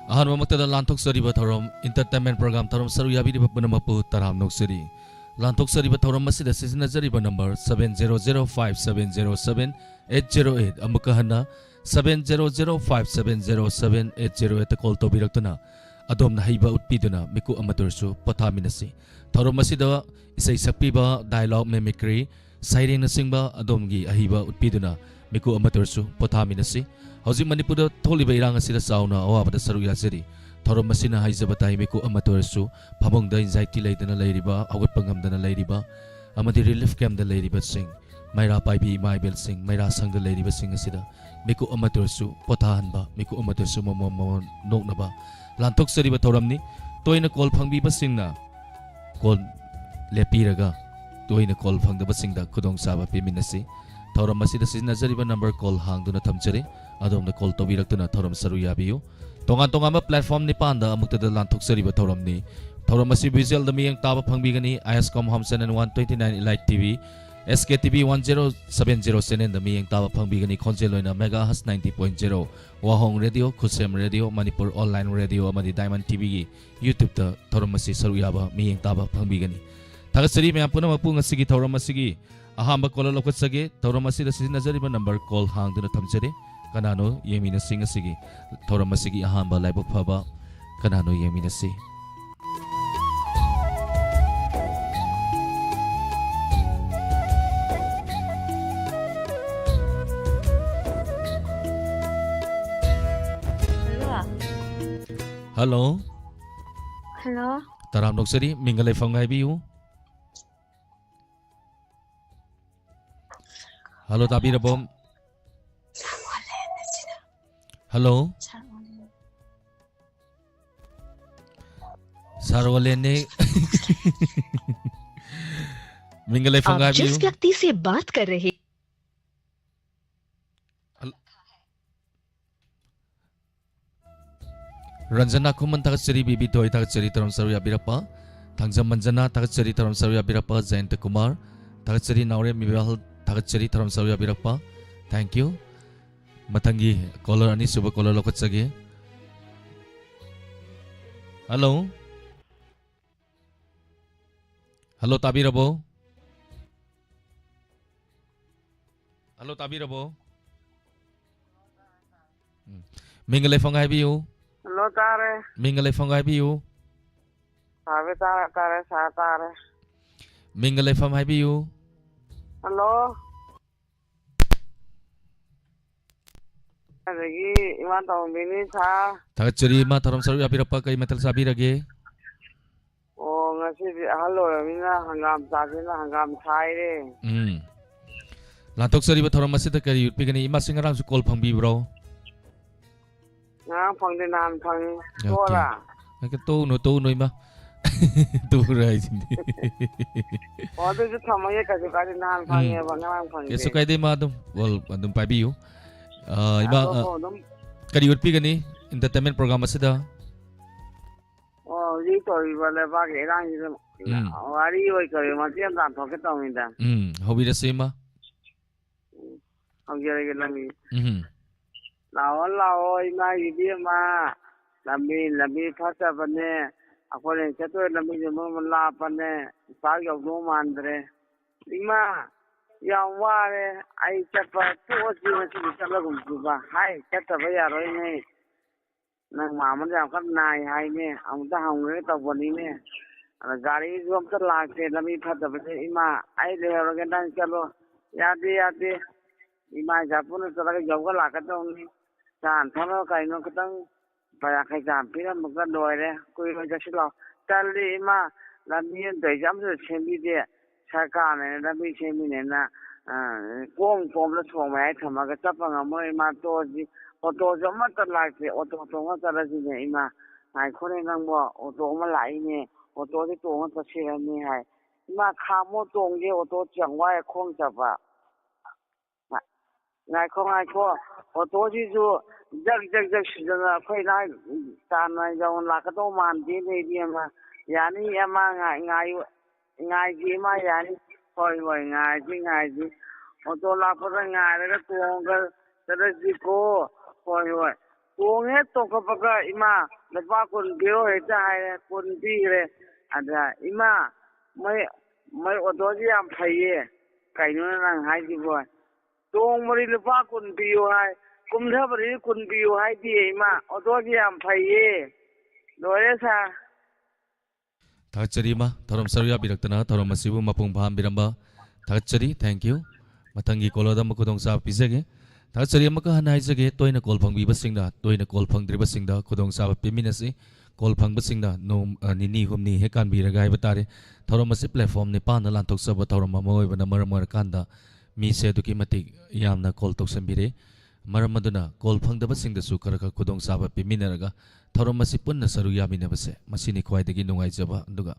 अहनमक्तदा लांथोक्सरिबा थौरम इंटरटेनमेंट प्रोग्राम थौरम सरु याबिरिबा पुनमपु तराम नोक्सरी लांथोक्सरिबा थौरम मसिदा सिजनजरिबा नंबर 7005707808 अमुक हन्ना 7005707808 कॉल तौबिरक्तुना अदोमना हइबा उत्पीदुना मिकु अमतुरसु पथामिनसी थौरम मसिदा इसै सक्पीबा डायलॉग मिमिक्री साइरेंग नसिंगबा अदोमगी अहिबा उत्पीदुना मिकु अमतुरसु पथामिनसी हौजिक मणिपुर थोलिबा इरांग असिदा साउना अवाबदा सरु याजरी थौरम मसिना हाइजबा ताइ मिकु अमतुरसु फमुंगदा एंजाइटी लेदना लेरिबा अवगतपा ngamdana लेरिबा अमदि रिलीफ कैम्प दा लेरिबा सिंग मैरा पाइबी माइबेल सिंग मैरा संग दा लेरिबा सिंग असिदा मिकु अमतुरसु पथाहनबा मिकु अमतुरसु मम नोकनबा लांथोक सरिबा थौरमनी तोइना कॉल फंगबीबा सिंगना कॉल लेपीरगा तोइना कॉल फंगदबा सिंगदा खुदोंग साबा पिमिनसी थौरम मसिदा सिजनजरिबा नंबर कॉल हांगदुना थमजरे अदोमना कॉल तौबिरक्तुना थौरम सरु याबियु तोंगान तोंगामा प्लेटफॉर्म निपानदा अमुक्तदा लांथोक्सरिबा थौरमनी थौरम असी विजुअल द मियंग ताबा फंगबीगनी ISKCON home channel 129 elite TV SK TV 1070 channel द मियंग ताबा फंगबीगनी खोंजेलोइना मेगाहर्ट्ज 90.0 वाहोंग रेडियो खुसेम रेडियो मणिपुर ऑनलाइन रेडियो अमदि डायमंड टीवी की यूट्यूब द थौरम असी सरु याबा मियंग ताबा फंगबीगनी थागसरी मयाम पुनम अपु ngasi थौरम असी अहांबा कॉल लौकत्सगे थौरम असी द सिजनजरिबा नंबर कॉल हांगदुना थमजरे कनानो येमिनसिंग असिगी थौरम असिगी अहांबा लाइबक फबा कनानो येमिनसि हेलो हेलो तराम नोक्सरी मिंगलै फंगाइबियु हेलो ताबिरबोम हेलो सारोलेने मिंगलै आप फंगाइबियु जिस व्यक्ति से बात कर रहे रंजना कुमन थागचरी बीबी तोय थागचरी तरम सरु याबिरप्पा थांजम मंजना थागचरी तरम सरु याबिरप्पा जयंत कुमार थागचरी नावरे मिबाल थागचरी तरम सरु याबिरप्पा थैंक यू मथंगी कॉलर अनि सुब कॉलर लोकचगे हेलो हेलो ताबिरबो हेलो ताबिरबो मिंगलै फंगाइबियु Hello, Tare. मिंगलै फंगाइबियु Sabi Tare, Tare, sa Tare. मिंगलै फंगाइबियु Hello. Adagi, iman tawang bini sa. थागचरी मा तरम सरु याबिरप्पा कई मथल साबिरगे Oh, ngasi hello, mina hangam sabina hangam sai re. लांथोक्सरिबा थौरम मसिदा करी युटपिगनी इमा सिंगरांसु कॉल फंगबिब्रो Nga phang din nan phang. Tora. के तो नो इमा तो राइ जिंदी Oh, tu ju thama ye kasi kasi nan phang ye ba nga phang. केसु कायदे मा दम वल अदम पाइबियु इमा करी युटपिगनी एंटरटेनमेंट प्रोग्राम मसिदा Oh, ye tori ba le ba ke rang ji. Wari oi kare ma tian dan thok ke tawing da. हॉबीरसेमा Hong jere ke lami. Lao ima ibi ma lami phasa bane akore chato lami jumo la bane pa yo no mandre ima ya ware ai chapa to ji ma chi chala gum ju ba hai chata ba ya roi ne nang ma man ja kan nai hai ne ang ta hong ne ta bani ne gari jom ta la ke lami phasa bane ima ai le ro ke dan chalo ya de ima ja pun ta ga job ga la ka to ni Saan thano kai no katang para kai jam pira muka doi re koi ro ja silo tali ma la mi doi jam se chemi de sa ka ne la mi chemi ne na kong la chong mai thama ga ta pa mo ma to ji o to jo ma ta la ke o to ma ta la ji ne ma ai kho ne nang bo o to ma lai ne o to ji to ma ta se ne hai ma kha mo tong ge o to chang wa khong cha ba ngai kho o to ji ju jag shijana khoi na ta na jaun la ka to man ji ne di ma yani ama ngai ji ma yani hoi ngai ji o to la pa ngai ra to ga ta ji ko hoi ꯇꯣꯡ ꯍꯦꯛ ꯇꯣꯡꯈꯠꯄꯒ ꯏꯃꯥ ꯂꯨꯄꯥ 10 ꯄꯤꯔꯣ ꯍꯦꯛꯇ ꯍꯥꯏꯔꯦ 10 ꯄꯤꯈ꯭ꯔꯦ ꯑꯗ ꯏꯃꯥ ꯃꯣꯏ ꯑꯣꯇꯣꯁꯤ ꯌꯥꯝ ꯐꯩꯌꯦ ꯀꯩꯅꯣ ꯅꯪ ꯍꯥꯏꯁꯤꯕꯣ ꯇꯣꯡꯕꯗꯤ ꯂꯨꯄꯥ 10 ꯄꯤꯌꯨ ꯍꯥꯏ ꯀꯨꯝꯊꯕꯗꯤ 10 ꯄꯤꯌꯨ ꯍꯥꯏꯗꯤꯌꯦ ꯏꯃꯥ ꯑꯣꯇꯣꯁꯤ ꯌꯥꯝ ꯐꯩꯌꯦ ꯂꯣꯏꯔꯦ ꯁꯥꯔ ꯊꯥꯒꯠꯆꯔꯤ ꯏꯃꯥ ꯊꯧꯔꯝ ꯁꯔꯨꯛ ꯌꯥꯕꯤꯔꯛꯇꯨꯅ ꯊꯧꯔꯝ ꯑꯁꯤꯕꯨ ꯃꯄꯨꯡ ꯐꯥꯍꯟꯕꯤꯔꯝꯕ ꯊꯥꯒꯠꯆꯔꯤ ꯊꯦꯡꯛ ꯌꯨ ꯃꯊꯪꯒꯤ ꯀꯣꯂꯔꯗ ꯑꯃꯨꯛ ꯈꯨꯗꯣꯡꯆꯥꯕ ꯄꯤꯖꯒꯦ ꯊꯥꯒꯠꯆꯔꯤ ꯑꯃꯨꯛꯀ ꯍꯟꯅ ꯍꯥꯏꯖꯒꯦ ꯇꯣꯏꯅ ꯀꯣꯜ ꯐꯪꯕꯤꯕꯁꯤꯡꯗ ꯇꯣꯏꯅ ꯀꯣꯜ ꯐꯪꯗ꯭ꯔꯤꯕꯁꯤꯡꯗ ꯈꯨꯗꯣꯡꯆꯥꯕ ꯄꯤꯃꯤꯟꯅꯁꯤ ꯀꯣꯜ ꯐꯪꯕꯁꯤꯡꯗ ꯅꯣꯡ ꯅꯤꯅꯤ ꯍꯨꯝꯅꯤ ꯍꯦꯛ ꯀꯥꯟꯕꯤꯔꯒ ꯍꯥꯏꯕ ꯇꯥꯔꯦ ꯊꯧꯔꯝ ꯑꯁꯤ ꯄ꯭ꯂꯦꯠꯐꯣꯝ 9ꯗ ꯂꯥꯟꯊꯣꯛꯆꯕ ꯊꯧꯔꯝ ꯑꯃ ꯑꯣꯏꯕꯅ ꯃꯔꯝ ꯑꯣꯏꯔꯀꯥꯟꯗ ꯃꯤꯁꯦ ꯑꯗꯨꯛꯀꯤ ꯃꯇꯤꯛ ꯌꯥꯝꯅ ꯀꯣꯜ ꯇꯧꯁꯟꯕꯤꯔꯦ ꯃꯔꯝ ꯑꯗꯨꯅ ꯀꯣꯜ ꯐꯪꯗꯕꯁꯤꯡꯗꯁꯨ ꯈꯔ ꯈꯨꯗꯣꯡꯆꯥꯕ ꯄꯤꯃꯤꯟꯅꯔꯒ ꯊꯧꯔꯝ ꯑꯁꯤ ꯄꯨꯟꯅ ꯁꯔꯨꯛ ꯌꯥꯃꯤꯟꯅꯕꯁꯦ ꯃꯁꯤꯅꯤ ꯈ꯭ꯋꯥꯏꯗꯒꯤ ꯅꯨꯡꯉꯥꯏꯖꯕ ꯑꯗꯨꯒ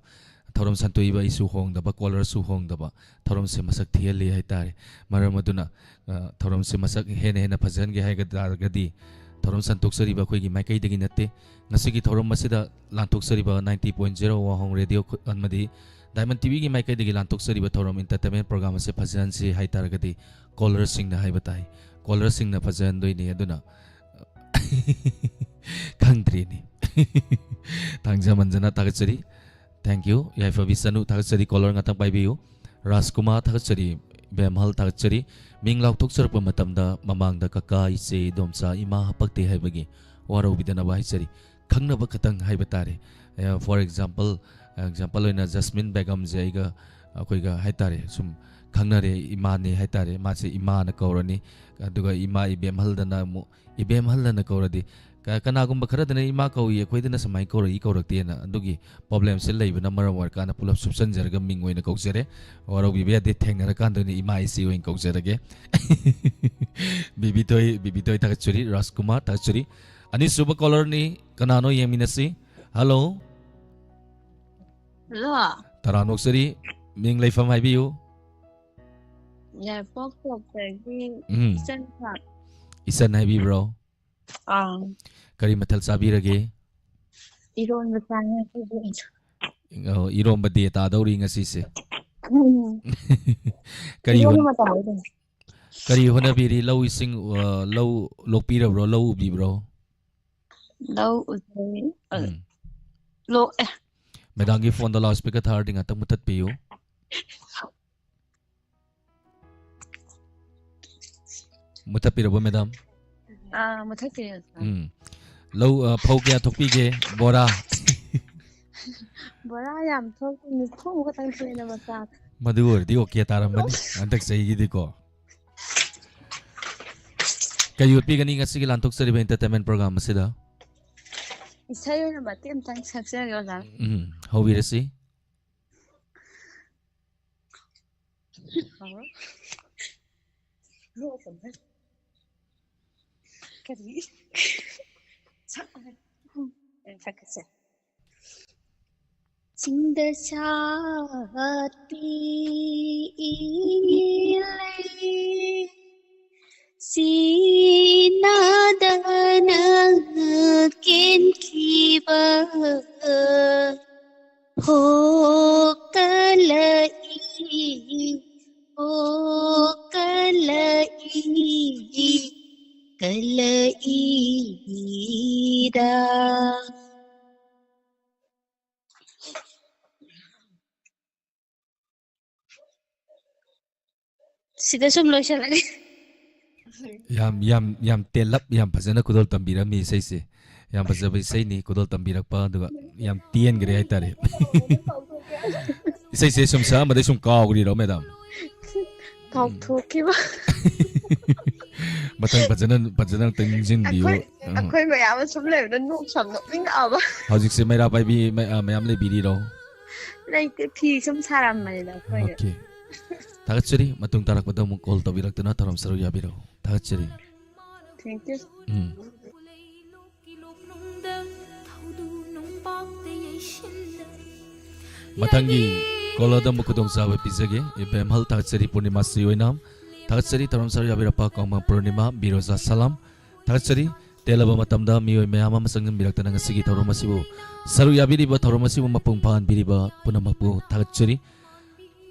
ꯊꯧꯔꯝ ꯁꯟꯇꯣꯛꯏꯕ ꯑꯩꯁꯨ ꯍꯣꯡꯗꯕ ꯀꯣꯂꯔꯁꯨ ꯍꯣꯡꯗꯕ ꯊꯧꯔꯝꯁꯦ ꯃꯁꯛ ꯊꯤꯍꯜꯂꯤ ꯍꯥꯏꯇꯥꯔꯦ ꯃꯔꯝ ꯑꯗꯨꯅ ꯊꯧꯔꯝꯁꯦ ꯃꯁꯛ ꯍꯦꯟꯅ ꯐꯖꯍꯟꯒꯦ ꯍꯥꯏꯇꯥꯔꯒꯗꯤ ꯊꯧꯔꯝ ꯁꯟꯇꯣꯛꯆꯔꯤꯕ ꯑꯩꯈꯣꯏꯒꯤ ꯃꯥꯏꯀꯩꯗꯒꯤ ꯅꯠꯇꯦ ꯉꯁꯤꯒꯤ ꯊꯧꯔꯝ ꯑꯁꯤꯗ ꯂꯥꯟꯊꯣꯛꯆꯔꯤꯕ 90.0 ꯋꯥꯍꯣꯡ ꯔꯦꯗꯤꯑꯣ ꯑꯃꯗꯤ ꯗꯥꯏꯃꯟ ꯇꯤꯚꯤꯒꯤ ꯃꯥꯏꯀꯩꯗꯒꯤ ꯂꯥꯟꯊꯣꯛꯆꯔꯤꯕ ꯊꯧꯔꯝ ꯏꯟꯇꯔꯇꯦꯟꯃꯦꯟ ꯄ꯭ꯔꯣꯒ꯭राꯝ ꯑꯁꯤ ꯐꯖꯍꯟꯁꯤ ꯍꯥꯏꯇꯥꯔꯒꯗꯤ ꯀꯣꯂꯔꯁꯤꯡꯅ ꯍꯥꯏꯕ ꯇꯥꯏ ꯀꯣꯂꯔꯁꯤꯡꯅ ꯐꯖꯍꯟꯗꯣꯏꯅꯤ ꯑꯗꯨꯅ ꯈꯪꯗ꯭ꯔꯤꯅꯤ ꯊꯥꯡꯖꯃꯟꯖꯅ ꯊꯥꯒꯠꯆꯔꯤ ꯊꯦꯡꯛ ꯌꯨ ꯌꯥꯏꯐꯕꯤ ꯆꯅꯨ ꯊꯥꯒꯠꯆꯔꯤ ꯀꯣꯂꯔ ꯉꯥꯛꯇꯪ ꯄꯥꯏꯕꯤꯌꯨ ꯔꯥꯖꯀꯨꯃꯥꯔ ꯊꯥꯒꯠꯆꯔꯤ ꯕꯦꯝꯍꯜ ꯊꯥꯒꯠꯆꯔꯤ ꯃꯤꯡ ꯂꯥꯎꯊꯣꯛꯆꯔꯛꯄ ꯃꯇꯝꯗ ꯃꯃꯥꯡꯗ ꯀꯀꯥ ꯏꯆꯦ ꯏꯗꯣꯝꯆꯥ ꯏꯃꯥ ꯍꯥꯄꯛꯇꯦ ꯍꯥꯏꯕꯒꯤ ꯋꯥꯔꯧꯕꯤꯗꯅꯕ ꯍꯥꯏꯖꯔꯤ ꯈꯪꯅꯕ ꯈꯇꯪ ꯍꯥꯏꯕ ꯇꯥꯔꯦ ꯐꯣꯔ ꯑꯦꯛꯖꯥꯝꯄꯜ ꯑꯣꯏꯅ ꯖꯁꯃꯤꯟ ꯕꯦꯒꯝꯁꯦ ꯑꯩꯈꯣꯏꯒ ꯍꯥꯏꯇꯥꯔꯦ ꯁꯨꯝ ꯈꯪꯅꯔꯦ ꯏꯃꯥꯅꯤ ꯍꯥꯏꯇꯥꯔꯦ ꯃꯥꯁꯦ ꯏꯃꯥꯅ ꯀꯧꯔꯅꯤ ꯑꯗꯨꯒ ꯏꯃꯥ ꯏꯕꯦꯝꯍꯜꯗꯅ ꯑꯃꯨꯛ ꯏꯕꯦꯝꯍꯜꯗꯅ ꯀꯧꯔꯗꯤ ꯀꯅꯥꯒꯨꯝꯕ ꯈꯔꯗꯅ ꯏꯃꯥ ꯀꯧꯏ ꯑꯩꯈꯣꯏꯗꯅ ꯁꯨꯃꯥꯏꯅ ꯀꯧꯔꯛꯇꯦꯅ ꯑꯗꯨꯒꯤ ꯄ꯭ꯔꯣꯕ꯭ꯂꯦꯝꯁꯦ ꯂꯩꯕꯅ ꯃꯔꯝ ꯑꯣꯏꯔꯀꯥꯟꯗ ꯄꯨꯂꯞ ꯁꯨꯞꯆꯟꯖꯔꯒ ꯃꯤꯡ ꯑꯣꯏꯅ ꯀꯧꯖꯔꯦ ꯋꯥꯔꯧꯕꯤꯕ ꯌꯥꯗꯦ ꯊꯦꯡꯅꯔꯀꯥꯟꯗ ꯏꯃꯥ ꯏꯆꯦ ꯑꯣꯏꯅ ꯀꯧꯖꯔꯒꯦ ꯕꯤꯕꯤꯇꯣꯏ ꯊꯥꯒꯠꯆꯔꯤ ꯔꯥꯖꯀꯨꯃꯥꯔ ꯊꯥꯒꯠꯆꯔꯤ ꯑꯅꯤꯁꯨꯕ ꯀꯣꯂꯔꯅꯤ ꯀꯅꯥꯅꯣ ꯌꯦꯡꯃꯤꯟꯅꯁꯤ ꯍꯜꯂꯣ ꯍꯜꯂꯣ ꯇꯔꯥ ꯅꯣꯛꯆꯔꯤ ꯃꯤꯡ ꯂꯩꯐꯝ ꯍꯥꯏꯕꯤꯌꯨ ꯌꯥꯏꯐꯣꯛꯄꯣꯛꯇꯒꯤ ꯏꯆꯟ ꯏꯆꯟ ꯍꯥꯏꯕꯤꯕ꯭ꯔꯣ ꯀꯔꯤ ꯃꯊꯦꯜ ꯆꯥꯕꯤꯔꯒꯦ ꯏꯔꯣꯟꯕ ꯆꯥꯉꯦ ꯏꯔꯣꯝꯕ ꯗꯦ ꯇꯥꯗꯧꯔꯤ ꯉꯁꯤꯁꯦ ꯏꯔꯣꯟꯕ ꯃꯇꯝ ꯑꯣꯏꯗꯣꯏꯅꯦ ꯀꯔꯤ ꯍꯣꯠꯅꯕꯤꯔꯤ ꯂꯧ ꯏꯁꯤꯡ ꯂꯧ ꯂꯣꯛꯄꯤꯔꯕ꯭ꯔꯣ ꯂꯧ ꯎꯕꯤꯕ꯭ꯔꯣ ꯂꯧ ꯎꯖꯩ ꯂꯣꯛꯑꯦ ꯃꯦꯗꯥꯝꯒꯤ ꯐꯣꯟꯗ ꯂꯥꯎꯠ ꯁ꯭ꯄꯤꯀꯔ ꯊꯥꯔꯗꯤ ꯉꯥꯛꯇꯪ ꯃꯨꯊꯠꯄꯤꯌꯨ ꯃꯨꯊꯠꯄꯤꯔꯕꯣ ꯃꯦꯗꯥꯝ ꯃꯨꯊꯠꯄꯤꯔꯦ ꯂꯧ ꯐꯧ ꯀꯌా ꯊꯣꯛꯄꯤꯒꯦ ꯕꯣꯔꯥ ꯕꯣꯔꯥ ꯌꯥꯝ ꯊꯣꯛꯇꯦ 90 ꯈꯛꯇꯪ ꯊꯣꯛꯑꯦꯗ ꯃꯆꯥ ꯃꯗꯨ ꯑꯣꯏꯔꯗꯤ ꯑꯣꯀꯦ ꯇꯥꯔꯝꯃꯅꯤ ꯍꯟꯗꯛ ꯆꯍꯤꯒꯤꯗꯤꯀꯣ ꯀꯔꯤ ꯎꯠꯄꯤꯒꯅꯤ ꯉꯁꯤꯒꯤ ꯂꯥꯟꯊꯣꯛꯆꯔꯤꯕ ꯏꯟꯇꯔꯇꯦꯟꯃꯦꯟ ꯄ꯭ꯔꯣꯒ꯭ꯔꯥꯝ ꯑꯁꯤꯗ ꯏꯁꯩ ꯑꯣꯏꯅ ꯃꯇꯦꯛ ꯑꯃꯇꯪ ꯁꯛꯆꯔꯒꯦ ꯑꯣꯖꯥ ꯍꯧꯕꯤꯔꯁꯤ 그리 잠깐만 징다샤티 시나다나 켄키바 호깔라이 Kalaida Sida sum loisalage ꯌꯥꯝ ꯇꯦꯜꯂꯞ ꯌꯥꯝ ꯐꯖꯅ ꯈꯨꯗꯣꯜ ꯇꯝꯕꯤꯔꯝꯃꯤ ꯏꯁꯩꯁꯦ ꯌꯥꯝ ꯐꯖꯕ ꯏꯁꯩꯅꯤ ꯈꯨꯗꯣꯜ ꯇꯝꯕꯤꯔꯛꯄ ꯑꯗꯨꯒ ꯌꯥꯝ ꯇꯦꯟꯒ꯭ꯔꯦ ꯍꯥꯏꯇꯥꯔꯦ ꯏꯁꯩꯁꯦ ꯁꯨꯝ ꯁꯛꯑꯝꯕꯗꯩ ꯁꯨꯝ ꯀꯥꯎꯒ꯭ꯔꯤꯔꯣ ꯃꯦꯗꯥꯝ ꯀꯥꯎꯊꯣꯛꯈꯤꯕ ꯃꯊꯪ ꯐꯖꯅ ꯑꯝꯇꯪ ꯅꯤꯡꯁꯤꯡꯕꯤꯌꯨ ꯑꯩꯈꯣꯏ ꯃꯌꯥꯝ ꯁꯨꯝ ꯂꯩꯕꯗ ꯅꯣꯛꯅꯤꯡꯉꯛꯑꯕ ꯍꯧꯖꯤꯛꯁꯦ ꯃꯩꯔꯥ ꯄꯥꯏꯕꯤ ꯃꯌꯥꯝ ꯂꯩꯕꯤꯔꯤꯔꯣ ꯂꯩꯇꯦ ꯐꯤ ꯁꯨꯝ ꯁꯥꯔꯝꯕꯅꯤꯗ ꯑꯩꯈꯣꯏꯅ ꯑꯣꯀꯦ ꯊꯥꯒꯠꯆꯔꯤ ꯃꯇꯨꯡ ꯇꯥꯔꯛꯄꯗ ꯑꯃꯨꯛ ꯀꯣꯜ ꯇꯧꯕꯤꯔꯛꯇꯨꯅ ꯊꯧꯔꯝ ꯁꯔꯨꯛ ꯌꯥꯕꯤꯔꯛꯎ ꯊꯥꯒꯠꯆꯔꯤ Thank you. ꯃꯊꯪꯒꯤ ꯀꯣꯂꯔꯗ ꯑꯃꯨꯛ ꯈꯨꯗꯣꯡꯆꯥꯕ ꯄꯤꯖꯒꯦ ꯏꯕꯦꯝꯍꯜ ꯊꯥꯒꯠꯆꯔꯤ ꯄꯨꯔꯅꯤꯃꯥꯁꯤ ꯑꯣꯏꯅ ꯊꯥꯒꯠꯆꯔꯤ ꯊꯧꯔꯝ ꯁꯔꯨꯛ ꯌꯥꯕꯤꯔꯛꯄ ꯀꯥꯎꯃ ꯄꯨꯔꯅꯤꯃꯥ ꯕꯤꯔꯣꯖꯥ ꯁꯂꯥꯝ ꯊꯥꯒꯠꯆꯔꯤ ꯇꯦꯜꯂꯕ ꯃꯇꯝꯗ ꯃꯤꯑꯣꯏ ꯃꯌꯥꯝ ꯑꯃ ꯆꯪꯁꯤꯟꯕꯤꯔꯛꯇꯅ ꯉꯁꯤꯒꯤ ꯊꯧꯔꯝ ꯑꯁꯤꯕꯨ ꯁꯔꯨꯛ ꯌꯥꯕꯤꯔꯤꯕ ꯊꯧꯔꯝ ꯑꯁꯤꯕꯨ ꯃꯄꯨꯡ ꯐꯥꯍꯟꯕꯤꯔꯤꯕ ꯄꯨꯝꯅꯃꯛꯄꯨ ꯊꯥꯒꯠꯆꯔꯤ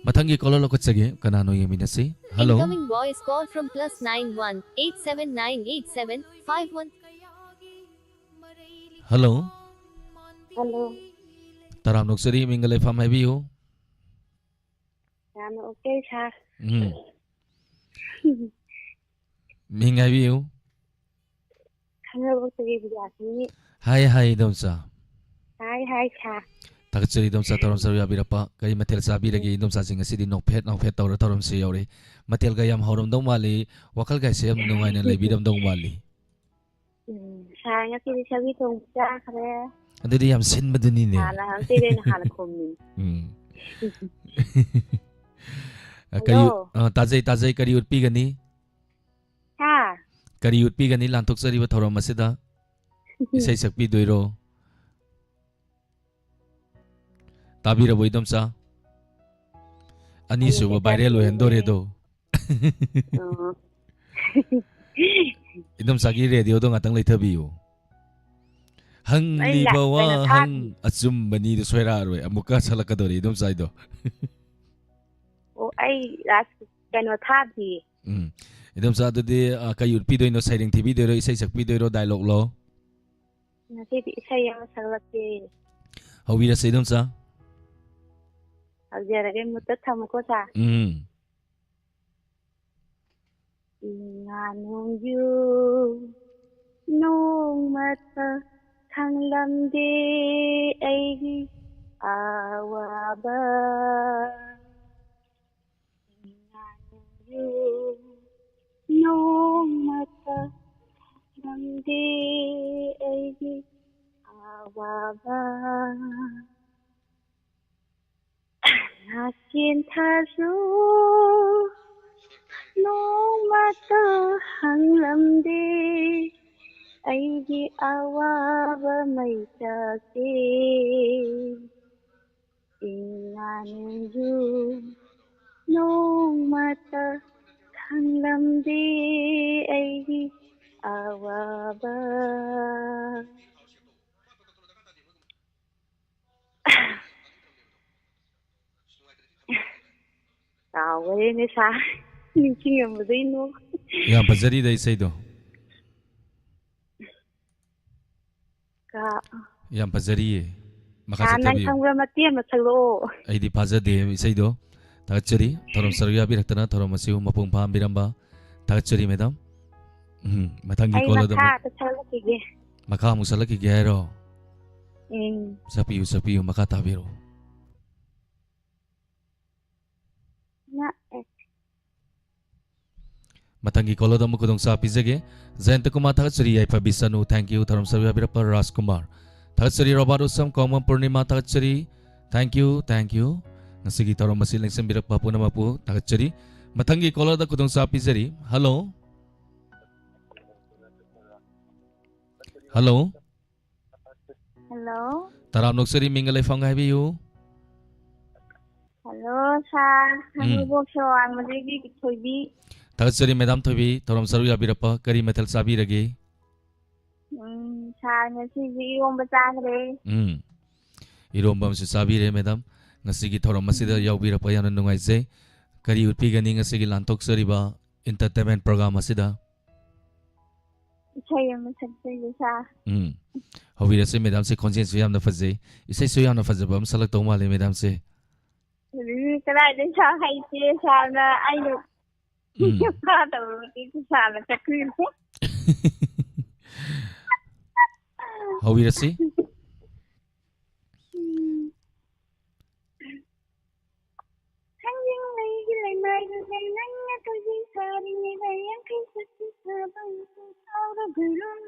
ꯃꯊꯪꯒꯤ ꯀꯣꯂꯔ ꯂꯧꯈꯠꯆꯒꯦ ꯀꯅꯥꯅꯣ ꯌꯦꯡꯃꯤꯟꯅꯁꯤ ꯍꯜꯂꯣ Incoming voice call from +91 87987 51 Hello. Hello. Taram nuksari mingalay fam hai biyo. Dạ, ok sir. Ming hai biyo. Hello, bác sĩ bây giờ Hai dom sa. Hi sir. Tagatsari dom sa taram saru yabirapa kay matel sabi lagi dom sa singa sidi nok phet tawra taram si yawre. Matel gayam horom dong mali wakal gay siyam nungay na lebidam dong mali. Sir ngasi di sabi tong cha kare. Adidi yam sin maduni ne. Hala hamsi din hala komi. Kayu tajay kari utpi gani. Ha. Kari utpi gani lantok sari ba thoram masida. Isay sakpi doiro. Tabira boy dom sa. Ani su ba viral lo hendore do. Idom sagi radio do ngatang leithabiyo. Hang libawa hang asum bani do soira roi amuka salakadori idom saido. Oh, ai last kano thabi. Idom sa de kayut pi do ino sairing tv do isay sakpi do dialogue lo. Ngasi di saya masalaki. Hawira sa idom sa. Aljarage mutat thamko sa. Nganong yu nong mata thang lam de ai awaba. Nganong yu nong mata thang de ai awaba. Nakin thasu nong mata hang lam de aigi awaba mai take ingan yu nong mata hang lam de aigi awaba. Wala na sa minching mo din no. Yan pazari da isay do. Ka. Yan pazari eh. Kanang sangra mati masalo. Ay di pazade isay do. Tagatsari thorom sarya biraktana thorom masiu mapung pam biramba. Tagatsari madam. Matangi kola da. Ay maka salaki ge. Maka musalaki gero. Sapiu maka tabiro. Matangi kola da mukudong sa pizage. Zainta kuma tagatsari ay pabisanu. Thank you thorom sarya birapa Ras Kumar. Tagatsari Robert Usam Komam Purnima tagatsari. Thank you. Nasigi thorom masilang sambirak pa po naman po tagatsari. Matangi kola da kudong sa pizari. Hello. Hello. Hello. Taram nuksari mingalay fangay biyo. Hello sa hanubok so ang madigi kithoibi. Tagatsari madam thobi thorom saru yabirapa kari metal sabi rage. Sa ngasi iom batagre. Irombam si sabi re madam. Ngasigi thorom masida yawbirapa yan nungay se. Kari utpi gani ngasigi lantok sariba entertainment program masida. Saya masagay sa. Hawira se madam se conscience yam na fazay. Isay so yam na fazabam salak to mali madam se. Kala din sa haiti sa na ay no. Para dito sa na sakrin ko. Hawira se? Hanggang may gilay magigay lang nga kaging sari nila yung kaysa sa bangsa sa gulong.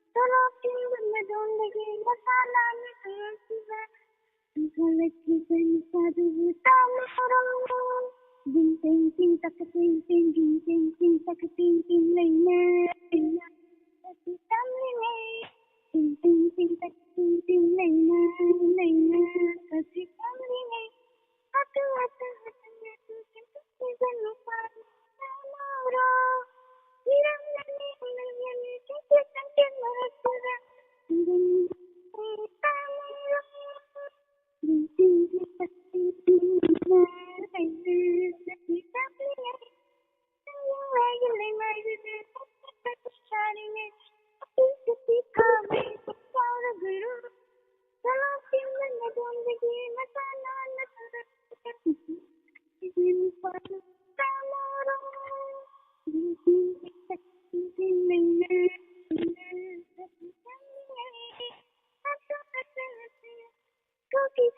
Tarating na doon lagi masala na kasiba. Ang kalagkisan sa dubuta marong. Ding takating ting lay na. Kasi tamlingay. Ding takating ting lay na. Kasi tamlingay. Atu Iban mo pa na mauro. Hirang nani ulangan Kikit ang kinmarasura. Hanggang tamuro. Hanggang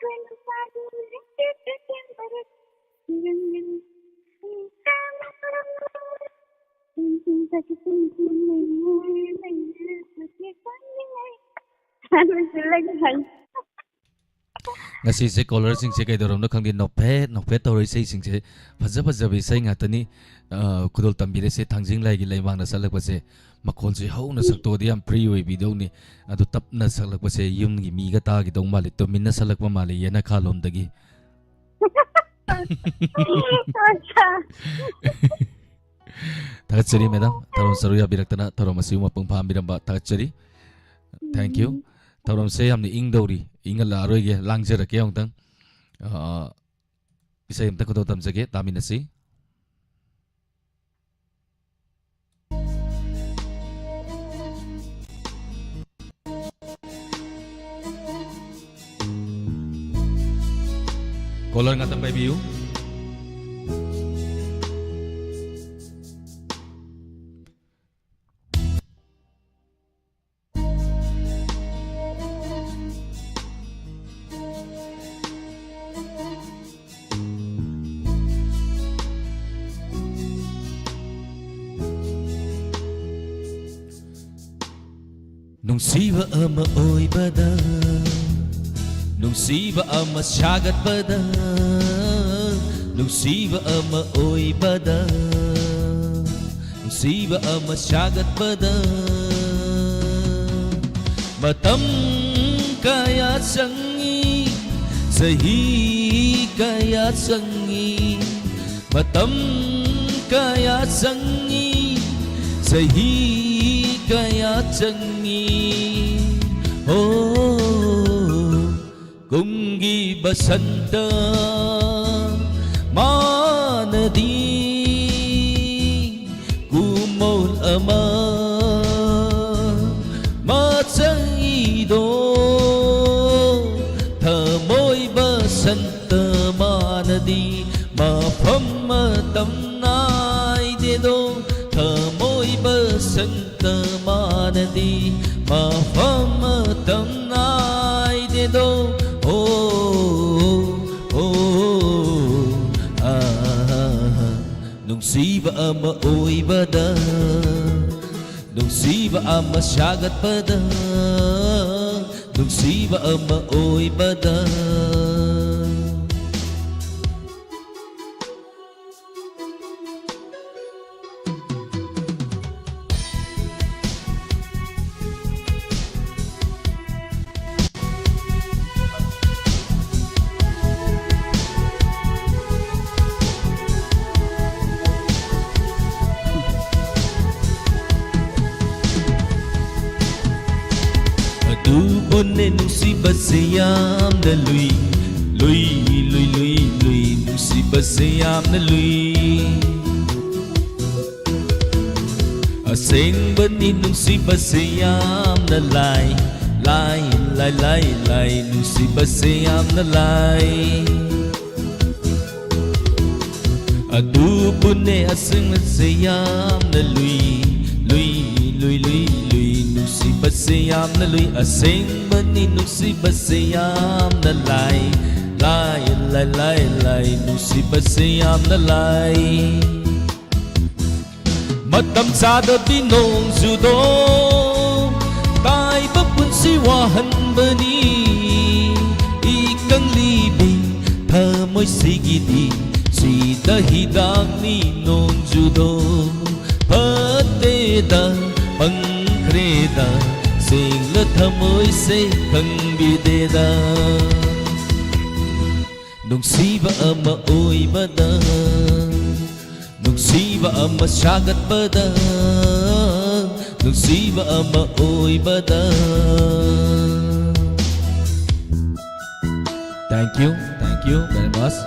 Quên xa đi rất tiếc rất em và rất nhưng ta mất ta chỉ tin mình mà chỉ có những ngày mình sẽ lên thành ngasi se caller sing se kai dorom no khangdi nokphe tori sei sing se phaja bi sei nga tani kudol tambire se thangjing lai gi leimang na salak pa se makhon se ho na sakto di am free oi video ni adu tap na salak pa se yum gi mi ga ta gi dong mali to min na salak pa mali yana khalom dagi thakachari madam tharom saruya biraktana tharom asiu mapung pham biramba thakachari thank you tharom se amni ing dori inga la roi ge langjer ke ong tang isai amta ko tam jage taminasi caller ngatang bai biu Nungsiba ama oibada Nungsiba ama sagatbada Nungsiba ama oibada Nungsiba ama sagatbada Matam kaya sangi Sahi kaya sangi Matam kaya sangi Sahi kaya sangi Oh Kungi basanta Manadi Kumol ama Matsangido Thamoy basanta manadi Mapam matam nai dedo Thamoy basanta manadi Mapam matam nai dedo Nungsiba ama oibada Nungsiba ama sagatbada Nungsiba ama oibada Bonne nungsiba siyam na lui nungsiba siyam na lui Asing bani nungsiba siyam na lai nungsiba siyam na lai Adu bonne asing na siyam na lui Nungsiba siyam na lui Asing bani nungsiba siyam na lai Nungsiba siyam na lai Matam sada binong judo Tai bapun siwahan bani Ikang libing Thamoy sigidi Si dahidag ni nong judo Pateda Pangkreda Singla thamoy se pangbideda Nungsiba ama oibada Nungsiba ama sagatbada Nungsiba ama oibada Thank you very much.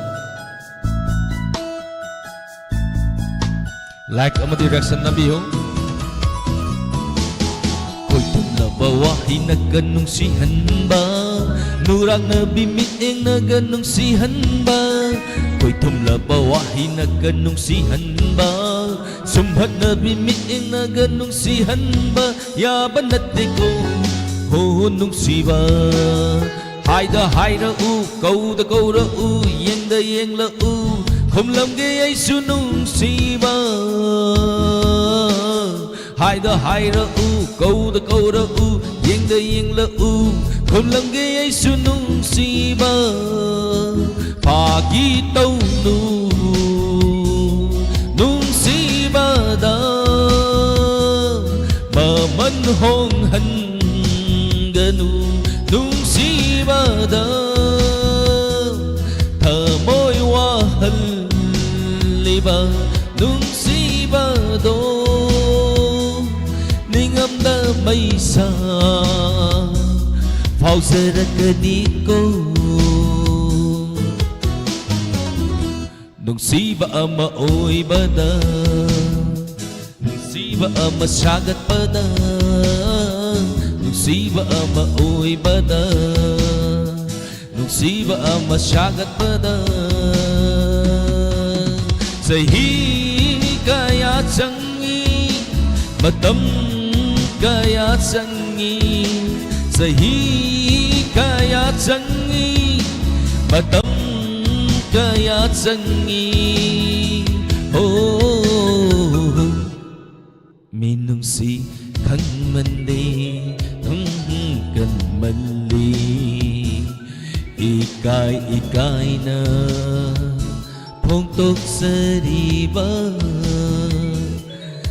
Like ama direction na biyo Bawahi na ganong sihan ba Nurang na bimiting na ganong sihan ba Ko'y tumla bawahi na ganong sihan ba Sumhat na bimiting na ganong sihan ba Yaban at ko Ho nung siba hai ra u câu ra u yeng la u không lầm cái ấy su nung si ba hai ra u câu ra u yeng la u không lầm cái ấy su nung si ba pha ki tau nu nung si ba da mà mân hôn hành ganu nung si ba da thờ môi hoa hân li ba nung si ba do ning âm da mây xa phao giờ ra cơ đi cô nung si ba ama oi ba da nung si ba ama sagat ba da nung si ba ama oi ba da nung si ba ama sagat ba da sahi kaya changi matam kaya changi sahi kaya changi matam kaya changi oh minung si khang mandi nung kan mali ikai na phong tục sa đi ba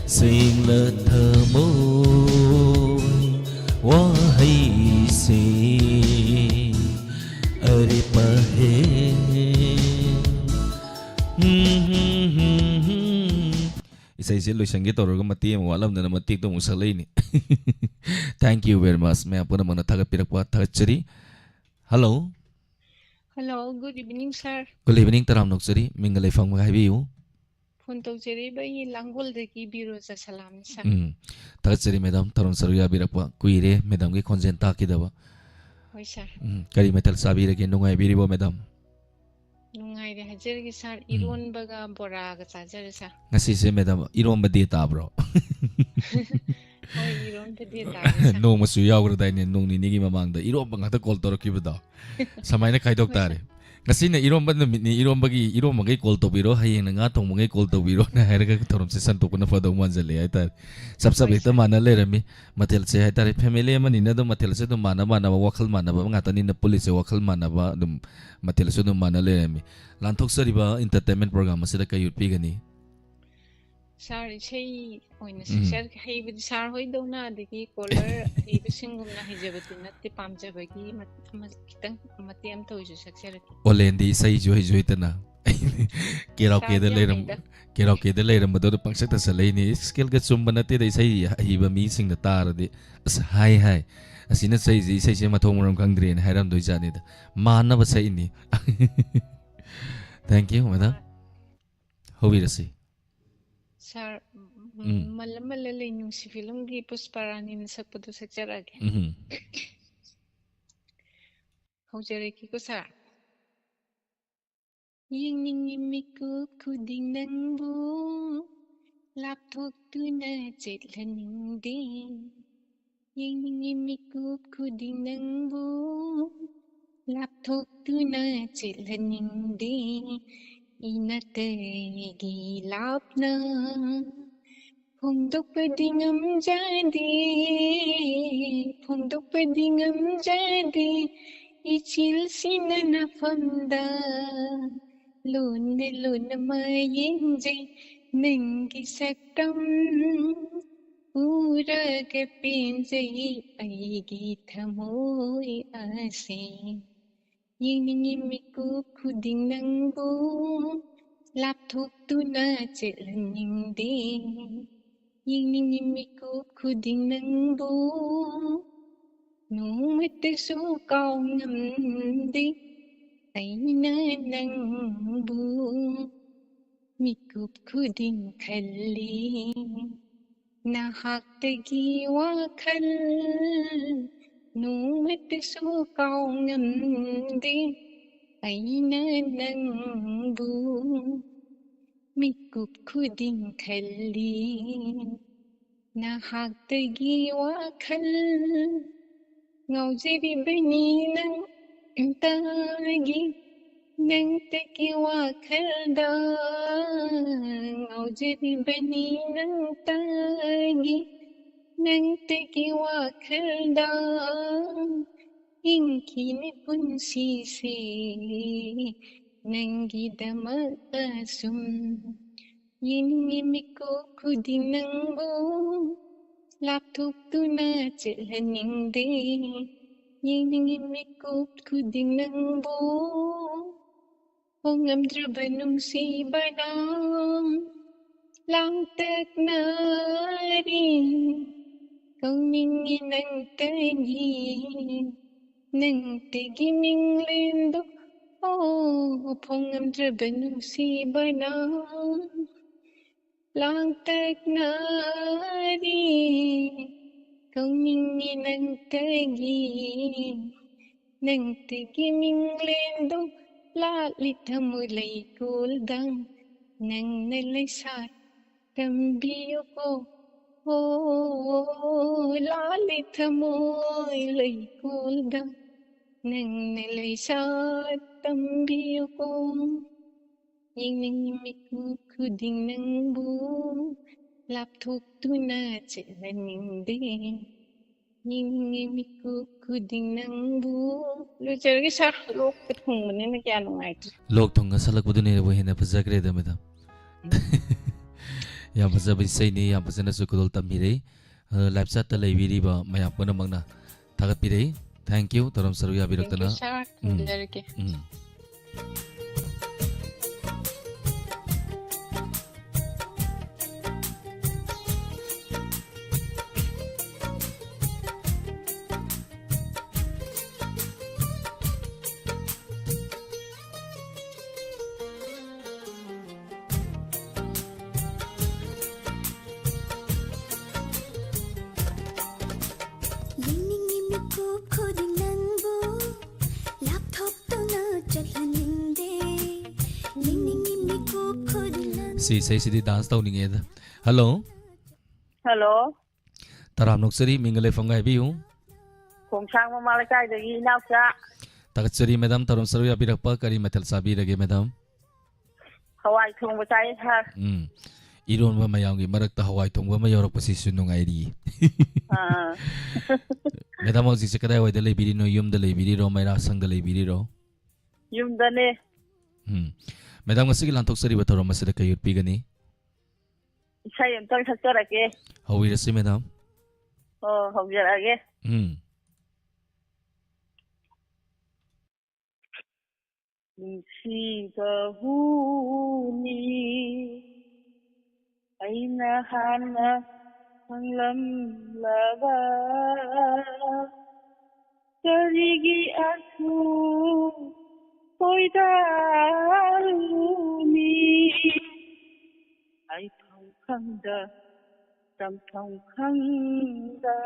sing la thơ môi hoa hay si ari pa he isai loisangge tawraga mati ama walamdana matik to musak leini thank you very much me apuna mana thagapirakpa thagachari hello Hello, good evening, sir. good evening taram noksari minga leifang ma haibiu Phone tawjariba yi Langoldagi Biroja Salam, sir. thagachari madam taram saruya birakpa kuire madam ge khonjen takidaba Hoi, sir. kari metal sabirage nungai biribo madam Nungaire hajargi, sir. Ironbaga boraga chajare, sir. ngasi se madam iromba de tabro Hoi, ironba de taga, sir. no masu yagra daine nung ni nigi mamangda iromba ngata call torokibada samaina kaidok tare ngasi na iromba ni iromba gai call tobiro hayeng na nga thong mangai call tobiro na hairaga thorom se santok na fado manjale aitar sab ekta mana lerami matel se aitar family mani na do matel se do mana wakhal mana ba ngata ni na police wakhal mana ba dum matel se do mana lerami lanthok sariba entertainment program se da kayut pigani Sir, say, oina sir, haibid sir hoi daw na adigi caller haibid singumna hijabati natti pamjabagi kitang matiyam tawju saksarati. olendi sai joy tana karaoke da leiram madu pangsakta salai skill ga chumba nate dai sai hiba mi sing da tar de as hai asina sai ji sai se mathong ram kangdre ne hairam doi jani da mana ba sai ni thank you madam hobi rasi Sir, malamala yung si film gi pusparani na sa puto sa charage. Haujare ki ko sir. Yung ningimiku kuding nang bu laptop tu na chitlan hindi. Yung ningimiku kuding nang bu laptop tu na chitlan hindi. Inate gilap na Pundok padingam jadi Ichil sinana fanda Luna mayinji Nengi saktam Ura ke pinjai Aigi thamoy ase Yingimiku kuding nang bu laptop tu na chilan hindi Yingimiku kuding nang bu nung mati su kaw ngamdi ay na nang bu mikup kuding kali nahak tagi wakal nung mati su kaw ngamdi ay na nang bu mikup kuding kali nahak tagi wakal ngau jiri bani nang ꯇꯒꯤ ꯅꯪꯇꯒꯤ ꯋꯥꯈꯜꯗ ꯉꯥꯎꯖꯔꯤꯕꯅꯤ ꯅꯪꯇꯒꯤ ꯅꯪꯇꯒꯤ ꯋꯥꯈꯜꯗ ꯍꯤꯡꯈꯤꯅꯤ ꯄꯨꯟꯁꯤꯁꯦ ꯅꯪꯒꯤꯗꯃꯛ ꯑꯁꯨꯝ ꯌꯦꯡꯅꯤꯡꯉꯤ ꯃꯤꯀꯨꯞ ꯈꯨꯗꯤꯡ ꯅꯪꯕꯨ ꯂꯥꯞꯊꯣꯛꯇꯨꯅ ꯆꯠꯍꯟꯅꯤꯡꯗꯦ ꯌꯦꯡꯅꯤꯡꯉꯤ ꯃꯤꯀꯨꯞ ꯈꯨꯗꯤꯡ ꯅꯪꯕꯨ ꯍꯣꯡꯉꯝꯗ꯭ꯔꯕ ꯅꯨꯡꯁꯤꯕꯅ ꯂꯥꯡꯇꯛꯅꯔꯤ ꯀꯧꯅꯤꯡꯉꯤ ꯅꯪꯇꯒꯤ ꯃꯤꯡꯂꯦꯟꯗꯣ ꯐꯣꯡꯉꯝꯗ꯭ꯔꯕ ꯅꯨꯡꯁꯤꯕꯅ ꯂꯥꯡꯇꯛꯅꯔꯤ ꯀꯧꯅꯤꯡꯉꯤ ꯅꯪꯇꯒꯤ ꯃꯤꯡꯂꯦꯟꯗꯣ ꯂꯥꯠꯂꯤ ꯊꯃꯣꯏ ꯂꯩꯀꯣꯜꯗ ꯅꯪꯅ ꯂꯩꯁꯥꯠ ꯇꯝꯕꯤꯌꯨꯀꯣ ꯂꯥꯠꯂꯤ ꯊꯃꯣꯏ ꯂꯩꯀꯣꯜꯗ ꯅꯪꯅ ꯂꯩꯁꯥꯠ ꯇꯝꯕꯤꯌꯨꯀോ ꯌꯦꯡꯅꯤꯡꯉꯤ 미कुꯞ khuding nangbu lapthoktuna chilhaningde yengningi 미कुꯞ khuding nangbu loijargi sar lok ke thongbanina kya nungaitri lok thong salakpudune bo hena phajagre da madam yam phajaba isaini yam phajana su kudol tambire live chat ta leibiri ba mayam puna mangna thagat pire thank you taram saru ya thank biraktana you sir thongjarge ꯌꯦꯡꯅꯤꯡꯉꯤ ꯃꯤꯀꯨꯞ ꯈꯨꯗꯤꯡ ꯅꯪꯕꯨ ꯂꯥꯞꯊꯣꯛꯇꯨꯅ ꯆꯠꯍꯟꯅꯤꯡꯗꯦ ꯌꯦꯡꯅꯤꯡꯉꯤ ꯃꯤꯀꯨꯞ ꯈꯨꯗꯤꯡ ꯅꯪꯕꯨ si sai si dance tawninge da hello Hello, taram noksari mingale fongai biu Khomsang Mamalakai Inausa, tagat madam taram saru ya birakpa kari mathal sabi rage madam Hawaii Tongbachai Har. iron ba mayang gi marakta hawai thongba ma yorak pasi su nungai ri madam hoji se kadai wai da leibiri no yum da leibiri ro maira sang da leibiri ro Yumdane, madam ngasigi lantok sari ba taram masida kayut pigani Isai Tang Sakarake, hawi rasi madam oh, Hobjarage. Nungsiba Aina hana panglamlaba Karigi aku koidaluni Ai thong khangda tam thong khangda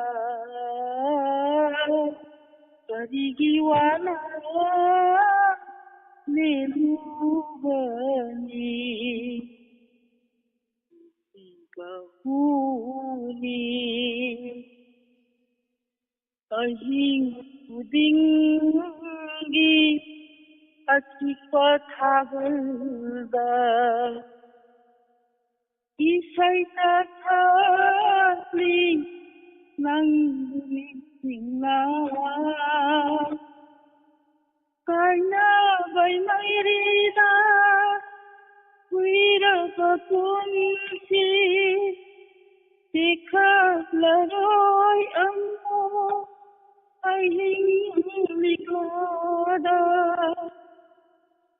Karigi wana nelubani Bahuni ahing udinggi akipa thagalda isai tathali nangni singna kaina bai mairida Punsi Sikhalaroi ammo Ahinglikoda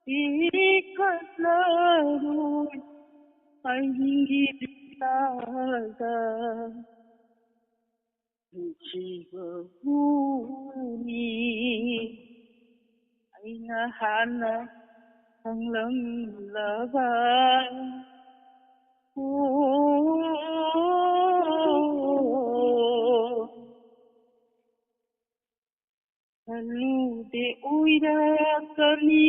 Sikhalaroi Ahinglikoda Chibahuni Aina hana panglamlaba Alude uira kali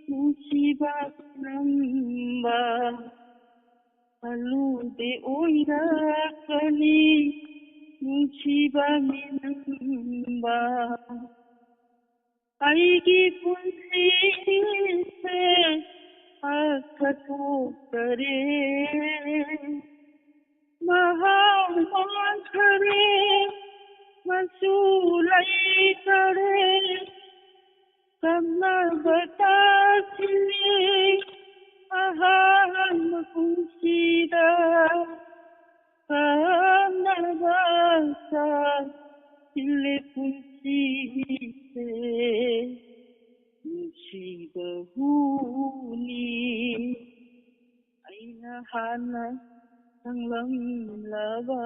musiba namba Alude uira kali musiba namba ꯑꯩꯒꯤ ꯄꯨꯟꯁꯤꯁꯦ ꯑꯔꯊ ꯊꯣꯛꯇꯔꯦ ꯃꯍꯥꯎ ꯃꯥꯡꯈꯔꯦ ꯃꯆꯨ ꯂꯩꯇꯔꯦ ꯀꯝꯅꯕ ꯇꯥꯁꯤꯜꯂꯦ ꯑꯍꯥꯟꯕ ꯄꯨꯟꯁꯤꯗ ꯀꯝꯅꯕ ꯇꯥꯁꯤꯜꯂꯦ ꯄꯨꯟꯁꯤꯁꯦ ꯅꯨꯡꯁꯤꯕ ꯍꯨꯅꯤ ꯑꯩꯅ ꯍꯥꯟꯅ ꯈꯪꯂꯝꯂꯕ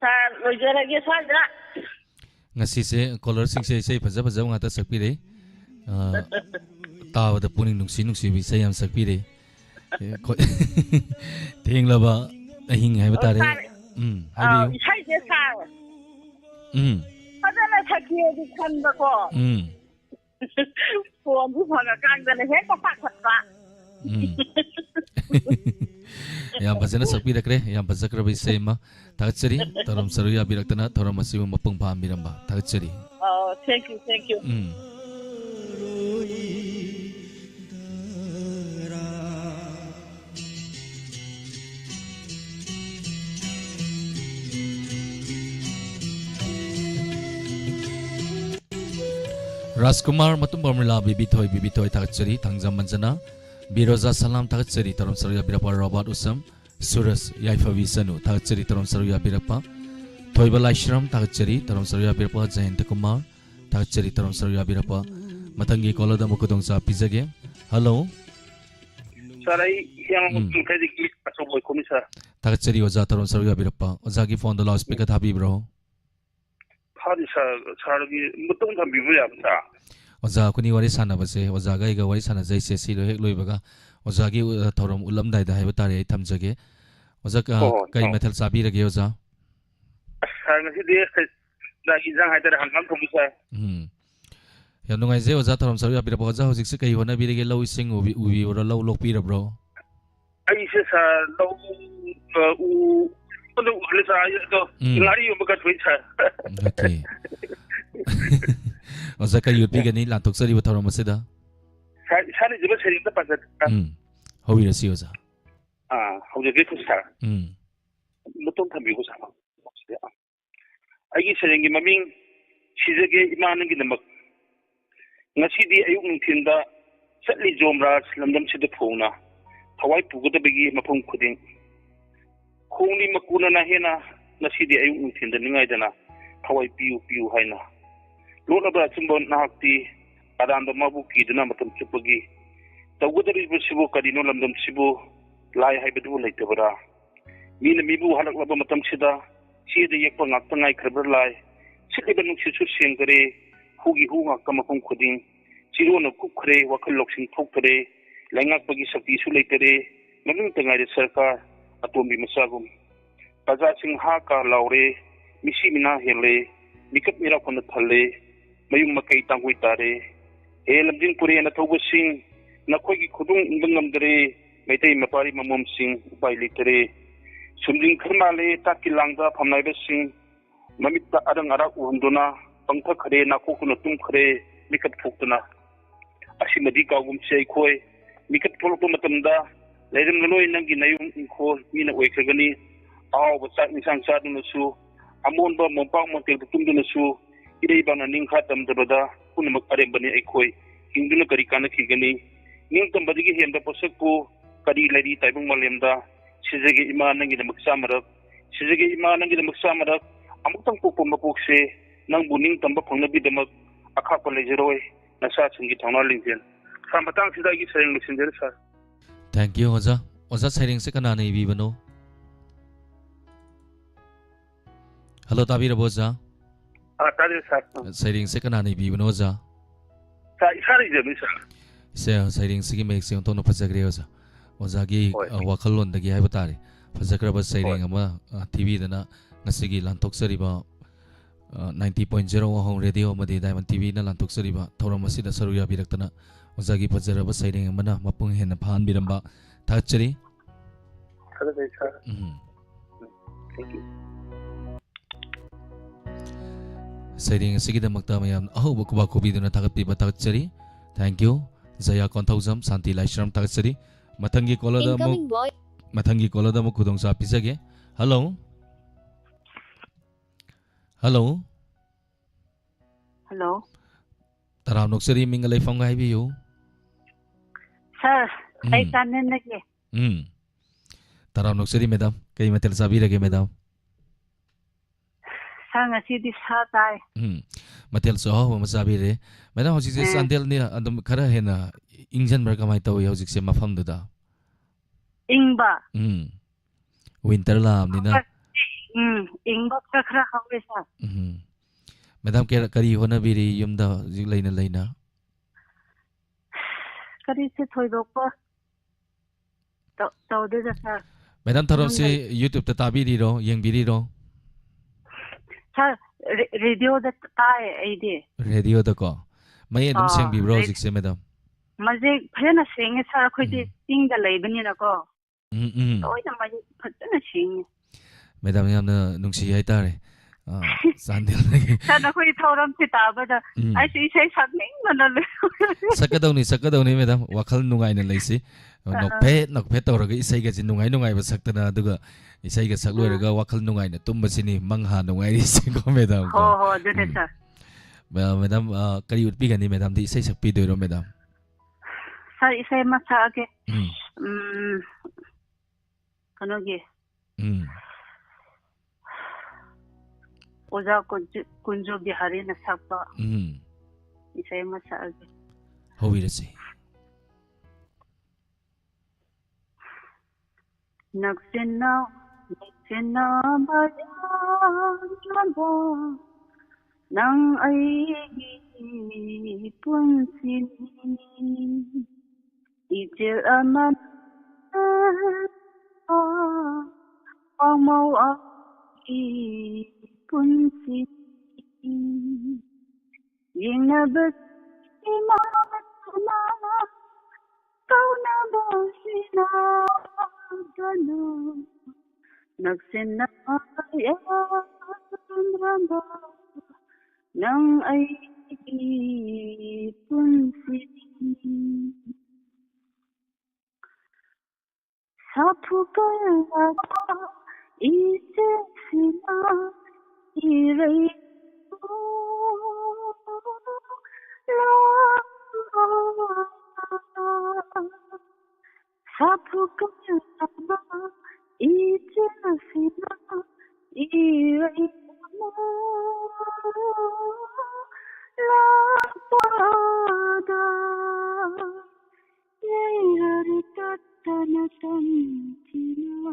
ꯁꯥꯔ ꯂꯣꯏꯖꯔꯒꯦ ꯁ꯭ꯋꯥꯏꯗ ngasi caller sing se isai faja faja ngata sakpire tabada puning nungsi bi sai yam sakpire thenglaba ahing hai batare habi 이사이제 사요 음 하잖아 사기에도 간다고 보험부 번호 깡다는 해가 팍팍 yam fajana sakpire kre yam fajakra bi sai ma thachari taram saruya biraktana thoram asibu mapung pham biramba thachari thank you Rajkumar matum Barmila bibi toy thachari thangjam manjana Biroza salam thachari taram saruya birapa Robert Usam Suras Yaifavi Sanu thachari taram saruya birapa Thoibala Shram thachari taram saruya birapa Jayant Kumar thachari taram saruya birapa matangi koloda mukudong sa pizage hello sir ai yang kai dik aso boy komi sir thachari oja taram saruya birapa oja gi phone the loudspeaker thabi bro phadi sir gi mutung tham bi ya sa oja kuni wari sana base oja ga iga wari sana jai se si lo hek loibaga oja gi thorom ulam dai da haiba tare thamjage oja kai methal sabi rage oja sir ngasi de da gi jang hai tare hangam thomi sir yam nungai je oja thorom saru apira oja hojik se kai hona bi rage lo sing ubi ora lo lok pi bro ai se sir lo u lo le sa to ngari yo baga thoi sir okay oja kai yupi gani lantok sari ba thorom se da sir jiba sering ta pasat hobi rasi oja hoje ge sir mutung tham bi ko sa ai gi sering gi maming sijage iman gi namak ngasidi ayuk nungthinda chatli jomra lamdam sida phongna thawai pugadabagi mafung khuding khongni makuna na hena ngasidi ayuk nungthinda ningai dana thawai piu haina lona chimbon nahakti adanda mabu kiduna matam chupagi tawgadari sibu kadino lamdam sibu lai haibadu leitabara mina mibu halaklaba matam sida sida yekpa ngakta ngai khrabar lai sidiba nungsisu sengare hugi hu ngakka makum khuding chirona kukhre wakhal loksing thokthare laingakpagi sakti su leitere maming tangai sarkar atombi masagum praja sing ha ka laure misi mina hele mikap mira khona thalle mayung makai tangui tare he lamjing puri na thobu sing nakhoi gi khudung ingam dare maitai mapari mamom sing upai leitere sumjing kharmale takilangda phamnai be sing mamit adang ara uhunduna pangtha khare nakho kuno tum khare mikat phukna asimadi kagum sei khoi mikat phulpo matamda leiram loi nangi nayum inko mina oikragani aw bacha nisang sa dunu su amon ba mompa montel tum dunu su irei bana ningkha tam dabada punamak arem bani ai khoi hingduna kari kana khigani ning tambadi gi hemda posakku kari lari taibung malemda sijage ima nangi namak samarak sijage ima nangi namak samarak amutang popo mapokse nang buning tamba phangnabi damak akhapa lejeroi nasa chungi thona lingjen samatang sida gi sereng lisinjer sir thank you oja sereng se kana nei bi bano hello tabi raboja tadi sir sereng se kana nei bi bano oja sari jemi sir se sereng se gi mek se onto no phajagre oja gi wakhalon dagi hai batare phajakra ba sereng ama tv dana ngasigi lantok sariba 90.0 home radio madi diamond tv na lantok sariba thoram asida saruya biraktana ozagi phajaraba saireng amana mapung henna phan biramba thachari Thank you. Sairing asigidamakta mayam ahuba kuba kubiduna tagatpiba tagatsari. Thank you. Jaya Kontauzam Santi Laishram tagatsari. Matangi kolada mo Incoming voice. matangi kolada mo kudongsa pisage. Hello. Hello. Hello. Taram noksari mingalay fong hai biyo. Sir, ay Mm. kanin lagi. Taram noksari madam. Kay matel sabi lagi madam. Sir, ngasidi sa tayo. Matel so ho masabi re. Madam hojik se sandel ni adum khara hena ingjan bar kamai tawi hojik se mafam da. Ingba. Winter lam ni na. Ingba ka khara hawe sa. Madam kari hona biri yumda hojik laina laina. Kari se thoidokpa. Tawde da sir. Madam tarom se YouTube ta tabiri ro yeng biri ro. Sir, radio da tayo ay di. Radio da ko. May adum seng bi bro hojik se madam. Mazik phayana singe sir akhoi di ting da laibani na ko. Toy na mazik phayana singe. Madam yamna nungsi hai tare. Sandel lagi. Sir, akhoi thauram si taba da. Ay si isay sakning manalo. Sakadauni madam wakal nungai na laisi. Nokphe tawraga isai ga nungai nungai ba saktana aduga isai ga sakloiraga wakal nungai na tumbasini mangha nungai ri singo madam. Ho dune sir. Madam kari utpi gani madam di isai sakpi doiro madam. Sir, isay masage. Kanogi. Oza kunjo bihari na sakpa. Isay masage. Howirasi. Nagsina bayan ba nang aigi punsin ijil aman ang mau aigi punsin yung nabasimama kau na ba sinagano nagsinayang ramba nang ay ipunsin sa pugal isip sila iray ko sa pugal isip sila iray mo pada yari tatana tantina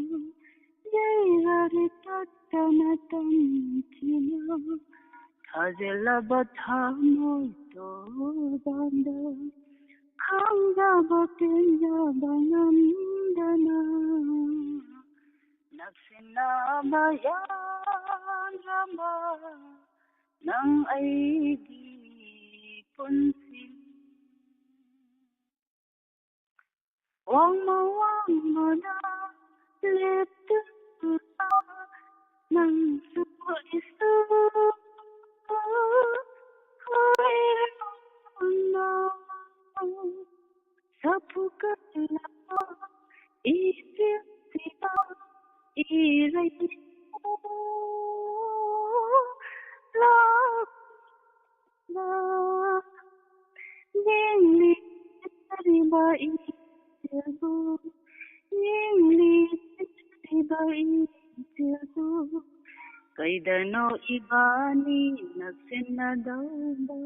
yari tatana tantina kazela bathamo to banda khanga batenja banandana nagsina bayan rama nang aigi punsin wang mana letu nang suko isu sapu kala isi sita irai la yengli riba ijabu yengli riba ijabu kaidano ibani nagsina dauba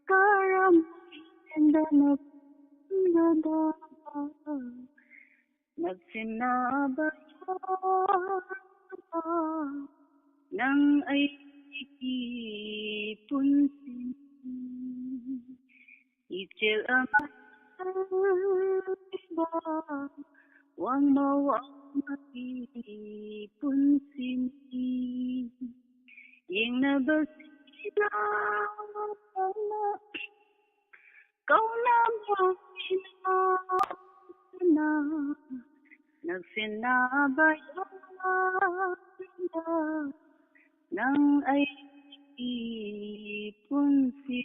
karam indana nada nagsina ba nang ay punsin ijil amat ba wang mawang mati punsin yung nabasila kau na na nagsinabayan nang aigi punsi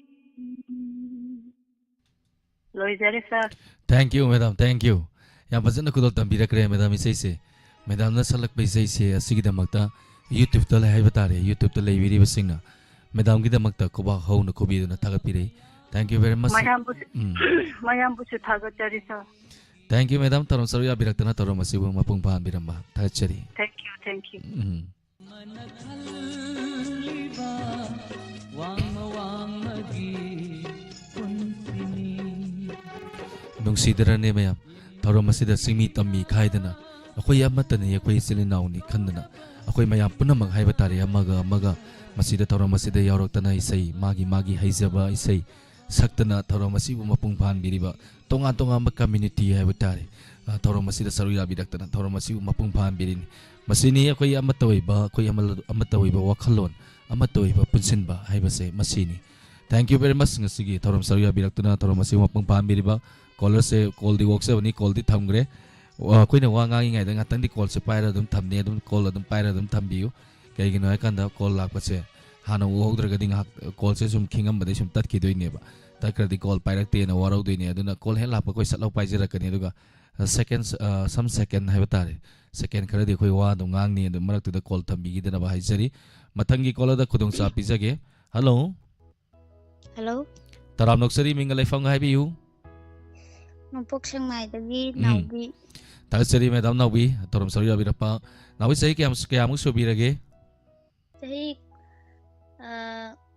loizare sir. Thank you, madam. Thank you. Yam fazana kudol tambirakre madam isai se. Madam na salak pa isai se asigidamakta YouTube ta lai haiba tare. YouTube ta leibiri basingna. Madam gidamakta kuba hauna kubiduna thagapirei. Thank you very much. Mayam busu thagattari sir. Thank you, madam. Tarom saruya biraktana tarom asibu mapung phan biramba. Thagachari. Thank you. Nungsidarane mayam. Tarom asida singmi tammi khaidana. Akoy amatani akoy silinauni khandana. Akoy mayam punamag haiba tare amaga masida tarom asida yauraktana isai magi haizaba isai saktana tarom asibu mapung phan biriba. Tonga ma community haiba tare. Tarom asida saruya biraktana tarom asibu mapung phan birini. Masini akoy amatawiba akoy amatawiba wakhalon amatawiba punsinba haibase masini. Thank you very much ngasigi tarom saruya biraktana tarom asibu mapung phan biriba. Caller se call di work se bani call di thamgre koi na wa ngai ngai da ngatang di call se paira dum thamne dum call dum paira dum thambiu kai gi noi kan da call lak pa se hana wo hodra ga ding call se sum khingam ba de sum tat ki doi ne ba ta kra di call paira te na warau doi ne aduna call he la pa koi satlau pai jira kan aduga seconds some second hai batare second khara di koi wa dum ngang ni dum marak tu da call thambi gi da ba hai jari mathangi call da khudong sa pi jage hello taram noksari mingalai fang hai bi yu Numpok siyang may dagi naubi. Tagasari madam naubi tarom saruya birapa naubi sahi kaya mo subirage Sahi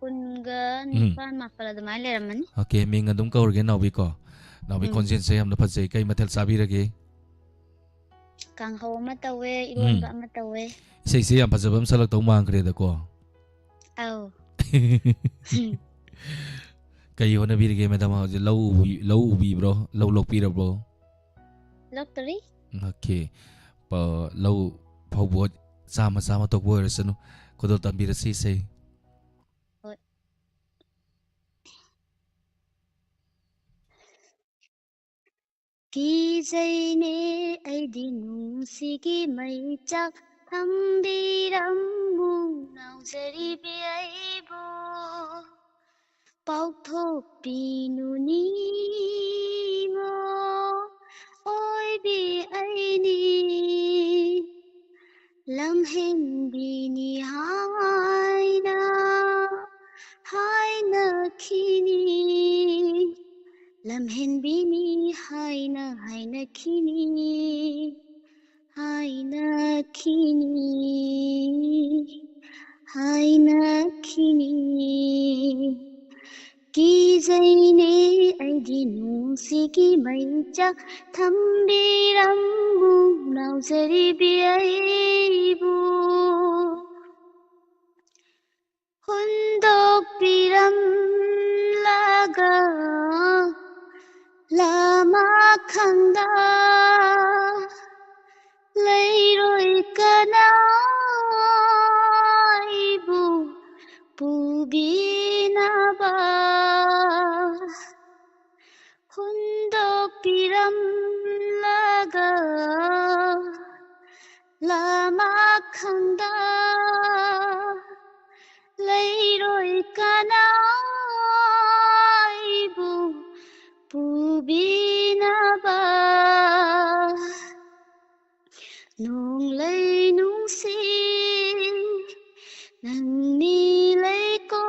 kunga nipan mapala dumay leraman. Okay minga dum ka organ naubi ko naubi conscience say hamna phasai kai mathel sabirage Kang haw matawe iwan ba matawe. Isai se yam phajabam salak tau mangkre da ko Aw. Kay hona birige madam hoje low ubi bro low pira bro Lottery? Okay pa low phobot sama to boy resanu kodol tambira si say Ki jai ne ai di nungsigi mai chak thambiram mu naujari bi ai bo Pauthopi-nu ni mo oi bi ai ni lamhen bi ni haina khini lamhen bi ni haina khini haina khini Ki jai ne ai di nungsigi mai chak thambiram mu naujari bi ai bu Hundok biram laga lama khanda leiroi kana ibu Pubinaba Hundok piram laga Lama khanda Leiroi kana ibu Pubinaba Nung lay nung si Nang nilay ko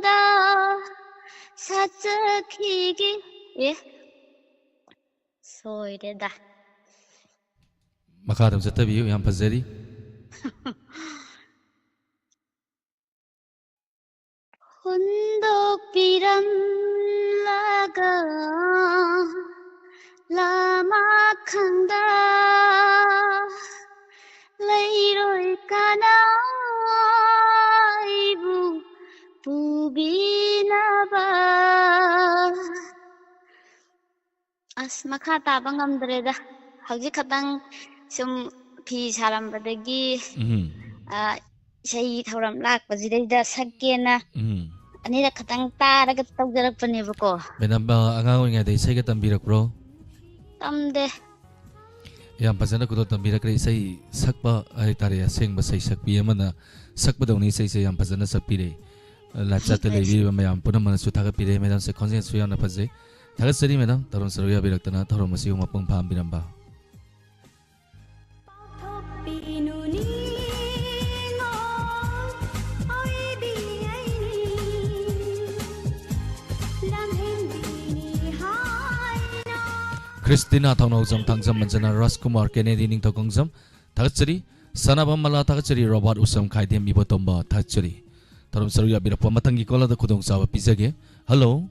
da 사적이기 예 소이래다 makadam sa tabi yam phazari 혼독비람 라가 라마칸다 레이로이까나 이부 부비나바 아스 마카 따방 감드레다 하지 카당 좀 비사람바데기 ꯏꯁꯩ ꯊꯧꯔꯝ ꯂꯥꯛꯄꯁꯤꯗꯩꯗ ꯁꯛꯀꯦꯅ ꯑꯅꯤꯔꯛ ꯈꯛꯇꯪ ꯇꯥꯔꯒ ꯇꯧꯖꯔꯛꯄꯅꯦꯕꯀꯣ madam angang oingay da isai ka tambirak bro ꯇꯝꯗꯦ ꯌꯥꯝ ꯐꯖꯅ ꯈꯨꯗꯣꯜ ꯇꯝꯕꯤꯔꯛꯈ꯭ꯔꯦ ꯏꯁꯩ ꯁꯛꯄ ꯍꯥꯏꯇꯥꯔꯦ ꯑꯁꯦꯡꯕ ꯏꯁꯩ ꯁꯛꯄꯤ ꯑꯃꯅ ꯁꯛꯄꯗꯧꯅ ꯏꯁꯩꯁꯦ ꯌꯥꯝ ꯐꯖꯅ ꯁꯛꯄꯤꯔꯦ ꯂꯥꯏꯞ ꯆꯥꯠꯇ ꯂꯩꯕꯤꯔꯤꯕ ꯃꯌꯥꯝ ꯄꯨꯝꯅꯃꯛꯅꯁꯨ ꯊꯥꯒꯠꯄꯤꯔꯦ ꯃꯦꯗꯥꯝꯁꯦ ꯈꯣꯟꯖꯦꯜꯁꯨ ꯌꯥꯝꯅ ꯐꯖꯩ ꯊꯥꯒꯠꯆꯔꯤ ꯃꯦꯗꯥꯝ ꯊꯧꯔꯝ ꯁꯔꯨꯛ ꯌꯥꯕꯤꯔꯛꯇꯅ ꯊꯧꯔꯝ ꯑꯁꯤꯕꯨ ꯃꯄꯨꯡ ꯐꯥꯍꯟꯕꯤꯔꯝꯕ Christina Thongnojam Thangjam Manjana Rajkumar Kennedy Ningthokongzam Thagachari Sanabam Mala Thagachari Robert Usam Khaidem Ibotomba Thagachari Tharum Saruya Birapwa Matangi Kola da Khudong Sawa Pizage Hello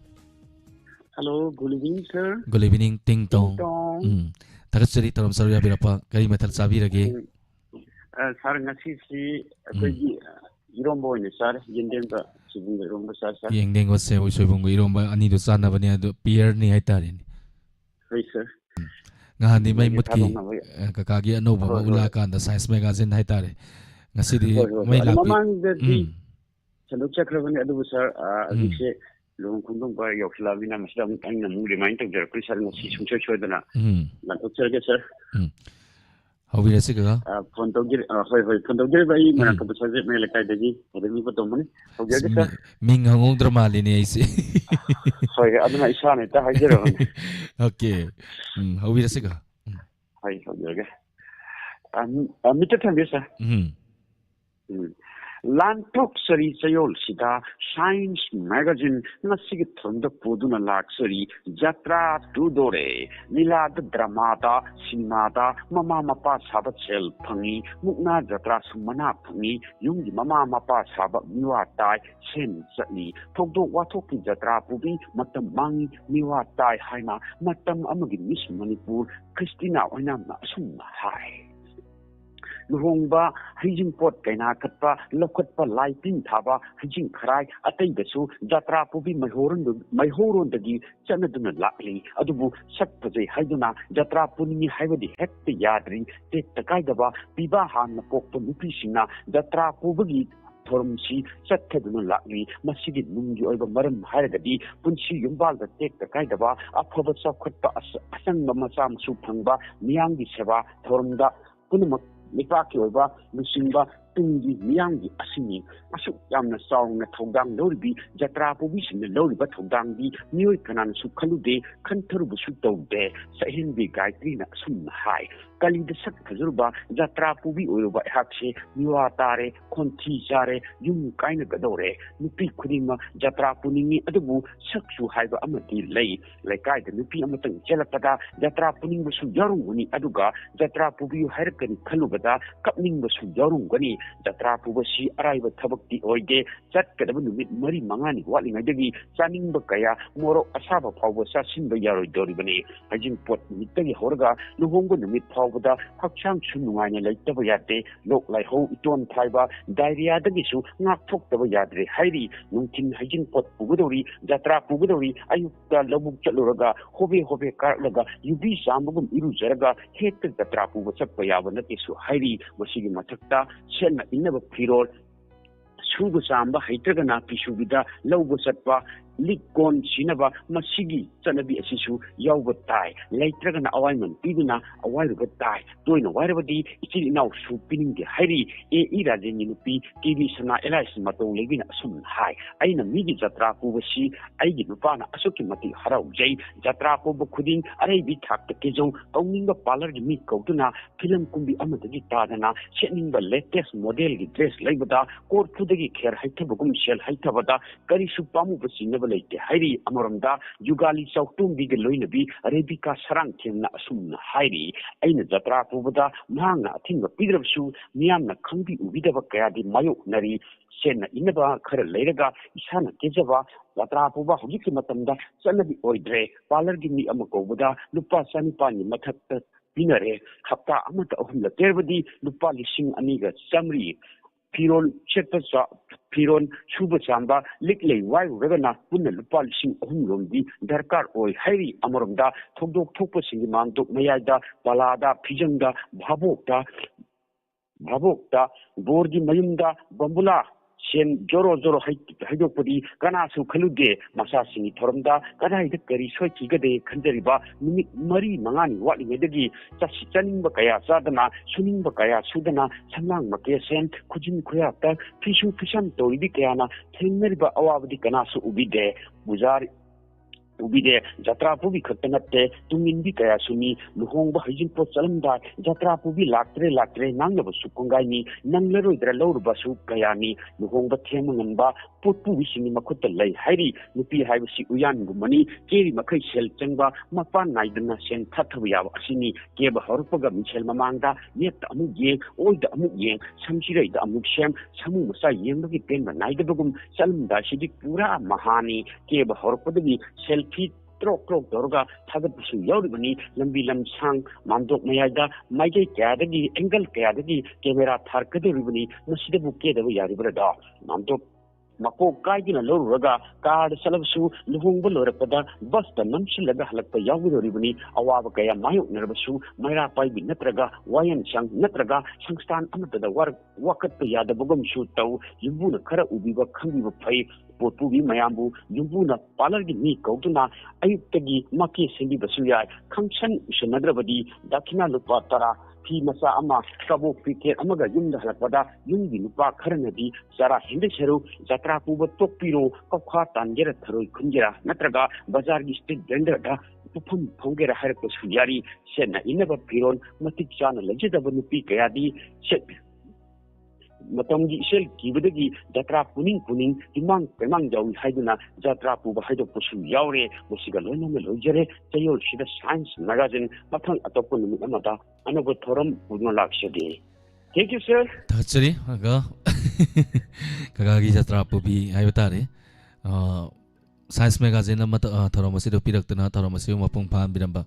Hello, good evening, sir. Good evening Ting Tong Tong. Thagachari Tharum Saruya Birapwa Kari Mathal Sabirage Sir, ngasi si akogi irombo ni sir, yendem ba sibung irombo sir. Yengdeng wase usoibung iromba ani do sana bani ado pier ni haitare ni Hey, sir. ngahandi mai mutki kakagi anoba ula kanda science magazine haitare ngasidi mai lapi mamang di sanuk chakrabani adu sir adise long kundong ba yokslavina masdam ang namu remind tag jar sir ngasi sungche chodana lan ukserge sir hawirasi kaga phone togir hoi phone togir bai mana ka saje me lekai degi adami ko tomani hawirge sir ming hangong dramali ni aise hoi aduna isane ta hajero okay hawirasi ka hoi hawirge mita thambe sir Lantok Sari Sayol Sida Science Magazine Nasig Thunda Puduna Laksari Jatra Tudore Nilad Dramata Sinmata Mama Mapa Sabat Sel Pangi Mukna Jatra Sumana Pangi Yungi Mama Mapa Sabat Miwatai Sen Sani Togdo Watoki Jatra Pubi Matam Mangi Miwatai Haina Matam Amagi Miss Manipur Christina Oinam Sum Hai Luhongba Hijing Pot Kaina Katpa Lokatpa Lighting Thaba Hijing Krai Atai Besu Jatra Pubi Maihoron Dagi Chanaduna Lakli Adubu Sakpaze Haiduna Jatra Puni Haivadi Hekti Yadri Te Takaidaba Piba Han Pokpa Lupisina Jatra Pubagi Torumsi Sakaduna Lakli Masigi Nungi Oiba Maram Haragadi Punsi Yumbal the Tek Takaidaba Apova Sakatpa Asang Masam Supangba Miangi Seva Torumda Punamak Nipaki Oba, Lusimba, Tungi, Miangi, Asini, Asu Yamna Song, Togdang Loribi, Jatra Pobis in the Loriba Togdangi, New Kanan Sukalude, Kantarubusuto De, Sahinbi Gaitrina Sum High, Kali the Sak Kazurba, Jatra Pubi Uruba Hakshe, Nuatare, Conti Jare, Yum Kaina Gadore, Nupi Kurima, Jatra Punini, Adabu, Saksu Haiba Amati Lay, like I the Nupi Amatan Jelapata, Jatra Puning was Yarunguni Aduga, Jatra Pubi Hurricane Kalubada, Kapning was Yarungani, Jatra Pubashi arrived Tabaki Oide, Zatkadabu Mari Mangani, Walling Adagi, Saning Bakaya, Moro Asaba Power Sassin the Yaro Doribani, Ajin Pot Mitagi Horga, Luhongo the Mid Power, Hakchang Chunwine like Tabayate, look like Ho Iton Taiba, Diarrhea the Gisu, not talk Tabayadre, Heidi, Nuntin Hajin Pot Pugudori, Jatra Pugudori, Ayuka Labu Chaluraga, Hobe Hobe Karlaga, Yubi Sambum Iruzeraga, hated the Trapu was up by Avanakisu, Heidi, Wasigi Matakta, Sena Inaba Pirol, Sugusamba, Haitagana, Pishubida, Logosatpa, Likon Sinaba, Masigi, Sanabi Asisu, Yaubatai, Latragan Awaiman, Piduna, a while of a tie, doing a whatever day, it's now swooping the Hari, Ira Jeninupi, TV Sana Elis Mato Levina Sum High. I in a midi Jatrapo was she, I give Upana Asukimati Harau Jay, Jatrapo Bukudin, Arabi Tak the Kizo, owning the Palar de Miko Duna, Film Kumbi Amadagi Tadana, sending the latest model dress Labada, Court to the care Haitabugum Shell Haitabada, Karisupamu was never late. Heidi Amoranda, Yugali Sautum Big Loinabi, Arabica Sarankin Sum Heidi, Aina Jatra Pubada, Manga, Tinga Peter Shu, Miana Kambi Uvidava Kayadi Mayo Nari, Sena Inaba, Karalega, Isana Kizava, Jatra Puba, Hukimatamda, Sanabi Oidre, Palargini Amakobuda, Lupa Sanipani Matata, Pinare, Hapa Amata of the Tervadi, Lupa Lishing Aniga, Samri. Piron Chepasa, Piron, Shubasamba, Likley, Wai Revena, Puna Lupalishing Humlundi, Darkar Oi, Harry Amoranda, Togdok Topas in the Manto, Mayada, Balada, Pijanga, Babokta, Bordi Mayunda, Bambula, ꯁꯦꯟ ꯖꯣꯔꯣ ꯖꯣꯔꯣ ꯍꯩꯗꯣꯛꯄꯗꯤ ꯀꯅꯥꯁꯨ ꯈꯜꯂꯨꯗꯦ ꯃꯆꯥꯁꯤꯡꯒꯤ ꯊꯧꯔꯝꯗ ꯀꯗꯥꯏꯗ ꯀꯔꯤ ꯁꯣꯏꯈꯤꯒꯗꯦ ꯈꯟꯖꯔꯤꯕ ꯅꯨꯃꯤꯠ 4-5ꯅꯤ ꯋꯥꯠꯂꯤꯉꯩꯗꯒꯤ ꯆꯥꯅꯤꯡꯕ ꯀꯌꯥ ꯆꯥꯗꯅ ꯁꯨꯅꯤꯡꯕ ꯀꯌా ꯁꯨꯗꯅ ꯁꯝꯂꯥꯡ ꯃꯀꯦꯁꯦꯟ ꯈꯨꯖꯤꯟ ꯈꯨꯌꯥꯛꯇ ꯐꯤꯁꯨ ꯐꯤꯁꯝ ꯇꯧꯔꯤꯕꯤ ꯀꯌꯥꯅ ꯊꯦꯡꯅꯔꯤꯕ ꯑꯋꯥꯕꯗꯤ ꯀꯅꯥꯁꯨ ꯎꯕꯤꯗꯦ ꯎꯕꯤꯗꯦ ꯖꯇ꯭ꯔꯥ ꯄꯨꯕꯤ ꯈꯛꯇ ꯅꯠꯇꯦ ꯇꯨꯡꯏꯟꯕꯤ ꯀꯌꯥꯁꯨꯅꯤ ꯂꯨꯍꯣꯡꯕ ꯍꯩꯖꯤꯡꯄꯣꯠ ꯆꯠꯂꯝꯗꯥꯏ ꯖꯇ꯭ꯔꯥ ꯄꯨꯕꯤ ꯂꯥꯛꯇ꯭ꯔꯦ ꯉꯥꯡꯅꯕꯁꯨ ꯀꯣꯡꯒꯥꯏꯅꯤ ꯅꯪꯂꯔꯣꯏꯗ꯭ꯔꯥ ꯂꯧꯔꯨꯕꯁꯨ ꯀꯌꯥꯅꯤ ꯂꯨꯍꯣꯡꯕ ꯊꯦꯡꯕ ꯉꯟꯕ ꯄꯣꯠ ꯄꯨꯕꯤꯁꯤꯡꯒꯤ ꯃꯈꯨꯠꯇ ꯂꯩ ꯍꯥꯏꯔꯤ ꯅꯨꯄꯤ ꯍꯥꯏꯕꯁꯤ ꯎꯌꯥꯟꯒꯨꯝꯕꯅꯤ ꯀꯦꯔꯤ ꯃꯈꯩ ꯁꯦꯜ ꯆꯪꯕ ꯃꯄꯥꯟ ꯅꯥꯏꯗꯅ ꯁꯦꯟ ꯊꯥꯊꯕ ꯌꯥꯕ ꯑꯁꯤꯅꯤ ꯀꯦꯕ ꯍꯧꯔꯛꯄꯒ ꯃꯤꯡꯁꯦꯜ ꯃꯃꯥꯡꯗ ꯌꯦꯠꯇ ꯑꯃꯨꯛ ꯌꯦꯡ ꯑꯣꯏꯗ ꯑꯃꯨꯛ ꯌꯦꯡ ꯁꯝꯁꯤꯔꯩꯗ ꯑꯃꯨꯛ ꯁꯦꯝ ꯁꯃꯨ ꯃꯆꯥ ꯌꯦꯡꯕꯒꯤ ꯄꯦꯟꯕ ꯅꯥꯏꯗꯕꯒꯨꯝ ꯆꯠꯂꯝꯗꯥꯏꯁꯤꯗꯤ ꯄꯨꯔꯥ ꯃꯍꯥꯅꯤ ꯀꯦꯕ ꯍꯧꯔꯛꯄꯗꯒꯤ ꯁꯦꯜꯐꯤ ꯇ꯭ꯔꯣꯛ ꯇꯧꯔꯒ ꯊꯥꯒꯠꯄꯁꯨ ꯌꯥꯎꯔꯤꯕꯅꯤ ꯂꯝꯕꯤ ꯂꯝꯁꯥꯡ ꯃꯥꯟꯗꯣꯞ ꯃꯌꯥꯏꯗ ꯃꯥꯏꯀꯩ ꯀꯌꯥꯗꯒꯤ ꯑꯦꯡꯒꯜ ꯀꯌꯥꯗꯒꯤ ꯀꯦꯃꯦꯔꯥ ꯊꯥꯔꯛꯀꯗꯧꯔꯤꯕꯅꯤ ꯃꯁꯤꯗꯕꯨ ꯀꯦꯗꯕ ꯌꯥꯔꯤꯕ꯭ꯔꯥꯗ ꯃꯥꯟꯗꯣꯞ ꯃꯀꯣꯛ ꯀꯥꯏꯗꯨꯅ ꯂꯧꯔꯨꯔꯒ ꯀꯥꯔꯗ ꯆꯠꯂꯕꯁꯨ ꯂꯨꯍꯣꯡꯕ ꯂꯣꯏꯔꯛꯄꯗ ꯕꯁꯇ ꯅꯝꯁꯤꯜꯂꯒ ꯍꯜꯂꯛꯄ ꯌꯥꯎꯒꯗꯧꯔꯤꯕꯅꯤ ꯑꯋꯥꯕ ꯀꯌꯥ ꯃꯥꯌꯣꯛꯅꯔꯕꯁꯨ ꯃꯩꯔꯥ ꯄꯥꯏꯕꯤ ꯅꯠꯇ꯭ꯔꯒ ꯋꯥꯌꯦꯜꯁꯪ ꯅꯠꯇ꯭ꯔꯒ ꯁꯪꯁꯊꯥꯟ ꯑꯃꯠꯇꯗ ꯋꯥꯀꯠꯄ ꯌꯥꯗꯕꯒꯨꯝꯁꯨ ꯇꯧ ꯌꯨꯝꯕꯨꯅ ꯈꯔ ꯎꯕꯤꯕ ꯈꯪꯕꯤꯕ ꯐꯩ ꯄꯣꯠ ꯄꯨꯕꯤ ꯃꯌꯥꯝꯕꯨ ꯌꯨꯝꯕꯨꯅ ꯄꯥꯔꯂꯔꯒꯤ ꯃꯤ ꯀꯧꯗꯨꯅ ꯑꯌꯨꯛꯇꯒꯤ ꯃꯀꯦ ꯁꯦꯝꯕꯤꯕꯁꯨ ꯌꯥꯏ ꯈꯪꯁꯟ ꯎꯁꯟꯅꯗ꯭ꯔꯕꯗꯤ ꯗꯈꯤꯅꯥ ꯂꯨꯄꯥ 10 ꯐꯤ ꯃꯆꯥ ꯑꯃ ꯀꯕꯣꯛ ꯄꯤꯀꯦꯠ ꯑꯃꯒ ꯌꯨꯝꯗ ꯍꯜꯂꯛꯄꯗ ꯌꯨꯝꯒꯤ ꯅꯨꯄꯥ ꯈꯔꯅꯗꯤ ꯆꯔꯥ ꯍꯦꯟꯗꯁꯔꯨ ꯖꯇ꯭ꯔꯥ ꯄꯨꯕ ꯇꯣꯛꯄꯤꯔꯣ ꯀꯧꯈꯥ ꯇꯥꯟꯒꯦꯔꯥ ꯊꯔꯣꯏ ꯈꯨꯟꯒꯦꯔꯥ ꯅꯠꯇ꯭ꯔꯒ ꯕꯖꯥꯔꯒꯤ ꯁ꯭ꯇ꯭ꯔꯤꯠ ꯚꯦꯟꯗꯔꯗ ꯄꯨꯐꯝ ꯐꯝꯒꯦꯔꯥ ꯍꯥꯏꯔꯛꯄꯁꯨ ꯌꯥꯔꯤ ꯁꯦꯠꯅ ꯏꯟꯅꯕ ꯐꯤꯔꯣꯜ ꯃꯇꯤꯛ ꯆꯥꯅ ꯂꯩꯖꯗꯕ ꯅꯨꯄꯤ ꯀꯌꯥꯗꯤ ꯃꯇꯝꯒꯤ ꯏꯁꯦꯜ ꯀꯤꯕꯗꯒꯤ ꯖꯇ꯭ꯔꯥ ꯄꯨꯅꯤꯡ ꯏꯃꯥꯡ ꯄꯩꯃꯥꯡ ꯌꯥꯎꯏ ꯍꯥꯏꯗꯨꯅ ꯖꯇ꯭ꯔꯥ ꯄꯨꯕ ꯍꯥꯏꯗꯣꯛꯄꯁꯨ ꯌꯥꯎꯔꯦ ꯃꯁꯤꯒ ꯂꯣꯏꯅꯅ ꯂꯣꯏꯖꯔꯦ ꯆꯌꯣꯜꯁꯤꯗ ꯁꯥꯏꯟꯁ ꯃꯦꯒꯥꯖꯤꯟ ꯃꯊꯪ ꯑꯇꯣꯞꯄ ꯅꯨꯃꯤꯠ ꯑꯃꯗ ꯑꯅꯧꯕ ꯊꯧꯔꯝ ꯄꯨꯗꯨꯅ ꯂꯥꯛꯆꯒꯦ ꯊꯦꯡꯛ ꯌꯨ ꯁꯔ ꯊꯥꯒꯠꯆꯔꯤ ꯀꯀꯥꯒꯤ ꯖꯇ꯭ꯔꯥ ꯄꯨꯕꯤ ꯍꯥꯏꯕ ꯇꯥꯔꯦ ꯁꯥꯏꯟꯁ ꯃꯦꯒꯥꯖꯤꯟ ꯑꯃ ꯊꯧꯔꯝ ꯑꯁꯤꯗ ꯄꯤꯔꯛꯇꯨꯅ ꯊꯧꯔꯝ ꯑꯁꯤꯕꯨ ꯃꯄꯨꯡ ꯐꯥꯍꯟꯕꯤꯔꯝꯕ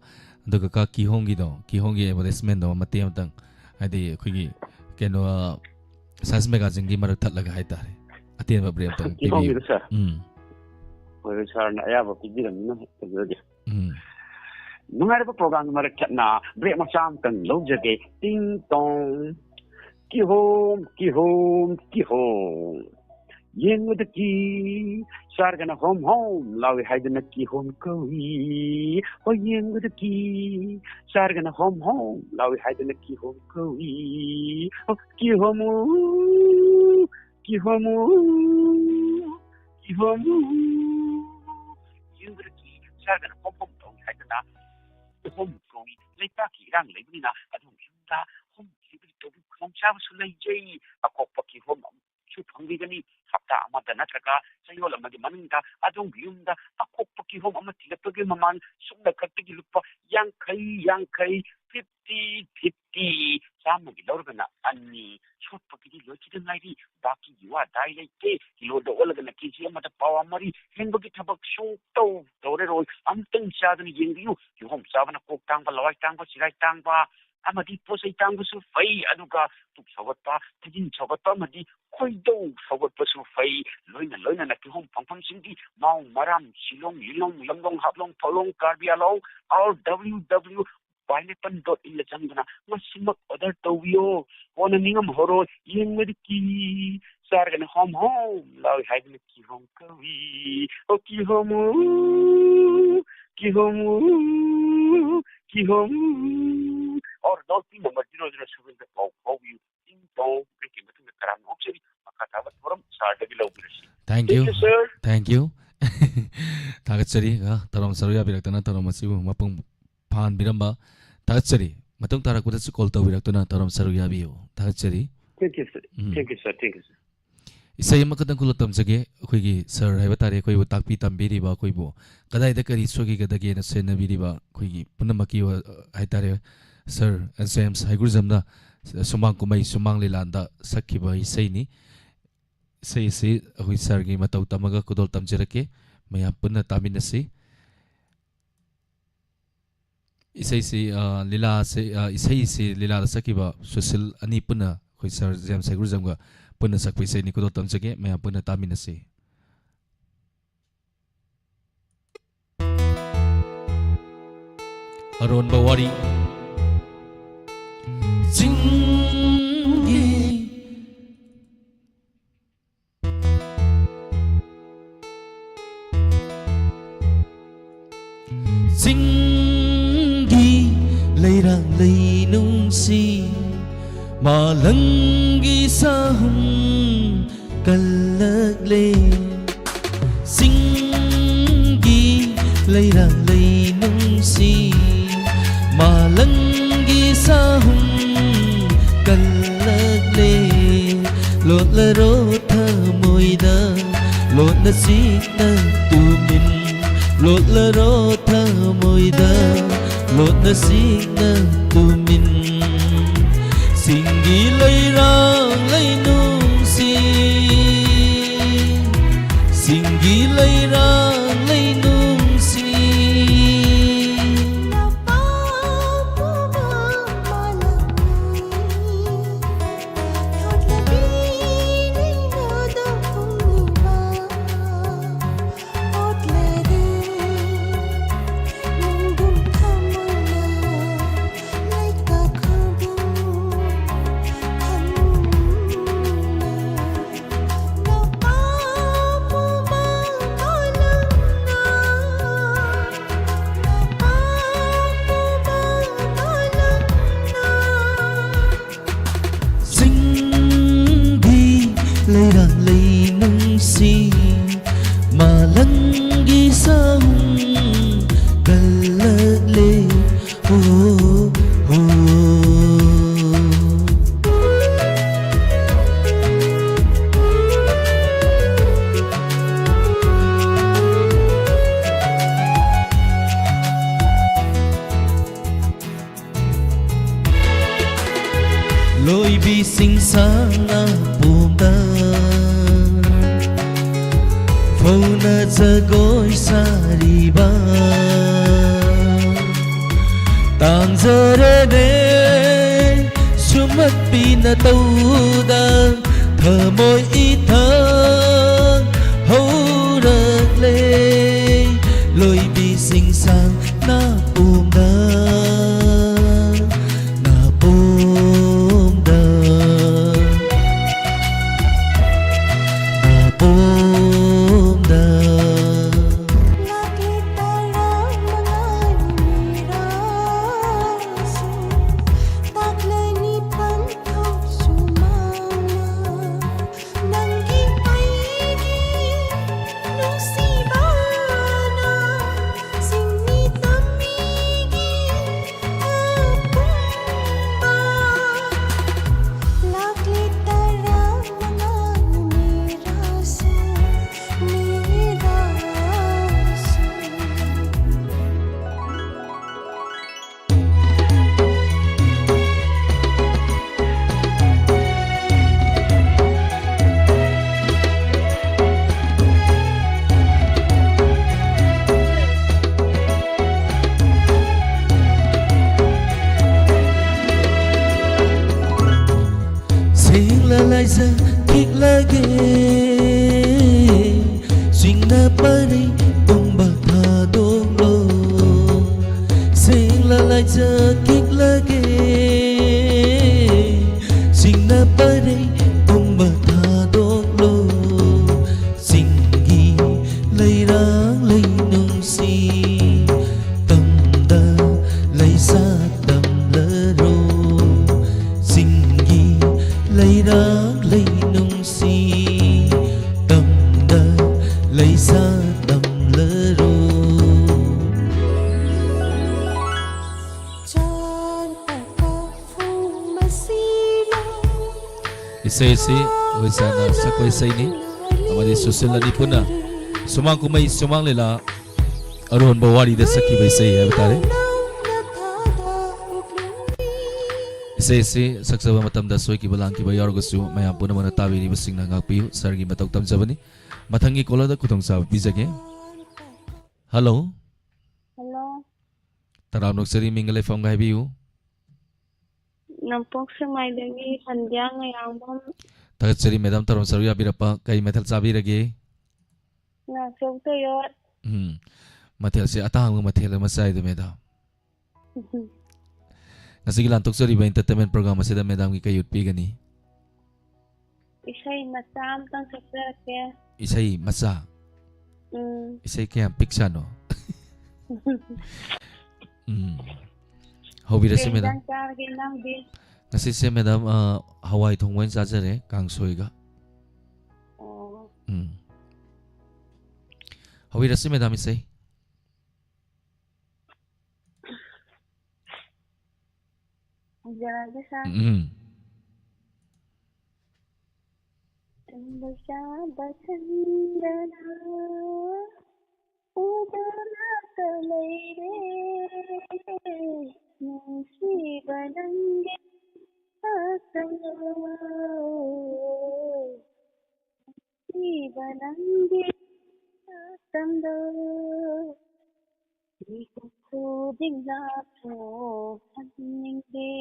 ꯑꯗꯨꯒ ꯀꯀꯥ ꯀꯤꯍꯣꯝꯒꯤ ꯑꯦꯗꯚꯔꯇꯤꯁꯃꯦꯟꯗꯣ ꯃꯇꯦꯛ ꯑꯃꯇꯪ ꯍꯥꯏꯗꯤ ꯑꯩꯈꯣꯏꯒꯤ ꯀꯩꯅꯣ ꯁꯥꯏꯟꯁ ꯃꯦꯒꯥꯖꯤꯟꯒꯤ ꯃꯔꯛ ꯊꯠꯂꯒ ꯍꯥꯏꯇꯥꯔꯦ ꯑꯇꯦꯟꯕ ꯕ꯭ꯔꯦꯛ ꯑꯃꯇꯪ ꯄꯤꯕꯤꯌꯨ ꯁꯔ ꯍꯣꯏ ꯁꯥꯔꯅ ꯑꯌꯥꯕ ꯄꯤꯕꯤꯔꯝꯅꯤꯅ ꯇꯧꯖꯒꯦ ꯅꯨꯡꯉꯥꯏꯔꯕ ꯄ꯭ꯔꯣꯒ꯭ꯔꯥꯝꯒꯤ ꯃꯔꯛ ꯊꯠꯅ ꯕ꯭ꯔꯦꯛ ꯃꯆꯥ ꯑꯃꯇꯪ ꯂꯧꯖꯒꯦ ꯇꯤꯡ ꯇꯣꯡ ꯀꯤꯍꯣꯝ ꯌꯦꯡꯕꯗ ꯆꯥꯔꯒꯅ ꯍꯣꯝ ꯂꯥꯎꯏ ꯍꯥꯏꯗꯨꯅ ꯀꯤꯍꯣꯝ ꯀꯧꯏ ꯍꯣꯏ ꯌꯦꯡꯕꯗ ꯆꯥꯔꯒꯅ ꯍꯣꯝ ꯂꯥꯎꯏ ꯍꯥꯏꯗꯨꯅ ꯀꯤꯍꯣꯝ ꯀꯧꯏ ꯀꯤꯍꯣꯝ ꯌꯦꯡꯕꯗ ꯆꯥꯔꯒꯅ ꯍꯣꯝ ꯇꯧꯏ ꯍꯥꯏꯗꯨꯅ ꯍꯣꯝ ꯀꯧꯏ ꯂꯩꯄꯥꯛꯀꯤ ꯏꯔꯥꯡ ꯂꯩꯕꯅꯤꯅ ꯑꯗꯨꯝ ꯌꯨꯝꯗ ꯍꯣꯝ ꯗꯤꯂꯤꯚꯔꯤ ꯇꯧꯕꯤ ꯈꯨꯗꯣꯡꯆꯥꯕꯁꯨ ꯂꯩꯖꯩ ꯑꯀꯣꯛꯄ ꯀꯤꯍꯣꯝ ꯁꯨ ꯐꯪꯕꯤꯒꯅꯤ ꯍꯞꯇꯥ ꯑꯃꯗ ꯅꯠꯇ꯭ꯔꯒ ꯆꯌꯣꯜ ꯑꯃꯒꯤ ꯃꯅꯨꯡꯗ ꯑꯗꯣꯝꯒꯤ ꯌꯨꯝꯗ ꯑꯀꯣꯛꯄ ꯀꯤꯍꯣꯝ ꯑꯃ ꯊꯤꯜꯂꯛꯄꯒꯤ ꯃꯃꯜ ꯁꯨꯞꯅ ꯈꯛꯇꯒꯤ ꯂꯨꯄꯥ 50 50 ꯆꯥꯝꯃꯒꯤ ꯂꯧꯔꯒꯅ 2 ꯁꯣꯠꯄꯒꯤꯗꯤ ꯂꯣꯏꯈꯤꯗ ꯉꯥꯏꯔꯤ ꯕꯥꯀꯤꯒꯤ ꯋꯥ ꯗꯥꯏ ꯂꯩꯇꯦ ꯀꯤꯂꯣꯗ ꯑꯣꯜꯂꯒꯅ ꯀꯦꯖꯤ ꯑꯃꯗ ꯄꯥꯋꯥ 3 ꯍꯦꯟꯕꯒꯤ ꯊꯕꯛ ꯇꯧꯔꯔꯣꯏ ꯑꯃꯨꯛꯇꯪ ꯆꯥꯗꯨꯅ ꯌꯦꯡꯕꯤꯌꯨ ꯀꯤꯍꯣꯝ ꯆꯥꯕꯅ ꯀꯣꯛ ꯇꯥꯡꯕ ꯂꯋꯥꯏ ꯇꯥꯡꯕ ꯆꯤꯔꯥꯏ ꯇꯥꯡꯕ ꯑꯃꯗꯤ ꯄꯣꯠꯆꯩ ꯇꯥꯡꯕꯁꯨ ꯐꯩ ꯑꯗꯨꯒ ꯄꯨꯛ ꯁꯧꯒꯠꯄ ꯊꯤꯖꯤꯟ ꯁꯧꯒꯠꯄ ꯑꯃꯗꯤ ꯈꯣꯏꯗꯧ ꯁꯧꯒꯠꯄꯁꯨ ꯐꯩ ꯂꯣꯏꯅꯅ ꯀꯤꯍꯣꯝ ꯐꯪꯐꯝꯁꯤꯡꯗꯤ ꯃꯥꯎ ꯃꯔꯥꯝ ꯁꯤꯂꯣꯡ ꯂꯤꯂꯣꯡ ꯂꯝꯂꯣꯡ ꯍꯥꯞꯂꯣꯡ ꯊꯧꯂꯣꯡ ꯀꯥꯔꯕꯤ ꯑꯂꯣꯡ www.pineapple.in ꯆꯪꯗꯨꯅ ꯃꯁꯤꯃꯛ ꯑꯣꯔꯗꯔ ꯇꯧꯕꯤꯌꯣ ꯀꯣꯟꯅ ꯅꯤꯡꯉꯝꯍꯧꯔꯣꯏ ꯌꯦꯡꯕꯗꯤ ꯆꯥꯔꯒꯅ ꯍꯣꯝ ꯂꯥꯎꯏ ꯍꯥꯏꯗꯨꯅ ꯀꯤꯍꯣꯝ ꯀꯧꯏ ꯀꯤꯍꯣꯝ और डॉल्फिन नंबर 007 पाव पावयू इन पाव ब्रेक मꯇꯨꯡꯗ ꯀꯔꯥꯝꯅ ꯑꯣꯛꯆꯔꯤ ꯃꯈꯥ ꯇꯥꯕ ꯊꯧꯔꯝ ꯁꯥꯔꯗꯒꯤ ꯂꯧꯕꯤꯔꯁꯤ ꯊꯦꯡꯛ ꯌꯨ ꯊꯥꯒꯠꯆꯔꯤ ꯊꯧꯔꯝ ꯁꯔꯨꯛ ꯌꯥꯕꯤꯔꯛꯇꯨꯅ ꯊꯧꯔꯝ ꯑꯁꯤꯕꯨ ꯃꯄꯨꯡ ꯐꯥꯍꯟꯕꯤꯔꯝꯕ ꯊꯥꯒꯠꯆꯔꯤ ꯃꯇꯨꯡ ꯇꯥꯔꯛꯄꯗꯁꯨ ꯀꯣꯜ ꯇꯧꯕꯤꯔꯛꯇꯨꯅ ꯊꯧꯔꯝ ꯁꯔꯨꯛ ꯌꯥꯕꯤꯌꯨ ꯊꯥꯒꯠꯆꯔꯤ ꯊꯦꯡꯛ ꯌꯨ ꯁꯔ ꯏꯁꯩ ꯑꯃꯈꯛꯇꯪ ꯈꯨꯜꯂ ꯇꯝꯖꯒꯦ ꯑꯩꯈꯣꯏꯒꯤ ꯁꯔ ꯍꯥꯏꯕ ꯇꯥꯔꯦ ꯑꯩꯈꯣꯏꯕꯨ ꯇꯥꯛꯄꯤ ꯇꯝꯕꯤꯔꯤꯕ ꯑꯩꯈꯣꯏꯕꯨ ꯀꯗꯥꯏꯗ ꯀꯔꯤ ꯁꯣꯏꯈꯤꯒꯗꯒꯦꯅ ꯁꯦꯟꯅꯕꯤꯔꯤꯕ ꯑꯩꯈꯣꯏꯒꯤ ꯄꯨꯝꯅꯃꯛꯀꯤ ꯍꯥꯏꯇꯥꯔꯦ ꯁꯔ ꯖꯦꯝꯁ ꯍꯩꯒꯨꯔꯖꯝꯅ ꯁꯨꯃꯥꯡ ꯀꯨꯝꯍꯩ ꯁꯨꯃꯥꯡ ꯂꯤꯂꯥꯟꯗ ꯁꯛꯈꯤꯕ ꯏꯁꯩꯅꯤ ꯏꯁꯩ ꯑꯁꯤ ꯑꯩꯈꯣꯏ ꯁꯔꯒꯤ ꯃꯇꯧ ꯇꯝꯃꯒ ꯈꯨꯗꯣꯜ ꯇꯝꯖꯔꯛꯀꯦ ꯃꯌꯥꯝ ꯄꯨꯟꯅ ꯇꯥꯃꯤꯟꯅꯁꯤ ꯏꯁꯩꯁꯤ ꯂꯤꯂꯥꯗ ꯁꯛꯈꯤꯕ ꯁꯨꯁꯤꯜ ꯑꯅꯤ ꯄꯨꯟꯅ ꯑꯩꯈꯣꯏ ꯁꯔ ꯖꯦꯝꯁ ꯍꯩꯒꯨꯔꯖꯝꯒ ꯄꯨꯟꯅ ꯁꯛꯄ ꯏꯁꯩꯅꯤ ꯈꯨꯗꯣꯜ ꯇꯝꯖꯒꯦ ꯃꯌꯥꯝ ꯄꯨꯟꯅ ꯇꯥꯃꯤꯟꯅꯁꯤ ꯑꯔꯣꯟꯕ ꯋꯥꯔꯤ ꯆꯤꯡꯒꯤ Malangi sahum kalakle Singgi layrang lay nungsi Malangi sahum kalakle Lột la rô thơ môi đơ Lột na xích na tu min Lột la rô thơ môi đơ Lột na xích na tu min Singgi lay rang lay nung si Singgi lay rang lay nung si Lay rang lay nung si Malangi sahum kalakle Oh Lối bi xinh sáng na buông ta Phâu na giờ gối xa đi ba Tàng giờ rê đê Xuống mất bi na tâu đa Thở môi ít thơ Hấu rợt lê Lối bi xinh sáng na buông ta Lại giờ thích lagi Swing na pari tung bạc thà đốm lô Sing lại giờ thích lagi Swing na pari tung bạc thà đốm lô Singgi lay rang lay nung si Tâm da lay sa tâm lơ rô Singgi lay rang lay nung si Tâm da lay sa tâm lơ rô Isay si Wisana sakway say ni Amadi susilani puna Sumang kumay sumang lila Aruhan bawari da sakhi bay say batare Isay saksaba matam da soy ki balang ki bayar gusu mayam puna mana tabi ni basing na ngakpiyo sargi matok tam sabani matangi kola da kutong sa bizage Hello Hello, Taram nok sari mingalay fam gai biu Nampok sa may dagi handya ngayang bom Tagat sari madam taram saru ya birapa kay metal sabi rage na sok to yot. Matel si atahang matel masay do meda Ngasige lantok sari ba entertainment program masida medam ki kayut pi gani Isay masam tang sakla ke. Isay masa Isay kaya piksa no Hobi ra si medam Kailan ka ginang di. Ngasi madam hawai thongwen chajare kangsoi ga. Hawi rasi madam isai. Hajaraga sa Tumbasa basandana Udana talaire Nusi banange asalo Nusi banange asalo Ikuku diglato Hadninge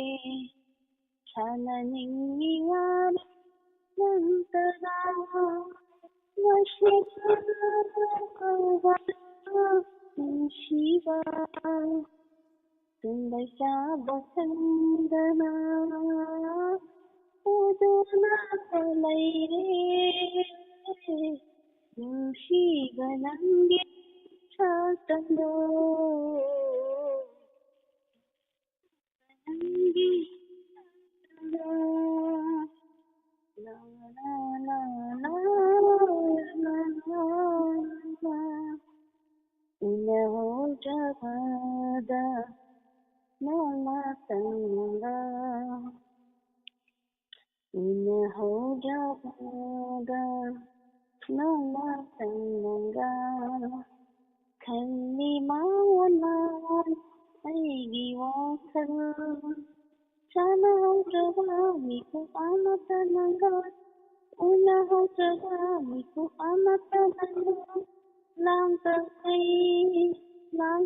Chana ningiwan Nantara Shiva Tumbasa basandana Udana talaire Shiva nange chatando Nange chatando La la la la la la Unaho jagada Nama tanga Unaho jagada Nama tanga Kalli mawan Aigi wakal Sana jaga miku amatananga Unaho jaga miku amatananga Lang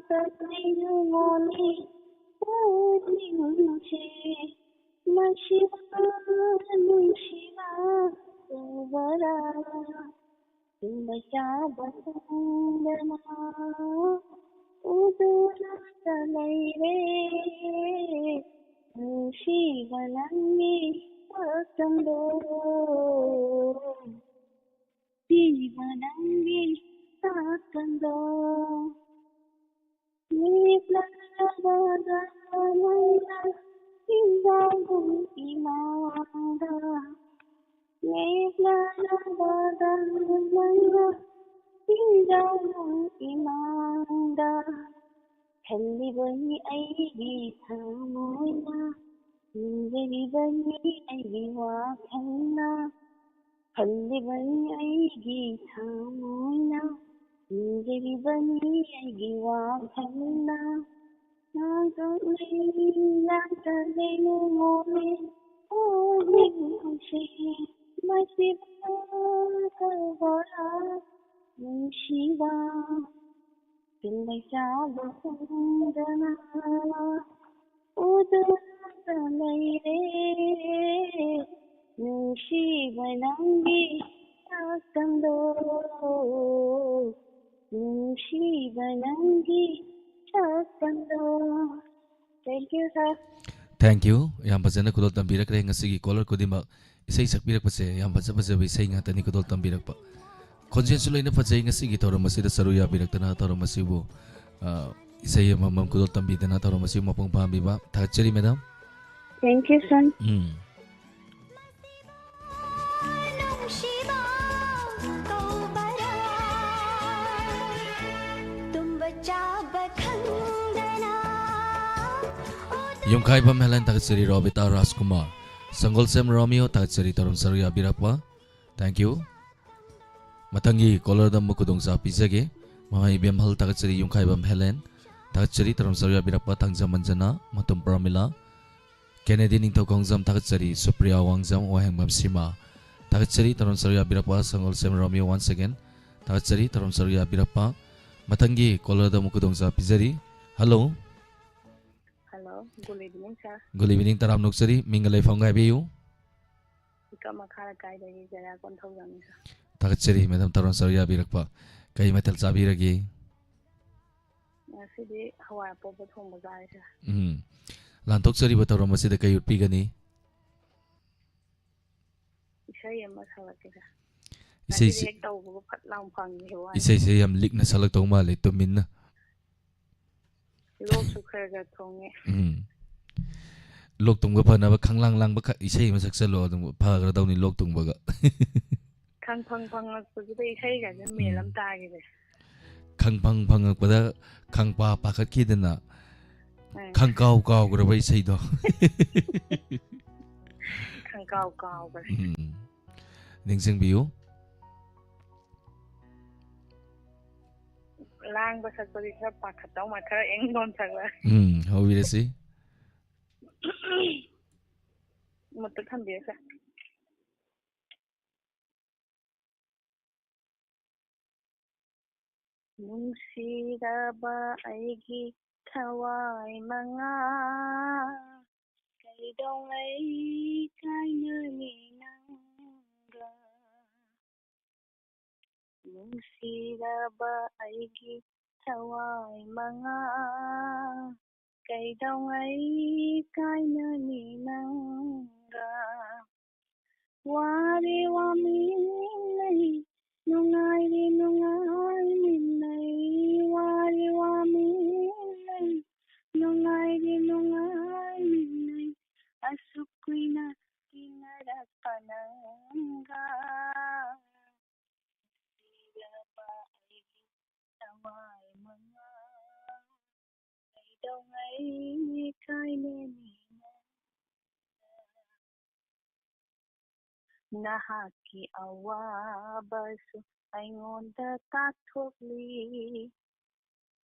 takai yungoni Udi nunchi Mashiva nunchiva Uvara Tumbasa basandana Udana talaire Shiva nange asando Shiva nange asando Niplada nanda Indagu imanda Niplada nanda Indagu imanda Kallibani aigi thamoina Ningaribani aigi wakhanna Kallibani aigi thamoina Ningaribani aigi wakhanna Nagale ngone Odi nunchi Masiba kavara Shiva Tumbasa basandana Udana talaire Shiva nange chatando Shiva nange chatando Thank you, sir. Thank you. Yam fazana kudol tambirak re ngasigi caller kudima isai sakbirak pase yam faza isai ngatani kudol tambirak pa. Konsen suloina fazai ngasigi tawra masida saruya biraktana tawra masibu isai mamam kudol tambidana tawra masibu mapung pahamiba. Thachari madam. Thank you, son. Yungkai bam Helen Taksari Robita Raskumar Sanggol Sam Romeo Taksari Tarum Saruya Birapwa. Thank you. Matangi caller dam mukudong sa pizage Mama IBM Hal Taksari Yungkai bam Helen Taksari Tarum Saruya Birapwa Tangza Manjana Matum Pramila Kennedy Ningtau Kongjam Taksari Supriya Wangjam Wahang Bam Sima Taksari Tarum Saruya Birapwa Sanggol Sam Romeo once again Taksari Tarum Saruya Birapwa Matangi caller dam mukudong sa pizari. Hello. Hello, good evening, sir. Good evening, Taram Nuksari. Mingalay Fongai Bayu. Ikaw makakay dari jara konthong jami, sir. Taksari, Madam Taron Saruya Birakpa. Kay Metal Sabiragi. Ngasi hawa po thong bazar, sir. Lantok Sari Batarom Masida Kay Pigani. Isay masalat, sir. Isay Sayam Lik na Salak Toma Lito Minna. ꯂꯣꯛ ꯊꯨꯡꯕ ꯐꯅꯕ ꯈꯪꯂꯥꯡ ꯂꯥꯡꯕ ꯏꯁꯩ ꯑꯃ ꯁꯛꯆꯜꯂꯣ ꯑꯗꯨꯝ ꯐꯒ꯭ꯔꯗꯧꯅꯤ ꯂꯣꯛ ꯊꯨꯡꯕꯒ ꯐꯪꯉꯛꯄꯁꯤꯗ ꯏꯁꯩꯒꯁꯦ ꯃꯦꯜ ꯑꯃ ꯇꯥꯈꯤꯗꯦ ꯈꯪꯐꯪ ꯐꯪꯉꯛꯄꯗ ꯈꯪꯄꯥ ꯄꯥꯈꯠꯈꯤꯗꯅ ꯈꯪꯀꯥꯎ ꯀꯥꯎꯈ꯭ꯔꯕ ꯏꯁꯩꯗꯣ ꯀꯥꯎꯈ꯭ꯔꯦ ꯅꯤꯡꯁꯤꯡꯕꯤꯌꯨ ꯂꯥꯡꯕ ꯁꯛꯄꯗꯤ ꯈꯔ ꯄꯥꯈꯠꯇꯧ ꯃꯥ ꯈꯔ ꯑꯦꯡꯗꯣꯟ ꯁꯛꯂ ꯍꯧꯕꯤꯔꯁꯤ ꯃꯨꯠꯇ ꯊꯝꯕꯤꯔꯁꯦ ꯅꯨꯡꯁꯤꯔꯕ ꯑꯩꯒꯤ ꯊꯋꯥꯏ ꯃꯉꯥ ꯀꯩꯗꯧꯉꯩ ꯀꯥꯏꯅꯅꯤ ꯅꯪꯒ ꯅꯨꯡꯁꯤꯔꯕ ꯑꯩꯒꯤ ꯊꯋꯥꯏ ꯃꯉꯥ ꯀꯩꯗꯧꯉꯩ ꯀꯥꯏꯅꯅꯤ ꯅꯪꯒ ꯋꯥꯔꯦ ꯋꯥꯃꯤꯟꯅꯩ ꯅꯨꯡꯉꯥꯏꯔꯦ ꯅꯨꯡꯉꯥꯏꯃꯤꯟꯅꯩ ꯋꯥꯔꯦ ꯋꯥꯃꯤꯟꯅꯩ ꯅꯨꯡꯉꯥꯏꯔꯦ ꯅꯨꯡꯉꯥꯏꯃꯤꯟꯅꯩ ꯑꯁꯨꯛ ꯀꯨꯏꯅ ꯇꯤꯟꯅꯔꯛꯄ ꯅꯪꯒ ꯅꯨꯡꯁꯤꯔꯕ ꯑꯩꯒꯤ ꯊꯋꯥꯏ ꯃꯉꯥ ꯀꯩꯗꯧꯉꯩ ꯀꯥꯏꯅꯅꯤ ꯅꯍꯥꯛꯀꯤ ꯑꯋꯥꯕꯁꯨ ꯑꯩꯉꯣꯟꯗ ꯇꯥꯛꯊꯣꯛꯂꯤ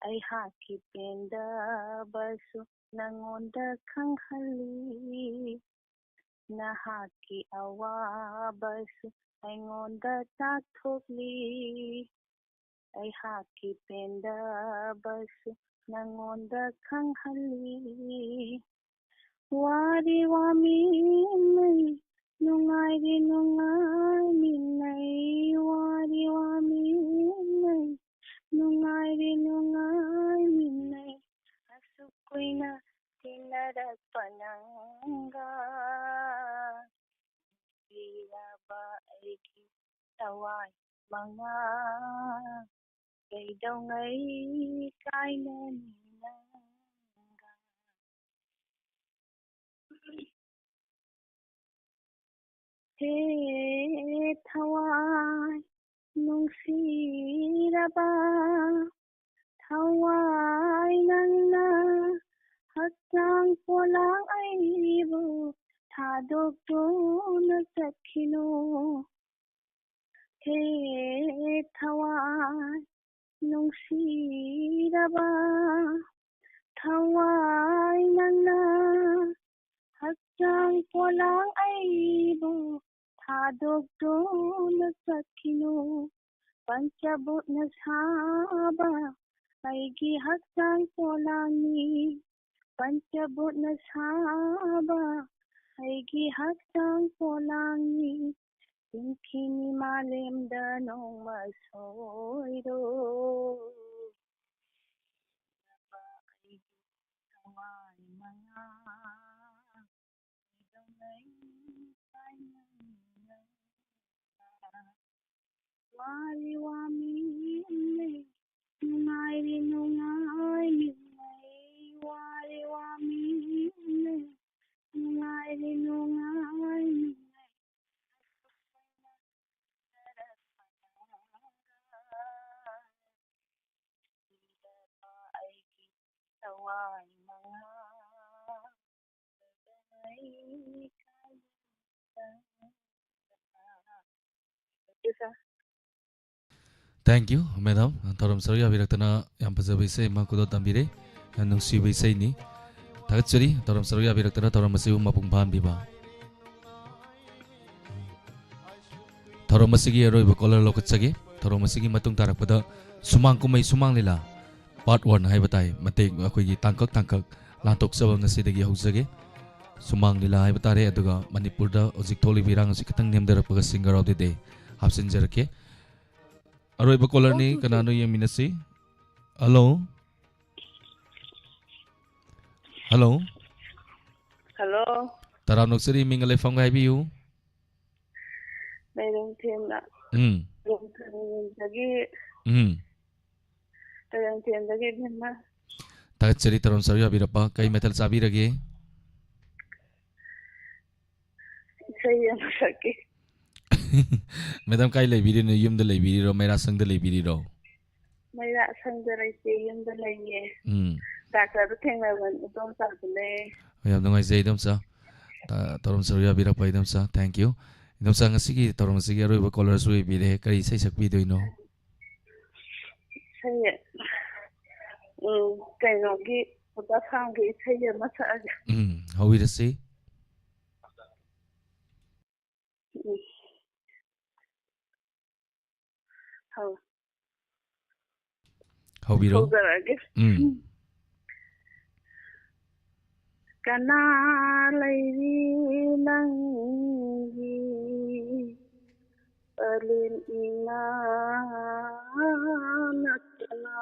ꯑꯩꯍꯥꯛꯀꯤ ꯄꯦꯟꯗꯕꯁꯨ ꯅꯪꯉꯣꯟꯗ ꯈꯪꯍꯜꯂꯤ ꯅꯍꯥꯛꯀꯤ ꯑꯋꯥꯕꯁꯨ ꯑꯩꯉꯣꯟꯗ ꯇꯥꯛꯊꯣꯛꯂꯤ ꯑꯩꯍꯥꯛꯀꯤ ꯄꯦꯟꯗꯕꯁꯨ ꯅꯪꯉꯣꯟꯗ ꯈꯪꯍꯜꯂꯤ ꯋꯥꯔꯦ ꯋꯥꯃꯤꯟꯅꯩ ꯅꯨꯡꯉꯥꯏꯔꯦ ꯅꯨꯡꯉꯥꯏꯃꯤꯟꯅꯩ ꯋꯥꯔꯦ ꯋꯥꯃꯤꯟꯅꯩ ꯅꯨꯡꯉꯥꯏꯔꯦ ꯅꯨꯡꯉꯥꯏꯃꯤꯟꯅꯩ ꯑꯁꯨꯛ ꯀꯨꯏꯅ ꯇꯤꯟꯅꯔꯛꯄ ꯅꯪꯒ ꯅꯨꯡꯁꯤꯔꯕ ꯑꯩꯒꯤ ꯊꯋꯥꯏ ꯃꯉꯥ ꯀꯩꯗꯧꯉꯩ ꯀꯥꯏꯅꯅꯤ ꯅꯪꯒ ꯍꯦ ꯊꯋꯥꯏ ꯅꯨꯡꯁꯤꯔꯕ ꯊꯋꯥꯏ ꯅꯪꯅ ꯍꯛꯆꯥꯡ ꯄꯣꯂꯥꯡ ꯑꯩꯕꯨ ꯊꯥꯗꯣꯛꯇꯨꯅ ꯆꯠꯈꯤꯅꯨ ꯍꯦ ꯊꯋꯥꯏ ꯅꯨꯡꯁꯤꯔꯕ ꯊꯋꯥꯏ ꯅꯪꯅ ꯍꯛꯆꯥꯡ ꯄꯣꯂꯥꯡ ꯑꯩꯕꯨ ꯊꯥꯗꯣꯛꯇꯨꯅ ꯆꯠꯈꯤꯅꯨ ꯄꯟꯆꯚꯨꯠꯅ ꯁꯥꯕ ꯑꯩꯒꯤ ꯍꯛꯆꯥꯡ ꯄꯣꯂꯥꯡꯅꯤ ꯄꯟꯆꯚꯨꯠꯅ ꯁꯥꯕ ꯑꯩꯒꯤ ꯍꯛꯆꯥꯡ ꯄꯣꯂꯥꯡꯅꯤ ꯆꯤꯡꯈꯤꯅꯤ ꯃꯥꯂꯦꯝꯗ ꯅꯣꯡꯃ ꯁꯣꯏꯔꯣꯏ ꯑꯩꯒꯤ ꯊꯋꯥꯏ ꯃꯉꯥ ꯋꯥꯔꯦ ꯋꯥꯃꯤꯟꯅꯩ ꯅꯨꯡꯉꯥꯏꯔꯦ ꯅꯨꯡꯉꯥꯏꯃꯤꯟꯅꯩ ꯋꯥꯔꯦ ꯋꯥꯃꯤꯟꯅꯩ ꯅꯨꯡꯉꯥꯏꯔꯦ ꯅꯨꯡꯉꯥꯏꯃꯤꯟꯅꯩ ꯑꯩꯒꯤ ꯊꯋꯥꯏ ꯃꯉꯥ ꯊꯦꯡꯛ ꯌꯨ ꯃꯦꯗꯥꯝ ꯊꯧꯔꯝ ꯁꯔꯨꯛ ꯌꯥꯕꯤꯔꯛꯇꯅ ꯌꯥꯝ ꯐꯖꯕ ꯏꯁꯩ ꯑꯃ ꯈꯨꯗꯣꯜ ꯇꯝꯕꯤꯔꯦ ꯌꯥꯝ ꯅꯨꯡꯁꯤꯕ ꯏꯁꯩꯅꯤ ꯊꯥꯒꯠꯆꯔꯤ ꯊꯧꯔꯝ ꯁꯔꯨꯛ ꯌꯥꯕꯤꯔꯛꯇꯅ ꯊꯧꯔꯝ ꯑꯁꯤꯕꯨ ꯃꯄꯨꯡ ꯐꯥꯍꯟꯕꯤꯕ ꯊꯧꯔꯝ ꯑꯁꯤꯒꯤ ꯑꯔꯣꯏꯕ ꯀꯣꯂꯔ ꯂꯧꯈꯠꯆꯒꯦ ꯊꯧꯔꯝ ꯑꯁꯤꯒꯤ ꯃꯇꯨꯡ ꯇꯥꯔꯛꯄꯗ ꯁꯨꯃꯥꯡ ꯀꯨꯝꯍꯩ ꯁꯨꯃꯥꯡ ꯂꯤꯂꯥ ꯄꯥꯔꯠ 1 ꯍꯥꯏꯕ ꯇꯥꯏ ꯃꯇꯦꯛ ꯑꯩꯈꯣꯏꯒꯤ ꯇꯥꯡꯀꯛ ꯂꯥꯟꯊꯣꯛꯆꯕ ꯉꯁꯤꯗꯒꯤ ꯍꯧꯖꯒꯦ ꯁꯨꯃꯥꯡ ꯂꯤꯂꯥ ꯍꯥꯏꯕ ꯇꯥꯔꯦ ꯑꯗꯨꯒ ꯃꯅꯤꯄꯨꯔꯗ ꯍꯧꯖꯤꯛ ꯊꯣꯛꯂꯤꯕ ꯏꯔꯥꯡ ꯑꯁꯤ ꯈꯤꯇꯪ ꯅꯦꯝꯊꯔꯛꯄꯒ ꯁꯤꯡꯒꯔ ꯑꯣꯐ ꯗꯤ ꯗꯦ ꯍꯥꯞꯆꯤꯟꯖꯔꯛꯀꯦ ꯑꯔꯣꯏꯕ ꯀꯣꯂꯔꯅꯤ ꯀꯅꯥꯅꯣ ꯌꯦꯡꯃꯤꯟꯅꯁꯤ ꯍꯜꯂꯣ ꯍꯜꯂꯣ ꯍꯜꯂꯣ ꯇꯔꯥꯝ ꯅꯣꯛꯆꯔꯤ ꯃꯤꯡꯒ ꯂꯩꯐꯝꯒ ꯍꯥꯏꯕꯤꯌꯨ ꯂꯩꯔꯪꯊꯦꯝꯅ ꯎꯝ ꯂꯣꯡꯊꯦꯝꯗꯒꯤ ꯎꯝ ꯂꯩꯔꯪꯊꯦꯝꯗꯒꯤ ꯏꯕꯦꯝꯃ ꯊꯥꯒꯠꯆꯔꯤ ꯊꯧꯔꯝ ꯁꯔꯨꯛ ꯌꯥꯕꯤꯔꯛꯄ ꯀꯩ ꯃꯊꯦꯜ ꯆꯥꯕꯤꯔꯒꯦ Isai ama sake. Madam kai leibirino yumda leibiriro mera sangda leibiriro. Mayra sangda raite yumda laiye. Doctor du thengnaban udom sabule. Yam nungai zai dam sa. Torom saruya birak pai dam sa. Thank you. Dam sa ngasigi torom ngasigi aroi ba caller sui bire kari sai sakpi doino. Sai kainogi uta sangi isai ama sake. Hawi rasi. Hawbiro. Hawgarage. Kana lairi nangi palin ina natana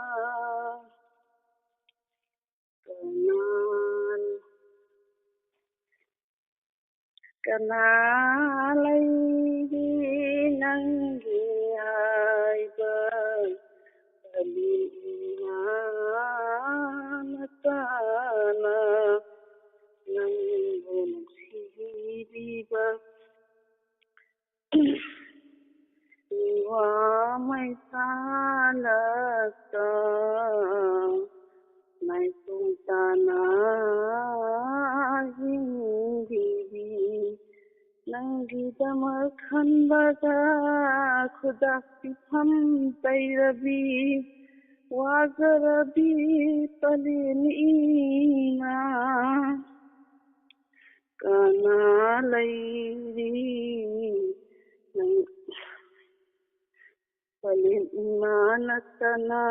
kana lairi nangi aiba palin ina natana nang siriba wa mai salata mai sultana hindi nangi damar khanbaga khuda pitham tairabi wazarabi palina kana lairi nang palin imanatana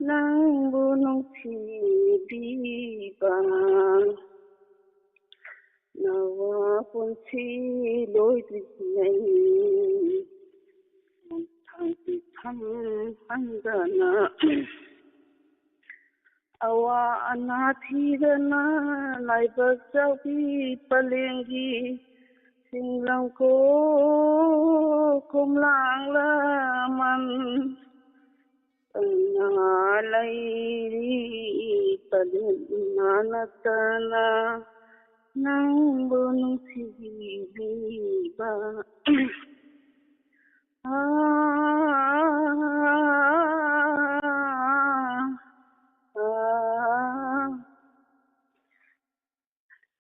nang bunong sidiba nawa punsi loi dinai thang hangana awa anathirana laibak jawi palengi singlang ko kumlang laman lairi palin manatana nang bunong sibiba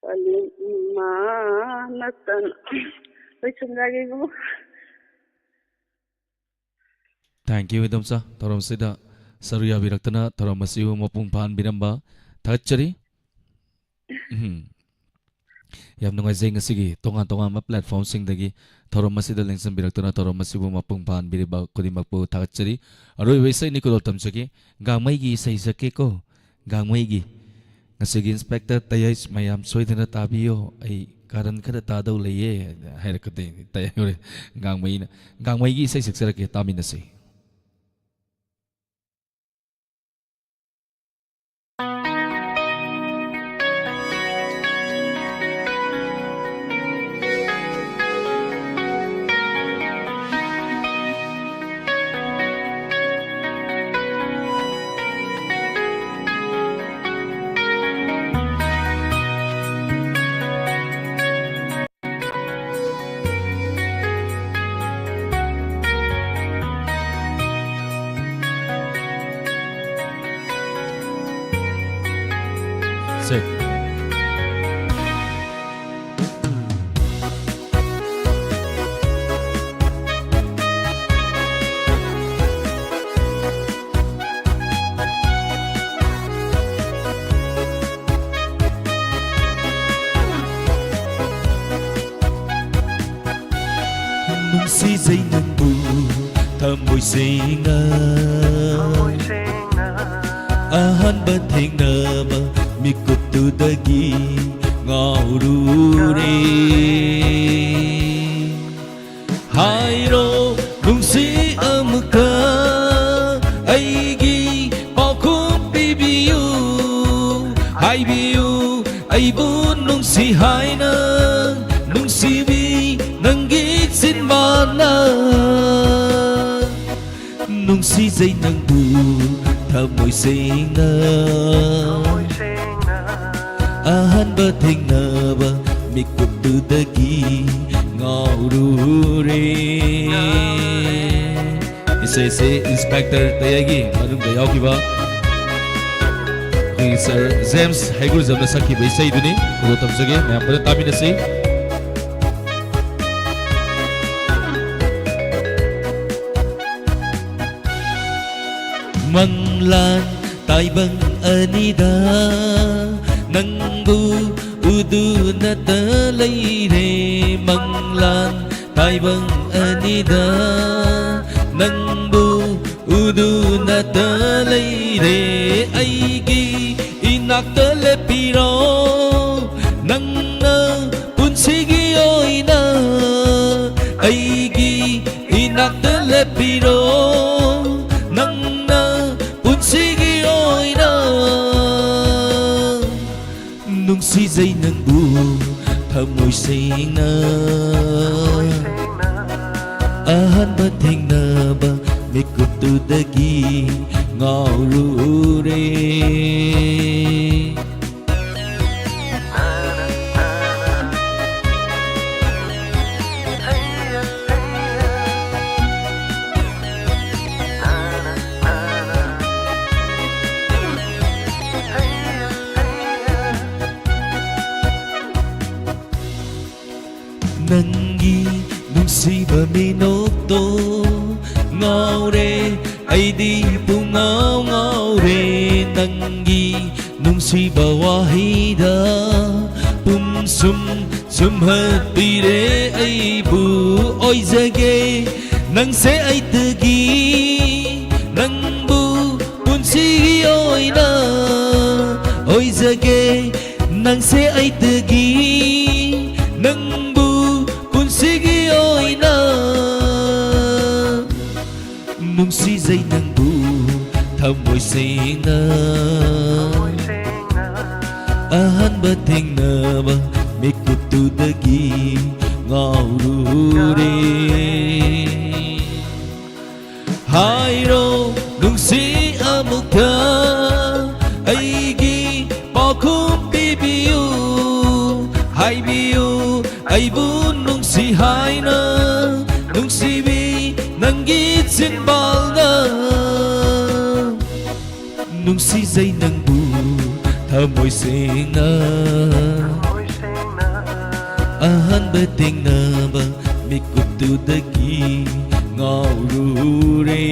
palin manatana lagi ko. Thank you idam sa torom sida saruya biraktana torom masiu mapung pan biramba thachari. Yam nungai zai ngasigi tongan ma platform sing dagi torom masida lengsan biraktana torom masiu mapung pan biriba kodimak pu thachari aroi wesai ni ko tamchagi gangmai gi sai sake ko gangmai gi ngasigi inspector tayais mayam soidana tabiyo ai karan kada tadau leye harakate tayore gangmai gi sai saksara ke taminase. Sick. Nung si dây nâng bù thơm mùi xì ngơ ahan ba theng na ba mikut tu dagi ngaurure hairo nung si amka aigi pakum bibiu hai biu ai bun nung si hai na nung si bi nang git sin mana nung si dây nang bu thơm mùi xì ngơ ahan ba theng na ba ꯃꯤꯀꯨꯞꯇꯨꯗꯒꯤ ꯉꯥꯎꯔꯨꯔꯦ ꯏꯁꯩꯁꯦ ꯏꯟꯁꯄꯦꯛꯇꯔ ꯇꯌꯥꯏꯒꯤ ꯃꯅꯨꯡꯗ ꯌꯥꯎꯈꯤꯕ ꯑꯩꯈꯣꯏꯒꯤ sir James ꯍꯩꯒꯨꯔꯖꯝꯅ ꯁꯛꯈꯤꯕ ꯏꯁꯩꯗꯨꯅꯤ ꯈꯨꯗꯣꯜ ꯇꯝꯖꯒꯦ ꯃꯌꯥꯝ ꯄꯨꯟꯅ ꯇꯥꯃꯤꯟꯅꯁꯤ Manglan taibang anida Nangbu udu na talayre Manglan taibang anida Nangbu udu na talayre Aigi inak talepiro Nang na punsigi oina Aigi inak talepiro Nang Sige ôi na nung si dây nâng bu thầm môi xinh na ahan ba thing na ba mi kup tu dagi ngau ru re Nangi nungsiba minokto Ngaure ay di pungaw ngaure Nangi nungsiba wahida Pumsum sumhat pire ay bu Oy zage nang se ay tagi Nang bu punsigi oy na Oy zage nang se ay tagi Nang sige ôi na nung si dây nang bu thầm môi xinh na ahan ba thing na ba mi kup tu dagi ngau ru re hai ro nung si amukha aigi pa khum bibiu hai biu ai bu nung si hai na nung si bi nang git sin bal na nung si dây nang bu thơ môi xinh na ahan ba ting na ba mi kup tu dagi ngau ru re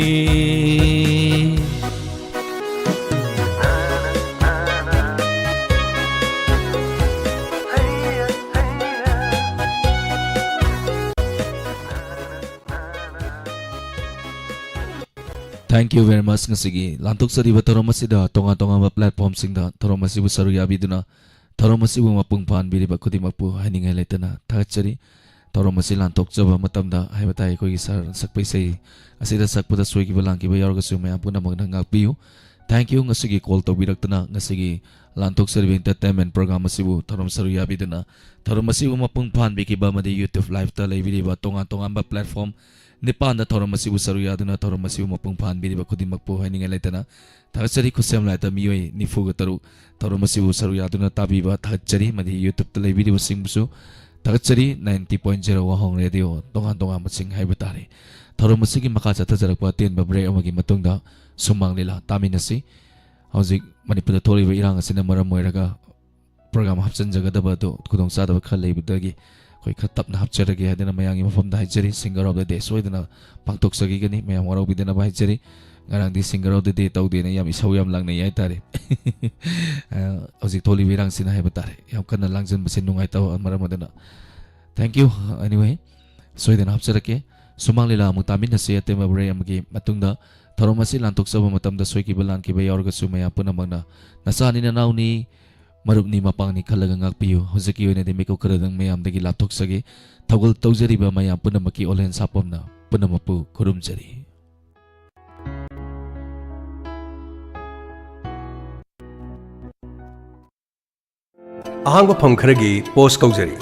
Thank you very much ngasigi lantuk sariba thorom asida tonga tonga ba platform singda thorom asibu saru yabiduna thorom asibu mapung phan biriba khudimakpu haningai letana thagachari thorom asi lantuk chaba matamda haibatai koi sar sakpai sei asida sakpuda soigi balang ki ba yorgasu mayam puna magna ngakpiu thank you ngasigi call to biraktana ngasigi lantuk sariba entertainment program asibu thorom saru yabiduna thorom asibu mapung phan biki ba madi YouTube live ta leibiriba tonga tonga ba platform Nipan na thorom asibu saru yaduna thorom asibu mapung phan biriba khudimakpu haningai letana thagachari khusem laita miyoi nifuga taru thorom asibu saru yaduna tabiba thagachari madi YouTube ta leibiriba singbusu thagachari 90.0 wahong radio tonga tonga masing haibutare thorom asigi maka chathajarakpa ten ba break amagi matungda sumang lila taminasi hojik manipur thoriba irang asina maram moiraga program hapsan jagadaba do khudong sadaba khal leibudagi koi khatap na hapcharage hadena mayangi mafam da hajari singer of the day soidana pangtok sagi gani mayang warau bidena ba hajari ngarang di singer of the day tawde na yam isau yam lang na yai tare hojik tholi wirang sina hai batare yam kana langjan basin nungai taw maram adana thank you anyway soidana hapcharake sumang lila mutamin na se atema bre amgi matungda thoromasi lantok saba matamda soiki balan ki ba yorga sumaya puna magna nasani na nauni Marupni mapangni khalaga ngakpiu hojiki oina de meko kradang mayam dagi lapthok sage thagul tawjariba mayam punamaki olen sapomna punamapu khurumjari ahangba pham kharagi post kaujari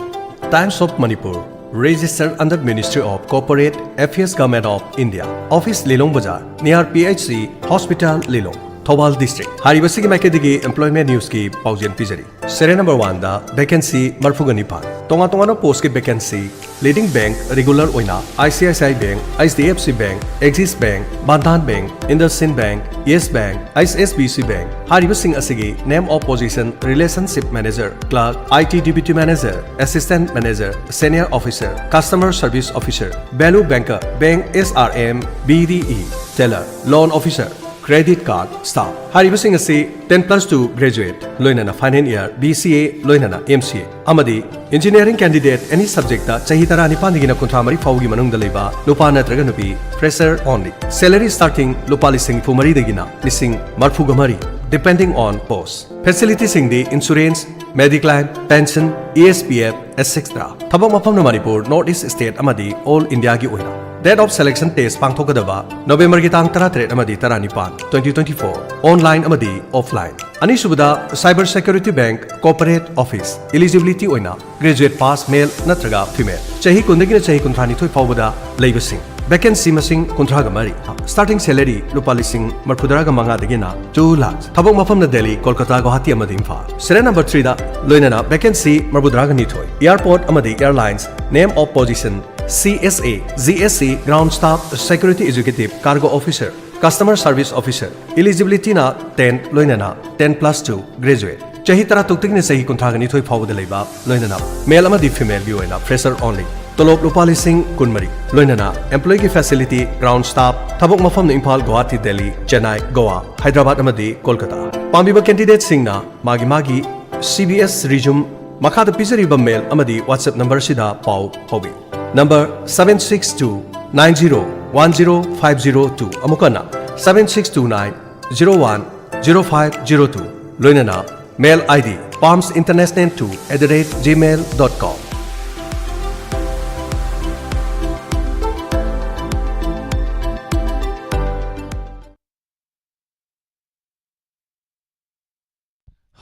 Times of Manipur registered under Ministry of Corporate Affairs Government of India office Lilong Bazar near PHC Hospital Lilong Thobal District. Haribasigi Makedigi Employment News ki Paujian Pijari. Serial number 1 da vacancy Marfuganipan. Tonga Tonga post ki vacancy Leading Bank Regular Oina ICICI Bank, HDFC Bank, Axis Bank, Bandhan Bank, IndusInd Bank, Yes Bank, ISBC Bank. Haribasing asigi name of position Relationship Manager, Clerk, IT Deputy Manager, Assistant Manager, Senior Officer, Customer Service Officer, Value Banker, Bank SRM, BDE, Teller, Loan Officer, Credit Card Staff. Haribasing asi 10+2 graduate, loinana finance year, BCA, loinana MCA. Amadi Engineering candidate any subject da chahi tara nipan digina kontramari faugi manung da leba lupa natraga nupi fresher only. Salary starting lupa lising pumari degina lising marfugamari depending on post. Facilities in the insurance, mediclaim, pension, ESPF, etc. Thabang mapam na Manipur, North East State amadi all India gi oina. Date of selection test pangthokadaba November ki tang 13 amadi 19 2024 online amadi offline. Ani subada Cyber Security Bank Corporate Office eligibility oina graduate pass male natraga female. Chahi kundagina chahi kunthani thoi fawbada leibasing. Vacancy masing kuntraga mari. Starting salary lupa lising marpudaraga manga dagina 2 lakhs. Thabang mafam na Delhi, Kolkata, Guwahati amadi Imphal. Serial number 3 da loinana vacancy marpudaraga nithoi. Airport amadi airlines name of position CSA, ZSC Ground Staff Security Executive Cargo Officer, Customer Service Officer. Eligibility na 10 loinana 10+2 graduate. Chahi tara tuktik ne sahi kuntraga nithoi fawda leiba loinana male amadi female bi oina fresher only. Tolop lupa lising kunmari. Loinana employee ki facility ground staff thabok mafam na Imphal, Guwahati, Delhi, Chennai, Goa, Hyderabad amadi Kolkata. Pambiba candidate singna magi CBS resume makhada pizariba mail amadi WhatsApp number sida pau hobi. Number 76290105002 amukana 7629010502 loinana mail ID palmsinternational2@gmail.com.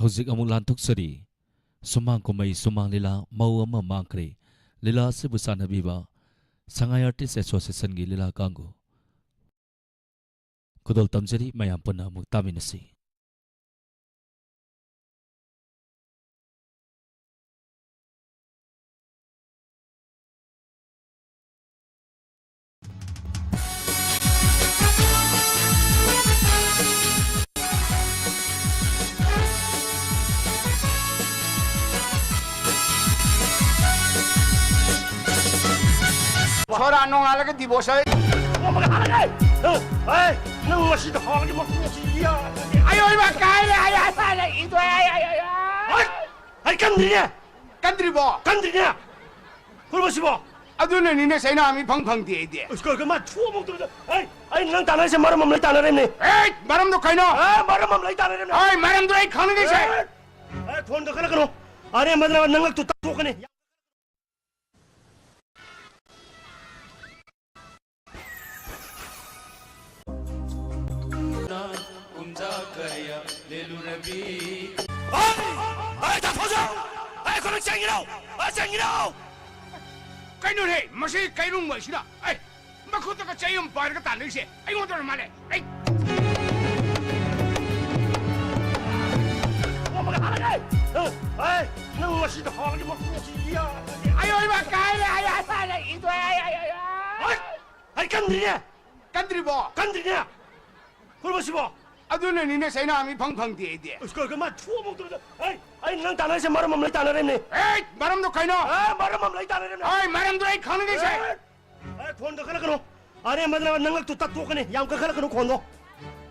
Hojik amul lantuk seri sumang kumai sumang lila mau ama mangkre lila se busan habiba Sangai Artist Association gi lila kango kudol tamjari mayam punna muktaminasi. Chora nong ala ke divorce ay. Mo maghalagay. Ay, nang masito halagi mo siya. Ayoy makay ay ito ay. Ay kandri niya. Kandri bo. Kandri niya. Kulbo sibo. Aduna ni ne sayna ami phang di di. Usko ka ma chuo mo to. Ay nang tanay se maram mamlay tanay ne. Ay maram do kaino. Maram mamlay tanay ne. Ay maram do ay khane ni se. Ay phone do kana kano. Are madna nang lag tu ta to kane. Ay, ta phô sao? Ay, con chạy gì đâu? Chạy gì đâu? Cái nữa này, mà sao cái luôn mới xí đó? Ay, mà không có chạy ông bài cái tàn đấy gì? Ay, ngon tôi mà này. Ay. Mà cái thằng này. Ay, nó mà xí đó cái mà xí à. Ay ơi mà cái này, ay, itu ay. Ay, kan gì nè? Kan gì bo? Kan gì nè? Kul ba si bo? Aduna ni ne sayna ami phang di di. Usko ka ma chuo mo to. Ay nang tanay se maram mamlay tanay ne. Ay maram do kaino. Maram mamlay tanay ne. Ay maram do ay khane ni se. Ay phone do kana kano. Are madna nang lag tu tat to kane. Yam ka khala kano khon do.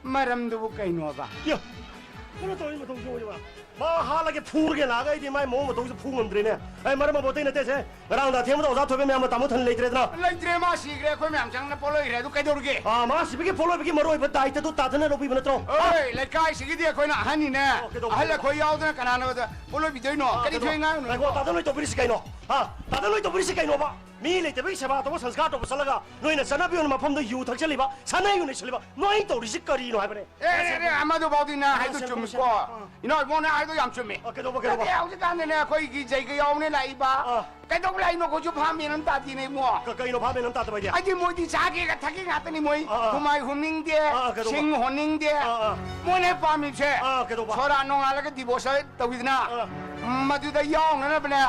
Maram do kaino ba. Yo. Kono to ni ma tong jo ba. Ma hala ke phur ke laga idi mai mo ma tong se phung andre ne. Ay maram bo te ne te se. Rang da them do za thobe me am tamu than leitre na. Leitre ma sigre ko me am chang na polo ire do kai dor ge. Ma sibige polo bige maroi ba dai te do ta thane ro bi banatro. Oi lekai sigi dia ko na hani ne. Ahla ko yaw da kana na da polo bi dei no. Kadi thoi nga no. Ko ta da loi to biri sikai no. Ha ta da loi to biri sikai no ba. Mi leite bi seba to sanskar to salaga. Noi na sana bi on ma phom do yu thak chali ba. Sana yu ne chali ba. Noi to ri sikari no ha ba ne. Amadu ba di na hai do chum ko. Ino mo na hai do yam chum me. Okay do ba ke do ba. Yaw ji kan ne ko gi jai ge yaw ne lai ba. Kadok lain no kojo pahami nan tadi ni mo. Kaino pahami nan tadi dia. Aji mo di sage ka thaki ngata ni moi. Humai humning dia, kadok sing honing dia. Mo ne pahami che. Kadok ba. Chora nong ala ka divorce tawidna. Madu da yong na bna.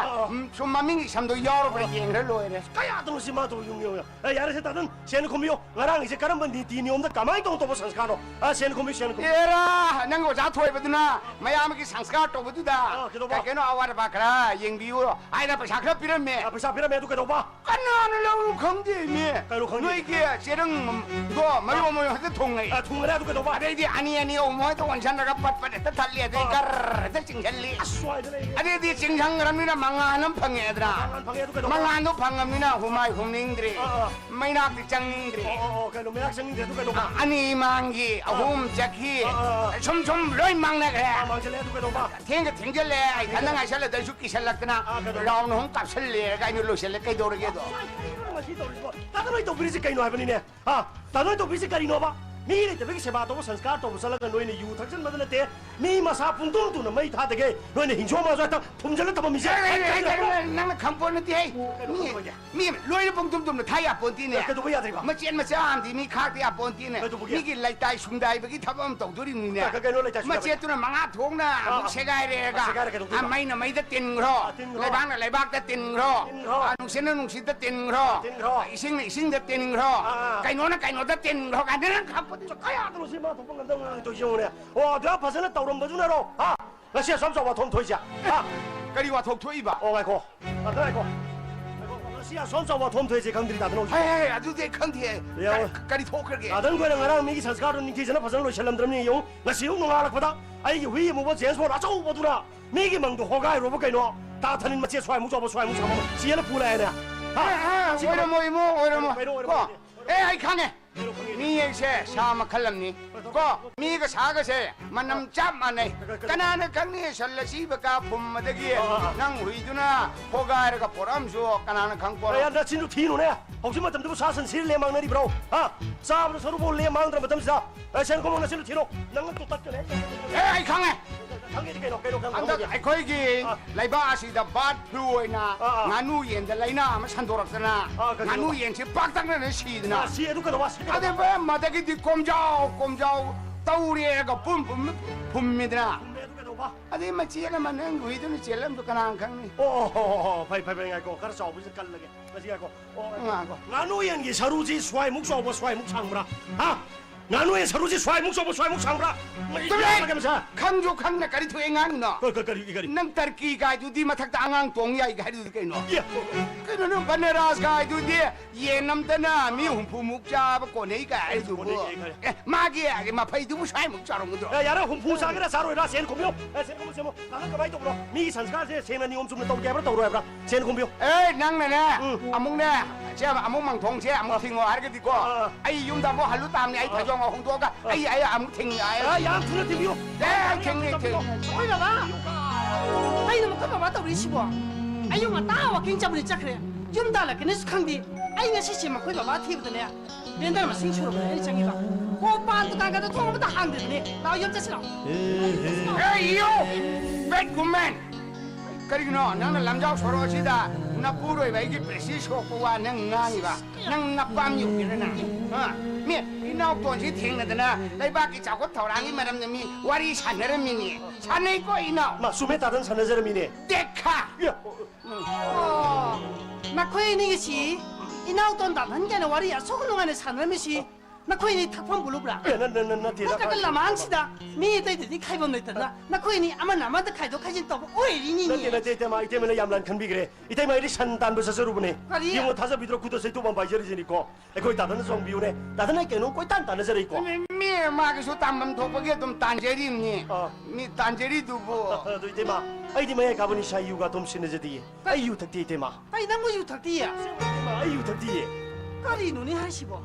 Summa mingi samdo yoro bna yeng re loe re. Kaya tu si ma tu yung yo. Yara se tadan sen kumyo ngarang ise karam bandi ti ni om da kamai tong to sanskar no. Sen kumyo. Era nang go ja thoi baduna. Mayam ki sanskar to badu da. Ka keno awar ba kra yeng biu. Ai da pasha kra piram me. Pasha piram me tu kadok ba. Kana na lo khong di me. Kailo khong di. Noi ki serang go mayo mo ha thong ngai. Thong ra tu kadok ba. Ade di ani o mo to wan chan ra pat pat ta thal le de kar ta ching chal li. Aswai de. Ade di ching chang ram ni na manganam phange dra. Mangan no phangam ni na humai humning dre. Mai nak ti chang ning dre. Kailo me ak sang de tu kadok ba. Ani mangi ahum jakhi. Chum chum loi mang na kre. Mang chale tu kadok ba. Theng jal le ai kan ngai sal da su ki sal lak na. Raun hong kap sal le ga ni lo sal kai dor ge do. Tadanoi to birisi kaino hai bani ne. Ha, tadanoi to birisi karino ba. Mi le tebeki seba to sanskar to sala ga noine yu thaksan madana te mi masa puntum tu na mai tha dege noine hinjo ma zo ta thumjala ta mi se nang khampon ti hai mi loi pung tum tum thai apon ti ne ka du ya ba ma chen ma cha am ti mi khak ti apon ti ne mi gi lai tai sung dai ba gi thabam tong duri ni ne ka no lai ta ma che tu na manga thong na mu se gai re ga mai na mai da tin ro lai bak da tin ro nung sin da tin ro ising da tin ro kai no da tin ro ga na khap kaya tu si ma to pang dang to yung ne o da pasana tawram ba juna ro ha la sia sam sa wa thom thoi sia ha kari wa thok thoi ba o ngai ko ta ngai ko la sia sam sa wa thom thoi je kang dri da no hey adu de khang thi kari thok kar ge adan ko ngarang mi gi sanskar ni ti jana pasana lo shalam dram ni yung la siu no ala pada ai gi hui mo ba jen so la chau ba du na mi gi mang do ho gai ro ba kai no ta thanin ma che swai mu so ba swai mu sa ma si la pu la ne ha oira mo ko ai khang e mi ye se sa ma khalam ni ko mi ga sa ga se manam chap ma nei kana na khang ni sal si ba ka phum ma de gi nang hui du na ho ga ra ga poram su kana na khang por ya da chin du thi no ne hau si ma tam du sa san sir le mang na di bro ha sa ba so ru bo le mang dra ba tam sa sen ko mo na sin du thi no nang tu tak ne ai khang e khang ge ke no khang anda ai khoi gi lai ba si da bat plu na nganu yen da lai na ma san dorak na nganu yen si pak tak na si na si edu ka do wa ade ba ma da gi di kom jao tau re ga pum mi da ade ma chi ga ma nang hui du ni chelam du kana khang ni pai ngai ko kar sau bu se kal lage ma si ko nganu yen gi saru ji swai muk so bo swai muk chang bra ha nganu yen saru ji swai muk so bo swai muk chang bra ma ya ma sa khang jo khang na kari thoi ngang no kari nang tarki ga du di mathak ta angang tong yai ga du kai no kai no baneras ga du di ye nam ta na mi hum phu muk cha ba ko nei ga du ma gi ya ma phai du swai muk cha rong do ya ra hum phu sa ga sa ro ra sen khom yo sen khom se mo ta ka bai to bro mi sanskar se sen ni om sum to ge bra to ro bra sen khom yo nang na amung na che amung mang thong che amung thing wa ga di ko ai yum da mo halu tam ni ai tha jong hong do ga ai amung thing ai ya thu ti yo thing ni thing oi ba ai no ka ba to ri si bo ai yo ma ta wa king cha bu cha kre yum da la ke ne khang di ai ne si si ma khoi ba thi bu de ne den da ma sing chu ro ba ai chang yi ba ko pa tu ka ga to thong ba ta hang de ne la yum cha si la hey yo bad woman kari no nang na lam jaw soro si da na puro ba gi precis ko wa nang ngang ba nang na pam yu ni na ha mi ina pon si thing na da na lai ba ki cha ko thorang ni maram ne mi wari san na mi ni san nei ko ina ma sume ta dan san na mi ne dekha na khoi ni gi si ina ton da han ga na wari ya so ko ngane san na mi si na khoi ni thak pham bulu bra na ti ka ka la mang si da mi dai dai khai bom nei ta na khoi ni ama na ma da khai do khai jin to oi ri ni ni na te ma ite me yam lan khan bi gre ite ma ri san dan bu sa ru bu ne yi mo ta sa bi dro ku do se tu bam ba jer ji ni ko e ko ta dan song bi u ne ta dan ke no ko tan tan se ri ko mi ma ga su tam bam tho pa ge tum tan je ri ni mi tan je ri du bo do ite ma ai di ma ka bu ni sha yu ga tum sin je di ai yu ta ti ite ma ai na mo yu thak ti ya ai yu ta ti ka ri nu ni ha si bo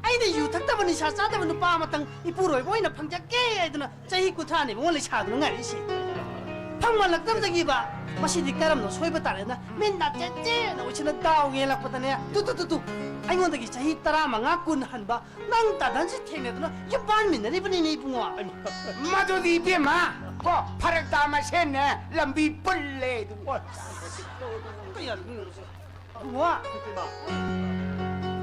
ai ne yu thak ta ba ni sa sa ta ba nu pa ma tang i pu roi boi na phang ja ke ai da na chai ku tha ni mo le cha du ngai si phang ma lak tam da gi ba ma si di karam no soi ba ta le na min na che che na uchi na dao nge lak pa ta ne tu ai ngon da gi chai tara ma nga kun han ba nang ta dan si theng ne da na yu ban min na ri ba ni ni pu wa ma do di pe ma ก็พรักตามาเส้นนะลำบีปุ่นเลยดู 그야 뭐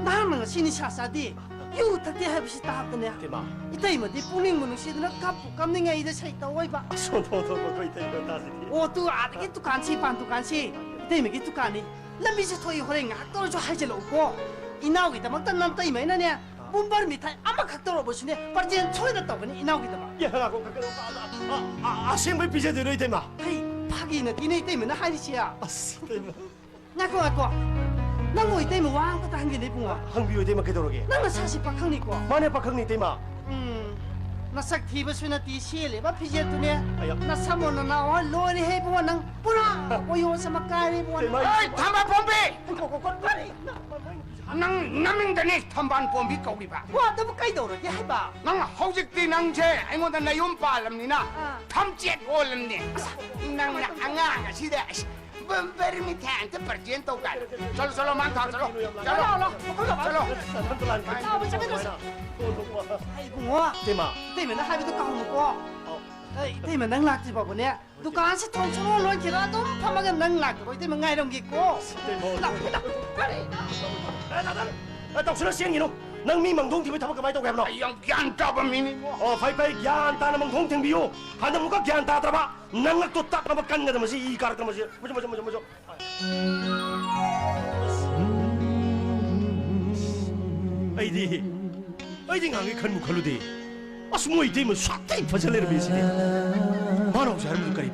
나는 신이 샤사디 유 탁대 해보시 다 하더냐 대마 이따 이모 네 뿌링 무능 시드나 갑부 깜능에 이제 차있다 와이바 소도도 거의 되는 다스리 오뚜 아득이 뚜간시 반뚜간시 이따 이모기 뚜간이 람비시 토이 호랭 학도를 좀 할질 없고 이나오기다 막단 남따 이모이나냐 문바르 미타이 아마 각도로 보시네 빠르지는 초이다 떠보니 이나오기다 막 예하고 아생물 비제대로 대마 헤이 파기는 이네 때문에 하리시야 대마 나고 낭고 이때 뭐 왕부터 한게 내bun가 항비요 대마 그도록에 나는 사실 박항니고 만에 박항니 대마 나삭 티버스나 티시엘레 바 피제트네 아야. 나 사모나 나와 로리 해보아 낭 뿌라 오요 사마까리 보아 어이 탐반 봄비 낭 남ing다니 탐반 봄비 거기 봐 와 너무 까이도록 해봐 낭 허직디 낭제 아이고다 나 용빨람니나 탐jet 올람니 낭 앙아가 시대 뱀베르미 탄테 퍼젠토 갈 솔솔로 만타 솔로 아이고 뭐 대마 때문에 나 하비도 까먹고 때문에 낭 낙지 바보네 두간시 통초로 놓기라 좀 파마가 낭 낙고 때문에 nga이런 게 있고 떡수는 시행이노 낭 미망동 팀을 타박가 많이 떠고 해보노 영 얀따바 미니 파이파이 갸안따는 멍동 탱비요 한나무가 갸안따더라 낭락도 딱 한번 깐가다 뭐지 이 가락다 뭐지 뭐죠 아이디 강이 큰무 칼루디 아스모 이디면 싹다 퍼즐레르 비시네 바로 잘못 가리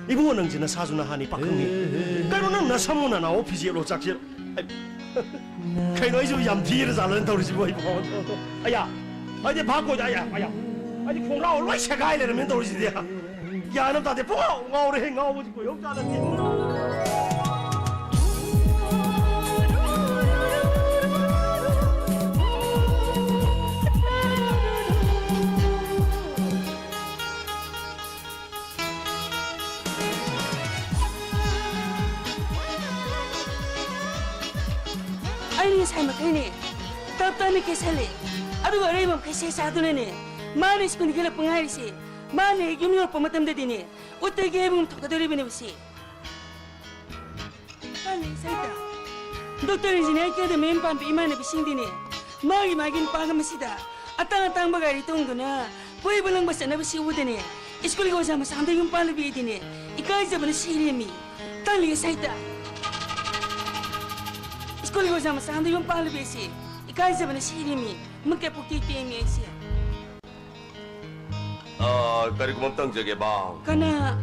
이거 능지나 사주나 하니 박흥니 까로는 나 사무나 나 오피지로 작실 kai nói dù yam thi ra lên tàu đi bơi bỏ ai ya ai đi phá coi ai ya ai đi không rau lấy xe gai lên mình tàu đi gì à ya nó ta đi phô ngầu đi ngầu gì coi không ra được gì 아니 살막하니 답답하게 살래 아두가 레이범 kasi 사두네네 마네 스푼 길어 뻥하리시 마네 기미어 pom마탐데디니 어떻게 해보면 토가더리비네 보시 아니 살다 doktor이지네 아이케도 멤밤 이만에 비싱디네 마긴 빠가마시다 아땅 바가리 똥도나 보이블랑 바사나 비시 우데네 이스쿨 고자마 상대 용 빨리비디네 이까지 잡는 시리미 딸리게 살다 Sekolah gua sama santai yung palu besi. Ikai zaman sirimi, mungkin bukti PM sih. kari kumantang jage bang Karena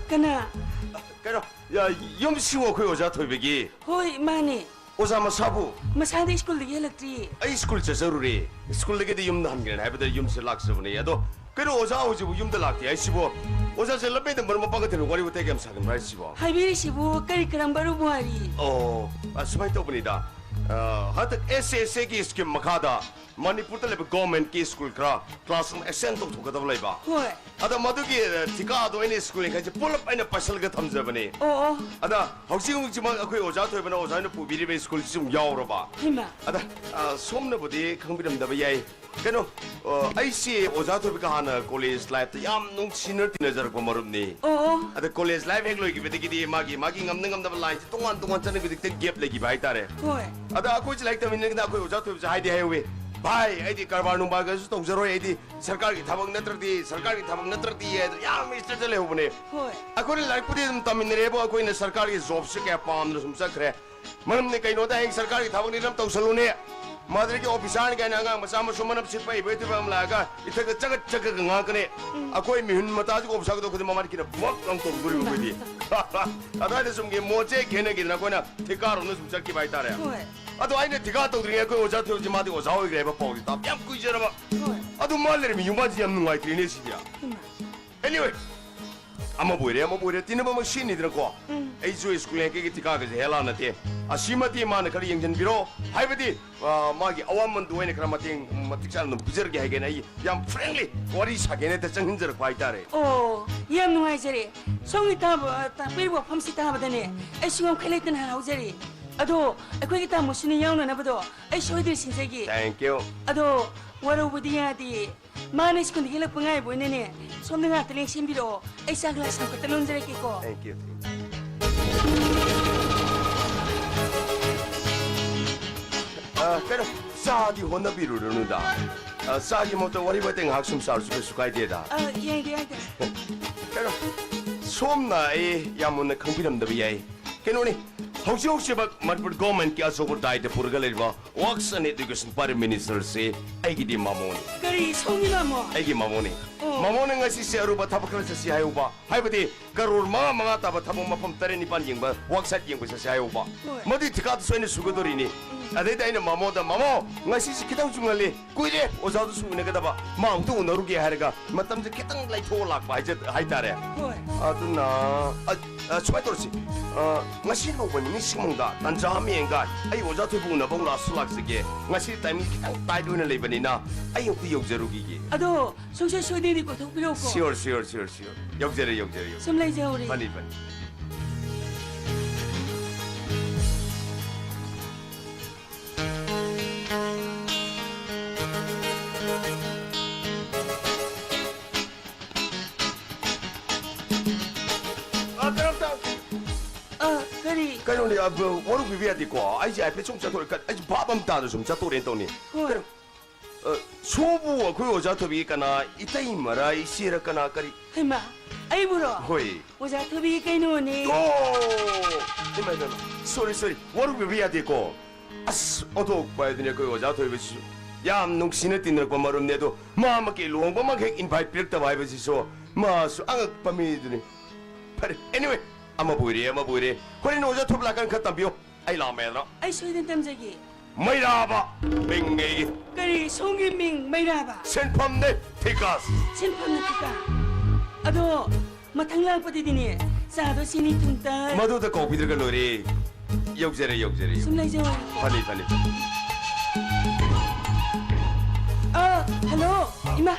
karena karo ya yom siwo ko 여자 토백이 hoi mana 오사마 사부 masada sekolah lagi elektrik. ai school 저 저루리 school lagi di yum han gren habe다 yum se lak서브네 야도 그래 오자 오지 yum de lakti ai sibo 오자 세 럽베데 뭐 빠가 되는 거리 부터 겸 사금 말 시보 Habis sibu kari kerang baru buari. 스마이 또분이다 하트 SS기 스킴 마카다 मणिपुर लेब गवर्नमेंट की स्कूल करा classroom accent तो थोकदब लेबा Hoi. अदा मधुगी टिका दो in school खाजे पुलप आइना पासल ग थमजबने Oh. अदा हौसिंग जिमा अखोय ओजा थोयबना ओजानो पुबिरिबे स्कूल सिम यावरबा Hima. अदा सोमनबुदि खंबिरमदब याय कनो आईसी ओजा थोयबका हाना कॉलेज लाइफ याम नुंसिनर तिनजर को मरुमनी Oh. अदा कॉलेज लाइफ हेक लोय गिबेदगी मागी ngam लाइन तोंगान तोंगान चने बिदिक गैप लेगी भाई तारे Hoi. अदा अखोय लाइक तमिनगना अखोय ओजा थोयब हाइदे हाइवे भाई ऐदी कारबार नुबागसु तौजरो ऐदी सरकार की थबक नत्रदी या मिस्टर चले होबने Hoi. अखोय लाइकपुदी तमिनरेबो अखोय ने सरकार की जॉब से क्या पाम सुम सखरे मनम ने कइनो दा एक सरकार की थबक निरम तौसलुने मादर के ऑफिसर के नांगा मसा मसुमन सिपै बेति बम लागा इथक चगत गाकने अखोय मिहुन मताज को ऑफिसर को खुद ममार की बक कम तो गुरु गुदी अदा ने सुम के मोचे घेने की ना कोना ठिकारो न सुम सकी बाई तारे Hoi. अदो आइने ठिका तौद्रिङे को ओजा थियो जिमादि ओजा होइग्रेबा पौदि ताप याम कुइजरबा Hoi. अदो मालेर मि युमाजि याम नुंगाइत्रिने सिदिया Hima. एनीवे अमा बोइरे तिनबा मसिनि दिनको एइ जो स्कूल के ठिका के हेला नते असिमति मान खरि यंजन बिरो हाइबदि मागी अवामन दुवेने खरा मतिक सान बिजर के हाइगे नै याम फ्रेंडली वरी सागेने त चंगिनजर पाइतारे Oh. Yang nungai jere. Songi tab tapi buat famsi tab dene. Esungam kailan hal jere. ꯑꯗꯣ ꯑꯩꯈꯣꯏꯒꯤ ꯇꯥꯃꯣꯁꯤꯅ ꯌꯥꯎꯅꯅꯕꯗꯣ ꯑꯩ ꯁꯣꯏꯗꯅ ꯁꯤꯟꯖꯒꯦ. Thank you. ꯑꯗꯣ ꯋꯥꯔꯧꯕꯗꯤ ꯌꯥꯗꯦ. ꯃꯥꯅ ꯁ꯭ꯀꯨꯜꯗꯒꯤ ꯍꯜꯂꯛꯄ ꯉꯥꯏꯕ ꯑꯣꯏꯅꯅꯦ ꯁꯣꯝꯗ ꯉꯥꯛꯇ ꯂꯦꯡꯁꯤꯟꯕꯤꯔꯛꯑꯣ. ꯑꯩ ꯆꯥ ꯒ꯭ꯂꯥꯁ ꯑꯃꯈꯛꯇ ꯂꯣꯟꯖꯔꯛꯀꯦꯀꯣ. Thank you. 그래, 싸디 혼나 비루르는다. 싸기 못도 와리 버땡 학숨 싸울 수 있을 거이데다. 예. 그래, 솜나 이 야문네 컴피럼더 비야이. 그노니 혹시 박 맞불 government ki asokor daide purgalirba works and education party minister se aigidi mamoni. 그리 송이나 뭐. Aigi mamoni. Mamoni ngasi se aruba tabakal sa si hayuba. Haibadi karur mga taba tabong mapam tare ni pan yingba worksite yingba sa si hayuba. Madi tikatu soine sugadorini. Adeda ina mamoda mamo ngasi si kitang jungali kuire ozadu sune kadaba maungtu unaruge harga matam je kitang lai tholak ba haitare. Aduna 수바이토르시 ngasi 로버니 미싱몽다 단자미엔가 아이 오자토부나 봉라 술락스게 ngasi 타이밍 kitang 타이도는 레바니나 아이 욕도 욕저루기기 아도 소셜 소디니 거 도필요고 Sure 욕저래 섬라이자 우리 파니 그리 그러니 워루 비비야 되고 아이지 앞에 좀 자도니까 아이지 밥은 다도 좀 자도랬더니 그럼 소부와 그 여자토비까나 이따이 말아 이시라까나 까리 해마 아이 불어 호이 오자 토비 깨노니 오 이마 소리 워루 비비야 되고 아스 어도 봐야 되냐 그 여자토비 얌 농신을 띠는 거 말음내도 마음ಕ್ಕೆ 롱범만 핵 인바이트 필다 바이버지소 마수 앙악 밤이드니 파리 anyway ama buire korin oja thobla kan khatam bio ai la mera ai soiden tamjagi mairaba bengei kari songi ming mairaba senpamne thikas senpamne thika ado mathang lakpadi dini sado sini thungta madu da ko bidra lori yogzere sumlai jaw fani hello ima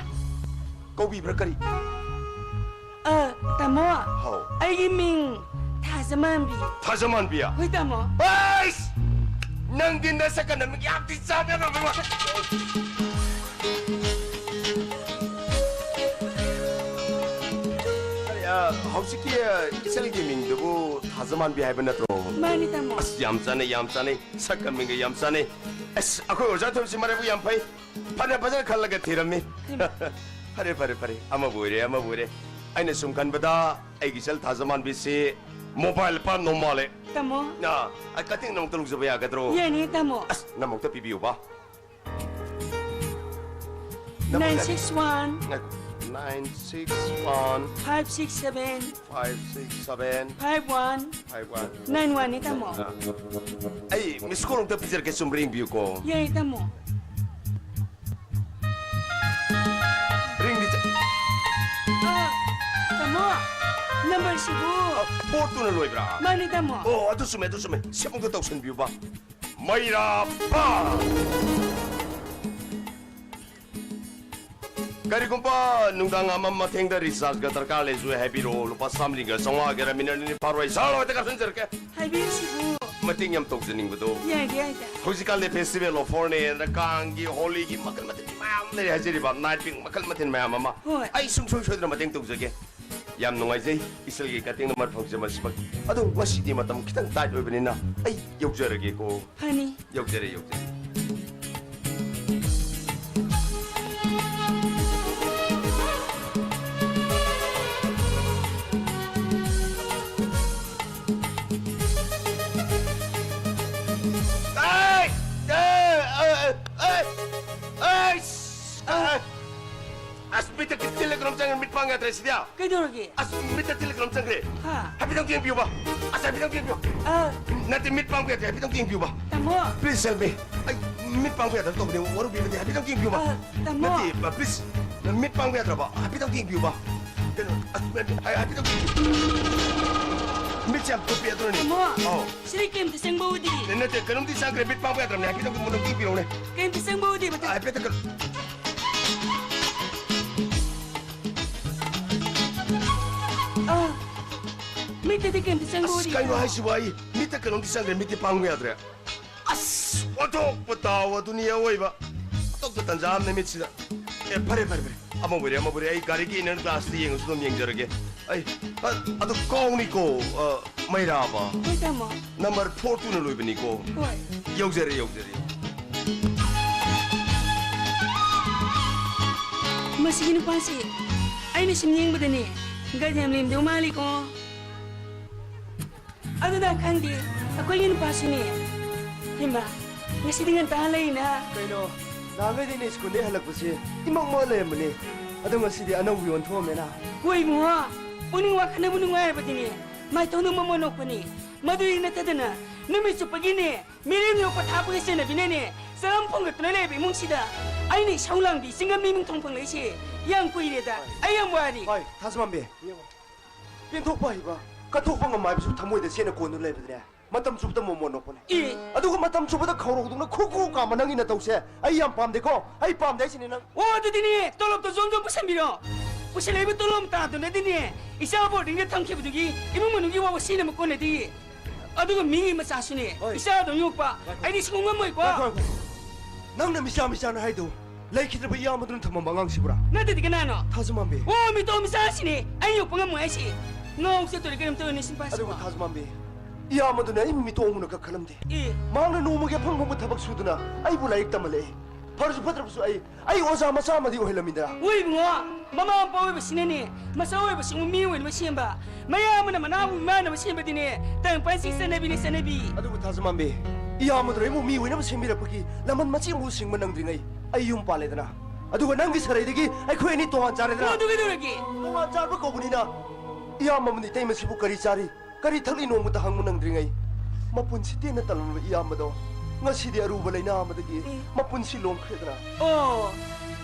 ko bidra kari tamo how ai ming 타자만 비야 왜 tamo 아이씨 nang din na sa kanam yakti sa na ba 혹시키 이슬기민도 타자만 비하이브 나트로 많이 tamo 얌짜네 사카민가 얌짜네 에스 아코 여자 톰시 말해보 얌파이 파네 칼라가 티람미 파레 아마 보이래 아이네 숨간보다 애기셀 타자만 비시 모바일 파 노말에 tamo 나 아까팅 너무 tulog sa bayagadro yani tamo namok ta pibiyo ba 961 567 51 91 ni tamo ay miss ko nung ta pizzer ke sumring biyo ko yani tamo ring di tamo number sibu porto na loy bra mani tamo adu sume sepong ta tausan biyo ba mayra pa Kari kumpa nung dang amam mateng da research ga tarkal le zue happy ro lupa samling ga songwa ga minar ni parwai salo ta kapsen zer ke happy sibu mating yam tok zening budo ya hojikal le festival of foreign da kangi holy gi makal matin mayam le hajiri ba night ping makal matin mayam mama ai sung shodra mateng tok zege yam nungai jai isel gi kating number phok jamas bak adu wasi di matam kitang tight oi benina ai yokjare ge ko hani yokjare Asmita telegram jangan mit pangga tres dia. Kedorgi. Asmita telegram jangan. Ha. Happy dong game view ba? Asa happy dong game view. Nanti mit pangga happy dong game view ba? Tamo. Please tell me. Ay mit pangga ada tu benda waru benda happy dong game view ba? Tamo. Nanti please mit pangga ada ba? Happy dong game view ba? Happy dong game view. Mit jam tu pia tu ni. Tamo. Sri kem tisang baudi. Nanti kanum ti sangre mit pangga ada happy dong game view ni. Kem tisang baudi betul. Happy dong 밑에 득템 쌍고리. kaino haisibu ai mita kanong disangre miti pangu yadre wato patawa dunia oiba tok tanjam ne mitsida pare amaburi ai gari ki inner class di yeng sudom yeng jarage ai adu kong ni ko maira ba Koi tamo. number 4 tu na loibani ko Koi. yogzere Masih gini pasi. Ay na simnyeng ba dani? Gajam lim de umali ko. Ano na kandi? Ako gini pasi ni. Himba. Ngasi dengan talay na. kaino name din school ne halak basi imang mo le mani adu ngasi di anang wion tho mena Koi mo. Uning wa kana bunung wa ba dini? Mai tono mamono ko ni. Maduri na tadana. Nami su pagini. Mirim yo pathapu se na binene. Sampong gat na lebi mung sida. Ay ni shaulang di singa miming tongpang lai si. Yang kui reda. Ay yang wari. hai tasman be pin thok bai ba ka thok pa ngamai su thamoi de sena ko nu le bidre matam chup ta mo mo no ko ne Eh. aduga matam chup da khawro du na khu ka manang ina tause ai yam pam de ko ai pam de sini nang 오, 드디니 떨럽도 좀좀 부쉔비려. 부실레비 떨럼 따도 내디니. 이사보 링게 탕케 부두기 이모만 우기 와고 시네 먹고 내디. 아두가 미기 마사시니. 이사도 욕바. 아니 성공한 뭐 있고. nang na misa na hai do lai khidra ba yam dun thamam bangang sibura 나도 디가 나노. tasman be 오, 미또 미사시니. 아니 욕방한 뭐 해시. 너 혹시 또 이렇게 또 신파시. aduga tasman be yam dun ai mi to nguna ka khalam de 예. mang na no mo ge phang phang thabak su duna ai bu lai tamale farju phatra su ai oza masa ma di ohilamindra 우이 뭐. 마마 아빠 왜 시네니. 마사 왜 시무 미we 왜 시엠바. 마야무나 마나무 마나 왜 시엠바디니. 땅 판시 세네비니 세네비. aduga tasman be yam dun ai mo mi wena semira paki laman machi mu sing manang dringai ai yum pale dana aduga nang gi sarai de gi ai khoi ni to an chare dana 뭐 누구 누구기? to an char ba ko bunina yam mamni tai ma sibu kari chari kari thakli no mu ta hang munang dringai mapun si te na talam yam ma do ngasi di aru ba laina ma de gi mapun si lom khedra 어,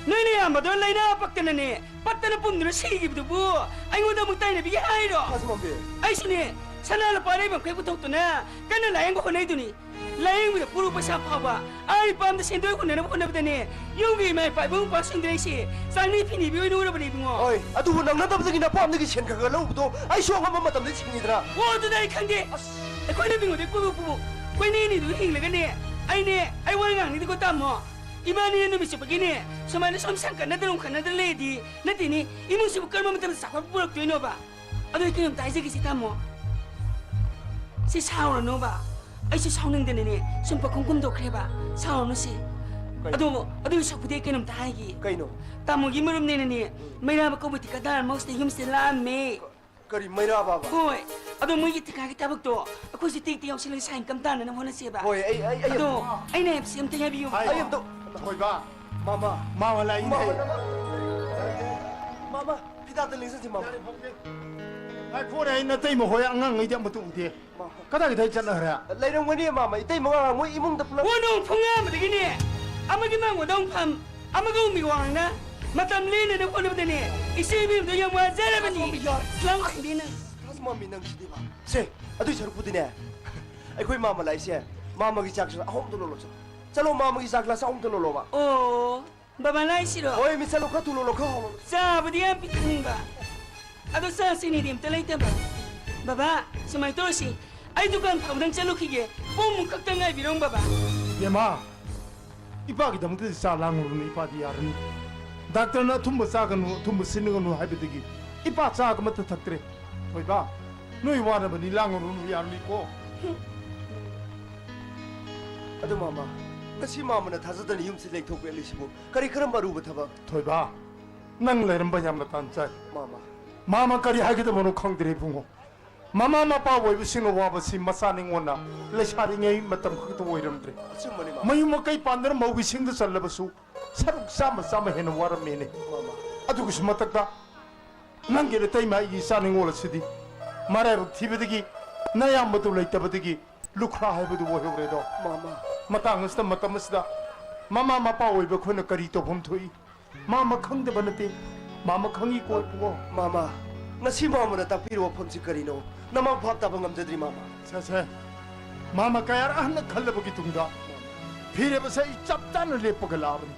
너네 아마도 라이나 박대네. 박대는 분들은 시기부터 뭐. 아이고도 못다이네 비게 하이로. tasman be 아이시네. 산나를 빠르면 괴부터도나. 까는 라인고 혼내더니. 라인부터 부르 빠샤 파봐. 아이 밤도 신도에 혼내는 혼내보더니. 여기 말 빠봉 박신들이시. 쌍리 피니 비오이 누구로 버리 빙어. oi aduga nang na tabda gi na pam de gi chen ka ga lo do ai sho ngam ma tam de ching ni dra 와도 나이 칸게. 아이코네 빙어 데 꾸부꾸부. 꼬이니니 누 힝레가네. 아이네. 아이 와이강 니도 거 땀뭐. 이만희 놈이 begini, semana somsangka nadarong ka nadarledi, natini imong sibukar mo matam sa kapulok to ino ba? Ado ikinong tayo sa kisita mo. Si Sauro no ba? Ay si Sauro nang dinini, sumpa kung kumdo kreba, Sauro no si. Ado sa puti ikinong tayo gi. kaino Tamo gimarum dinini, may raba ko buti kadaan mo sa yung silame. kari maira baba Hoy, ado mo iti kakitabag to. Ako si Titi yung silang saing kamtanan ng wala siya ba? oi ai Ado, ay na si yung tayabi yung. ai am to koi ba mama lai mama pita de lingsan si mama ai ko dai na tai mo hoya ngang ngai jam tu de kada gi dai chan ra lai rong ni mama itai mo nga mo imong da pula Wanong punga madigini. Amagimang wadong pam. Amagaw miwang na. Matamlin na ko na ni. Isipin do yung mga zarabani. Lang hindi na. tasman mi nang si di ba se adu char pu de ne ai koi mama lai se mama gi chak sa ahom to lo chalo mama gi chak la sa ahom to lo ba Oh, babalay siro. oi mi chalo ka tu lo ka Sa budiyan pitang ba? Ado sa sinidim talay ba? Baba, sumay tosi. Ay dukan pa udang chalo kige. Pumukak tangay birong baba. ye ma ipa gi dam de sa lang ru ni ipa di yar ni doctor na thum sa ga nu thum sin ga nu hai bi gi ipa cha ga mat thak tre hoi ba noi wa na ba ni lang ru nu yar ni ko adu mama kasi mama na thaza dan yum si lek thok li sibu kari karam baru ba thaba thoi ba nang le ram ba yam na tan chai mama mama kari ha gi da mo no khang dire bungo mama ma pa woi bi sin wa ba si masa ning wona le shari ngai matam khak to woi ram tre achum mani mama mayu ma kai pandar mau bi sing da sal ba su saruk sama sama hen war me ne mama adu ku smatak da nang ge tai ma yi sa ning wala sidi mara ru thi bi gi na yam ba tu lai ta ba gi lukra ha ba du wo he re do mama matang sta matam sta mama ma pa woi ba khona kari to phom thui mama khang de ba na te mama khangi ko pu mama ngasi mama na tapiro wa phom si kari no nama bhap ta bangam jadri mama sa sa mama kayar ahna khalla ba gi tungda phire ba sai chap tan le pagalaban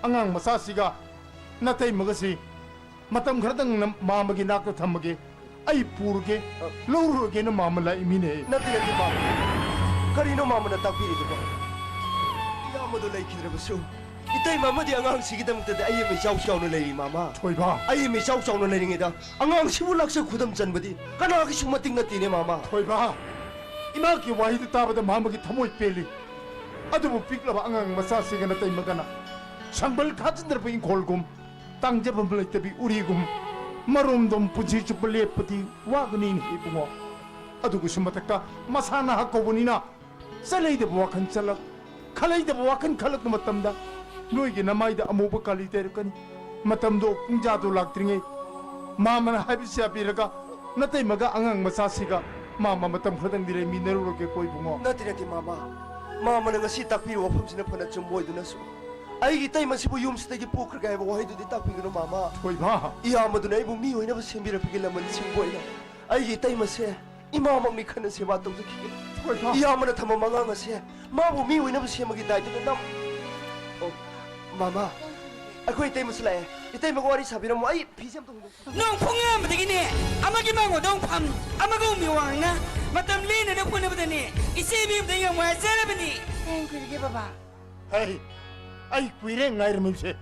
angang masasiga natai magasi matam khardang mama gi nak thamage ꯑꯩ ꯄꯨꯔꯒꯦ ꯂꯧꯔꯨꯔꯒꯦꯅ ꯃꯥꯃ ꯂꯥꯛꯏꯃꯤꯅꯦ ꯅꯠꯇꯦ ꯃꯥꯃ ꯀꯔꯤꯅꯣ ꯃꯥꯃꯅ ꯇꯥꯛꯄꯤꯔꯤꯗꯨꯕꯣ ꯏꯌꯥꯝꯕꯗꯣ ꯂꯩꯈꯤꯗ꯭ꯔꯕꯁꯨ 이따ꯏ마 아무디 안강시기담때도 아이엠이 ጫ우ጫ우는 레이 마마 토이바 아이엠이 ጫ우ጫ우는 레이다 안강시불락서 구담 전부디 까나기 슈마띵 나띠네 마마 토이바 이마기 와이드 따바다 마마기 타모이 뺄리 아두부 빅라바 안강 마사시가 나따 이마가나 상벌 가진들부인 골금 땅잡은 블레이터비 우리금 마rum돔 부지주 블레프디 와그닌 히붕어 아두구 슈마타까 마사나 하코보니나 살레이드 부와칸 찰락 칼레이드 부와칸 칼락 마땀다 너에게 남아이다 아무바 칼리 때르까니 마땀도 풍자도 락드링에 마마나 하비시아 비라가 나타이마가 앙앙 마사시가 마마 마땀 프라당디레 미네로로게 꼬이붕어 나띠나띠 마마 마마는 것이 딱 필요 없음시는 뻔한 좀 모이드나수 아이기 따이마시부 юм스테기 포크가 해보 와이드디 딱 필요는 마마 토이바 이 아무도 이부 미오이나 셈비를 피길라면 싱보이나 아이기 따이마세 이 마마 미카는 세마 똑똑히게 토이바 이 아무나 타마 망앙아세 마부 미오이나 세마기 나이드는 남 마마 아코이 따이마슬라에 이 따이마가 와리 사비는 뭐 아이 비셈 동동 nong phunga madagini amagi mango dong pham amago miwangna matam lene na phuna badani isebi mdaya mwa zarabani eng kurige baba 헤이 아이 꾸이레 나이르면세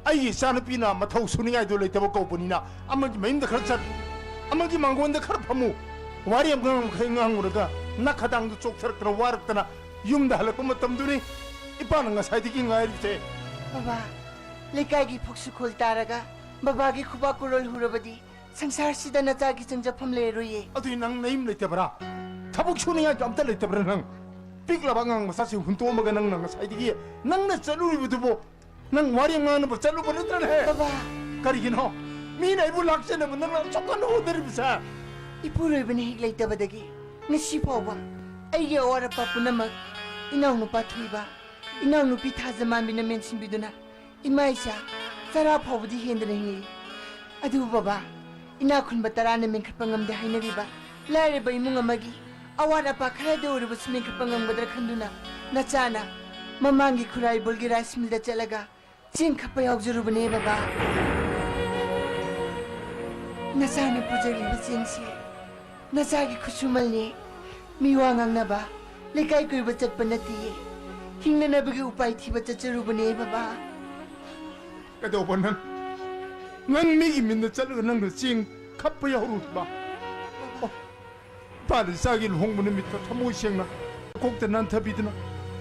아이 사르피나 마타우 수닝아이도 레이터버 꼬보니나 아마기 메인다 카르차 아마기 망고인다 카르파무 와리암 강 хэ응앙우르가 나카당도 쪽처럼 와르다나 юм다 할고 마땀두니 이빠는가 사이디기 나이르세 baba lekai phoksu khol taraga baba gi khuba kurol hurabadi sangsar sida na cha gi changjapam le roye 아두이 낭 네임 레이터버라 타복 수닝아 깜다 레이터버라 낭 빅라방앙 마사시 훈토마가 낭 사이디기 낭나 짤루리부두보 낭 와리암 뭐 짤루 버르드라네 baba 가리긴 허 미나 이부 락세는 낭 조건 호데르비사 ipuroi bani higlai tabadagi ngasi pawba aigi awara papunamak inaw nupa thuiba inaw nupi thajama mina mensin biduna imaisa sara phawdi hendra hi adu baba ina khunba tarana men khapangam de hainariba lare bai munga magi awara pa khara de uru busmin khapangam badra khanduna nachana mamangi khurai bolgi rasmil da chalaga jing khapa yaujuru bane baba nachana pujari bajingsi nachagi khusumalni miwangang naba lekai kuiba chatpa nati hingna nabagi upai thiba chacharu bane baba 그도보는 난 미기 민도 자르는 거 징 카프야 후루바 빠른 사길 홍문의 밑에 타모시행나 곡대 난 타비드나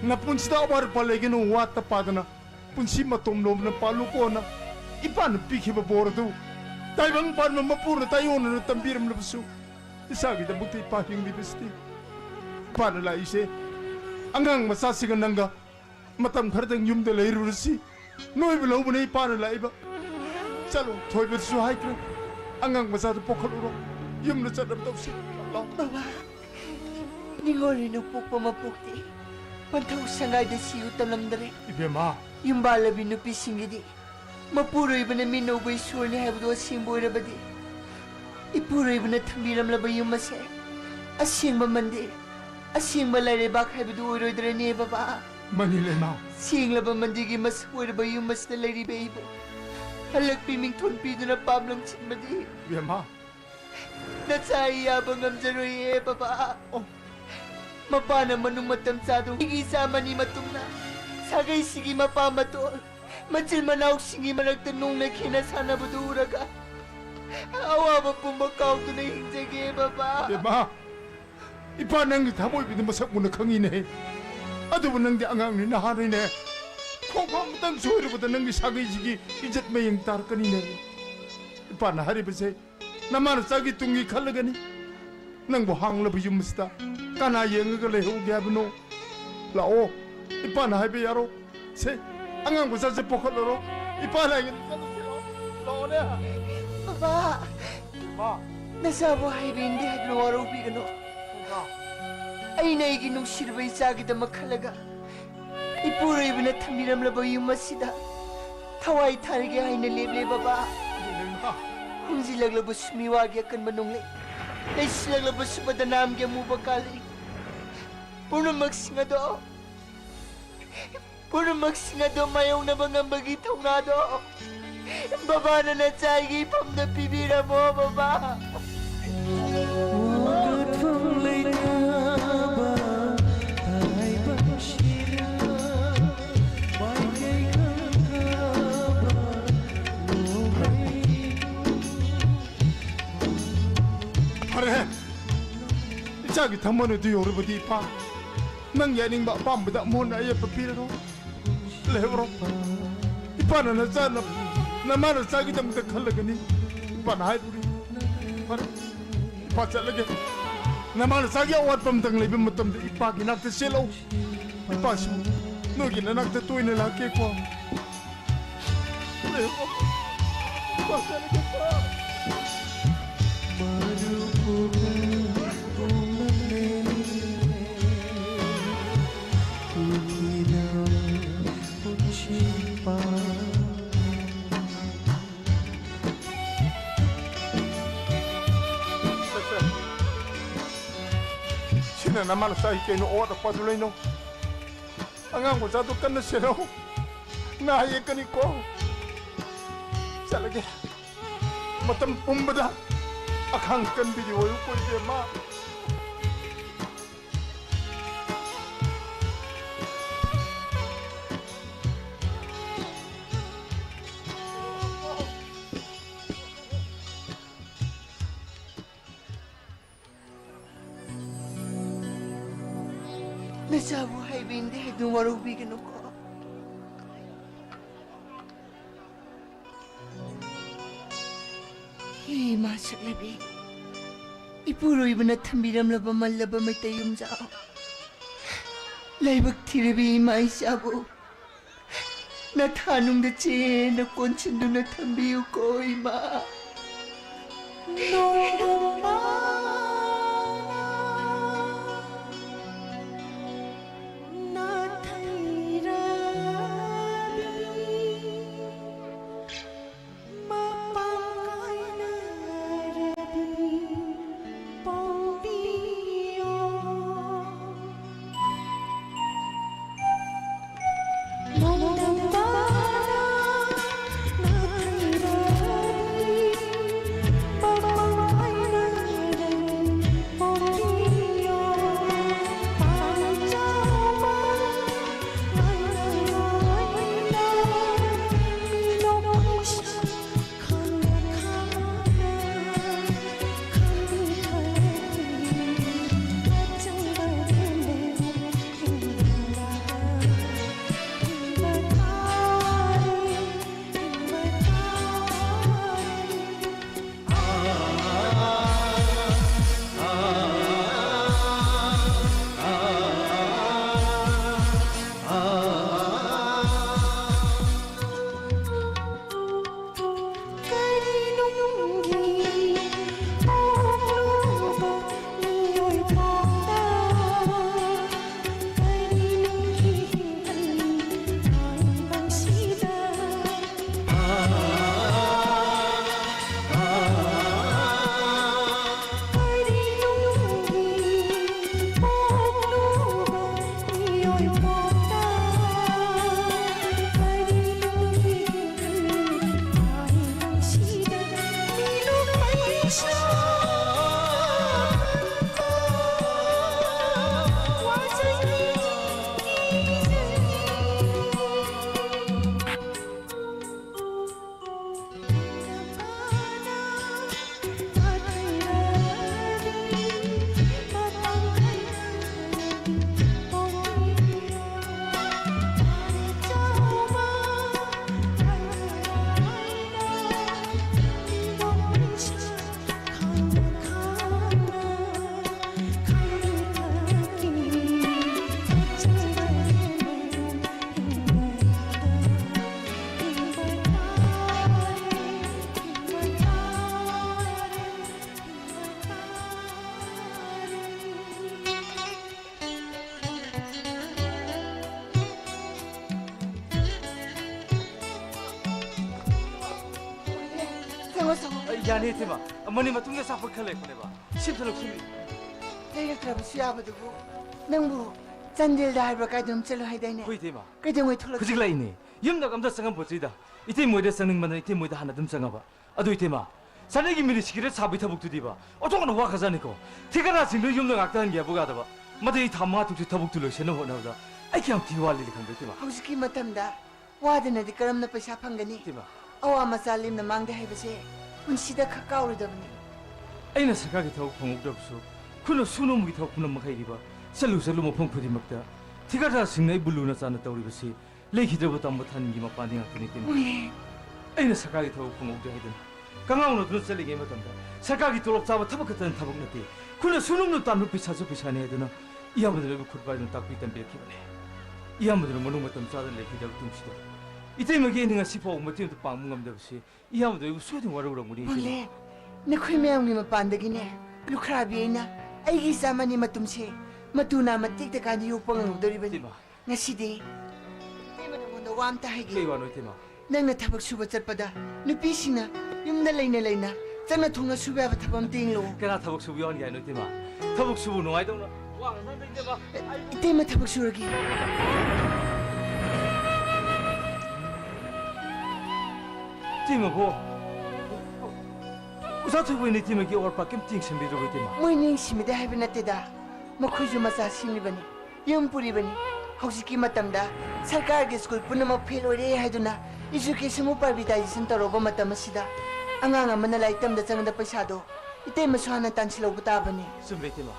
나쁜 시다 오바를 발레기는 왔다 빠드나 분시마 돔놈는 발루고나 이빠는 삐키바 보러도 다이방 빠르면 마뿌르 다이오는 땀비름 르브수 이사기다 무티 빠킹 비비스티 빠르 라이세 안강 마사시가 난가 마땀 가르당 юм들 레이르르시 너희 빌로브네 이빠를 라이바 자로 토이베스 하이크 안강 마사도 포컬로 юм는 자르도 없이 baba ningori no pukpa mapukti pantau sangai de siu talamdare 이베마 yumbala binu pisingidi mapuro ibana mino bai surni habdo simboira badi ipuro ibana thambiram laba yumase asingba mandi asingba lare bak habdo oirodre ne baba 마닐레마 singlaba mandigi mas oirba yumas na lari beibo halak piming thon piduna pamlang chinbadi 이베마 Nasai yabang amjaroy baba. Mapana manung matam sadong igisama ni matungna. Sagay sige mapamatol. Mansil manaw sige managtanong na kinasana buduraga. Awa ba pumakaw to na hinjage baba. 이베마 이빠는 다보이 비는 마삭문의 강이네 아두분 능디 안강니 나하리네 콩콩무당 소리보다 능디 사기지기 이제 매ing 따르까니네 이빠나 하리버세 나만 싸기 뚱기 칼라가니 낭보 항러브 юм스다 까나 영어를 해오게 하브노 라오 이빠나 하베야로 세 안강부사세 포컬로로 이빠나 이게 라오네 Baba. 마 Nasabo haibindi hadlo waro bigano. Ay naiginong sirbay sagida makalaga. Ipuro ibina tamiram laba yumasida. Tawai tarige ay nalible baba. Hunzilaglabos miwagi akan manungli. Naisilaglabos sumadanam gya mubakali. Puno magsingado. Puno magsingado mayaw na mga bagitong nado. Baba na natsagi pam na pibira mo, baba. Pare. Ichagi thamanu du yorubadi pa. Nang yaning ba pambada mon ay papiro. Levro. Ipana na sana. Namana sagi dam ta khalagani. Ipana hai duri. Pare. Pacha lage. Namana sagi awat pam tang lebe matam de ipa gi nak te selo. Ipa su. No gi na nak te toy ne la ke ko. Levro. Pacha lage pa. Sina naman sa kayo no oras pa tuloy no. Ang ko sa tukan na siya no. Nahaya ka ni ko. Salagi. Matam pumbada. Akang kan video yung ko siya ma. Nasabu hay bindi hay dumarubigan ako. Hey, masak labi. Ipuroy ba na tambiram laba malaba may tayong sao? Laibag tirabi may sabo. Natanong na siya na konsin doon na tambiyo ko, ima. 야니 테마 어머니 마뚱에 사파 칼레 보내봐 심터럭 숨이 내가 들어보시 아버지고 능부 잔딜다 할바 까좀 찔러 하이다이네 거의 테마 까좀 왜 털러 그직라 있니 염나 감자 상한 보지다 이때 뭐에 상능만은 이때 뭐에 하나 듬 상하봐 아도 이테마 사내기 미리 시기를 사비타 복도 디바 어쩌고는 와가자니까 티가나 진로 염나 악다는 게 뭐가 하다봐 마다 이 담마 tuk지 타복들로 셔는 호나보다 아이 그냥 디와리리 건데 테마 hꯧꯖꯤꯛꯀꯤ ꯃꯇꯝꯗ ꯋꯥꯗꯅꯗꯤ ꯀꯔꯝꯅ ꯄꯩꯁꯥ ꯐꯪꯒꯅꯤ 테마 ꯑꯋꯥ ꯃꯆꯥ ꯂꯦꯝꯅ ꯃꯥꯡꯗꯦ ꯍꯥꯏꯕꯁꯦ ꯄꯨꯟꯁꯤꯗ ꯈꯛ ꯀꯥꯎꯔꯣꯏꯗꯕꯅꯤ ꯑꯩꯅ ꯁꯔꯀꯥꯔꯒꯤ ꯊꯕꯛ ꯐꯪꯍꯧꯗ꯭ꯔꯕꯁꯨ ꯈꯨꯠꯅ ꯁꯨꯅꯣꯝꯒꯤ ꯊꯕꯛ ꯄꯨꯝꯅꯃꯛ ꯍꯩꯔꯤꯕ ꯆꯠꯂꯨ ꯃꯐꯝ ꯈꯨꯗꯤꯡꯃꯛꯇ ꯊꯤꯀꯥꯗꯥꯔꯁꯤꯡꯅ ꯑꯩꯕꯨ ꯂꯨꯅ ꯆꯥꯟꯅ ꯇꯧꯔꯤꯕꯁꯤ ꯂꯩꯈꯤꯗ꯭ꯔꯕ ꯇꯝꯕ ꯊꯟꯒꯤ ꯃꯄꯥꯟꯗꯤ ꯉꯥꯛꯇꯅꯤ ꯏꯇꯩꯃ ꯑꯩꯅ ꯁꯔꯀꯥꯔꯒꯤ ꯊꯕꯛ ꯐꯪꯍꯧꯗ꯭ꯔꯦ ꯍꯥꯏꯗꯅ ꯀꯉꯥꯎꯅꯗꯨꯅ ꯆꯠꯂꯤꯉꯩ ꯃꯇꯝꯗ ꯁꯔꯀꯥꯔꯒꯤ ꯇꯣꯂꯣꯞ ꯆꯥꯕ ꯊꯕꯛ ꯈꯛꯇꯅ ꯊꯕꯛ ꯅꯠꯇꯦ ꯈꯨꯠꯅ ꯁꯨꯅꯣꯝꯅ ꯇꯥꯟꯕ ꯄꯩꯁꯥꯁꯨ ꯄꯩꯁꯥꯅꯤ ꯍꯥꯏꯗꯨꯅ ꯏꯌꯥꯝꯕꯗꯨꯅ ꯑꯩꯕꯨ ꯈꯨꯠ ꯄꯥꯏꯗꯨꯅ ꯇꯥꯛꯄꯤ ꯇꯝꯕꯤꯔꯛꯈꯤꯕꯅꯦ ꯏꯌꯥꯝꯕꯗꯨꯅ ꯃꯅꯨꯡ ꯃꯇꯝ ꯆꯥꯗꯅ ꯂꯩꯈꯤꯗꯕ ꯇꯨꯡꯁꯤꯗ ꯏꯇꯩꯃꯒꯤ ꯑꯩꯅ ꯉꯁꯤ ꯐꯥꯎꯕ ꯃꯇꯦꯡ ꯑꯃꯇ ꯄꯥꯡꯕ ꯉꯝꯗꯕꯁꯤ ꯏꯌꯥꯝꯕꯗꯨ ꯑꯩꯕꯨ ꯁꯣꯏꯗꯅ ꯋꯥꯔꯧꯔꯝꯒꯅꯤ ꯃꯣꯟꯂꯦ ꯅꯈꯣꯏ ꯃꯌꯥꯝꯒꯤ ꯃꯄꯥꯟꯗꯒꯤꯅꯦ ꯂꯨꯈ꯭ꯔꯥꯕꯤ ꯑꯩꯅ ꯑꯩꯒꯤ ꯏꯆꯥꯃꯅꯤ ꯃꯇꯨꯝꯁꯦ ꯃꯇꯨꯅ ꯃꯇꯦꯛꯇ ꯀꯥꯟꯗ ꯌꯣꯛꯄ ꯉꯝꯍꯧꯗꯣꯔꯤꯕꯅꯤ ꯉꯁꯤꯗꯤ ꯏꯇꯩꯃ ꯅꯉꯣꯟꯗ ꯋꯥ ꯑꯝꯇ ꯍꯥꯏꯒꯦ ꯀꯩ ꯋꯥꯅꯣ ꯏꯇꯩꯃ ꯅꯪꯅ ꯊꯕꯛ ꯁꯨꯕ ꯆꯠꯄꯗ ꯅꯨꯄꯤꯁꯤꯡꯅ ꯌꯨꯝꯗ ꯂꯩꯅ ꯆꯪꯅ ꯊꯣꯡꯅ ꯁꯨꯕ ꯌꯥꯕ ꯊꯕꯛ ꯑꯝꯇ ꯌꯦꯡꯂꯛꯑꯣ ꯀꯅꯥ ꯊꯕꯛ ꯁꯨꯕ ꯌꯥꯎꯍꯟꯒꯦ ꯍꯥꯏꯅꯣ ꯏꯇꯩꯃ ꯊꯕꯛ ꯁꯨꯕ ꯅꯨꯡꯉꯥꯏꯗꯧꯅ ꯋꯥ ꯉꯥꯡꯅ ꯏꯇꯩꯃ ꯏꯇꯩꯃ ꯊꯕꯛ ꯁꯨꯔꯒꯦ 이때마고 우사투부인 이때마기 얼빠 깜띵 선비로 이때마 모이는 심이다 하이브 나때다 머쿠주 마사 심리바니 영뿌리바니 혹시기 마땀다 살까르게 스쿨 뿌나마 페로레 하이두나 이주케이션 무파비다이슨 떨어보 마땀마시다 앙앙 아마나 라이땀다 장다 पैसा도 이때마 수하나 딴치로부 따바니 선배 이때마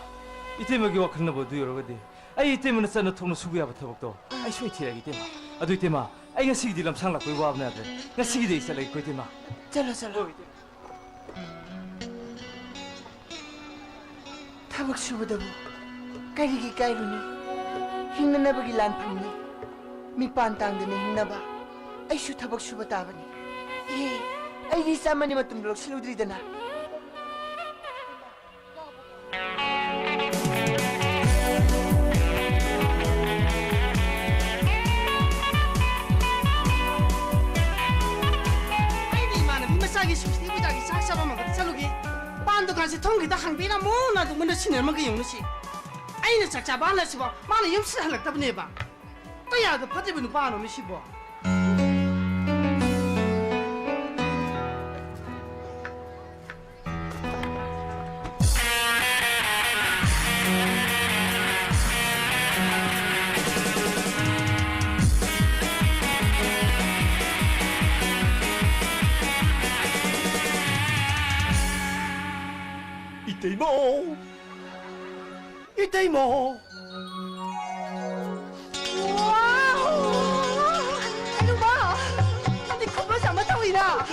이때마기 와클나보 두여러거디 아이 이때마는 싸나 통로 수구야바 타복도 아이 소이티라기 이때마 아도 이때마 아이가 시기디 람상락 거이 와브나데 나 시기데 있살라기 거이 이때마 잘라 타박 수보다부 까리기 까이루니 힝나나바기 란품니 미판 땅드니 힝나바 아이슈 타박 수보 따바니 예 아이기 싸마니 마tum들록 실루드리다나 자기 숨쉬기 자기 싹싹하면 그 살로기 반도 가서 통기다 항비나 뭐나도 먼저 신을만 그 용시 아이는 싹싹 반라시 봐 마는 염시 할락다 보내 봐 또야도 파지부는 반오는 시보 이때모 와우 아이고 봐 근데 그거 잠만 타고 이나 야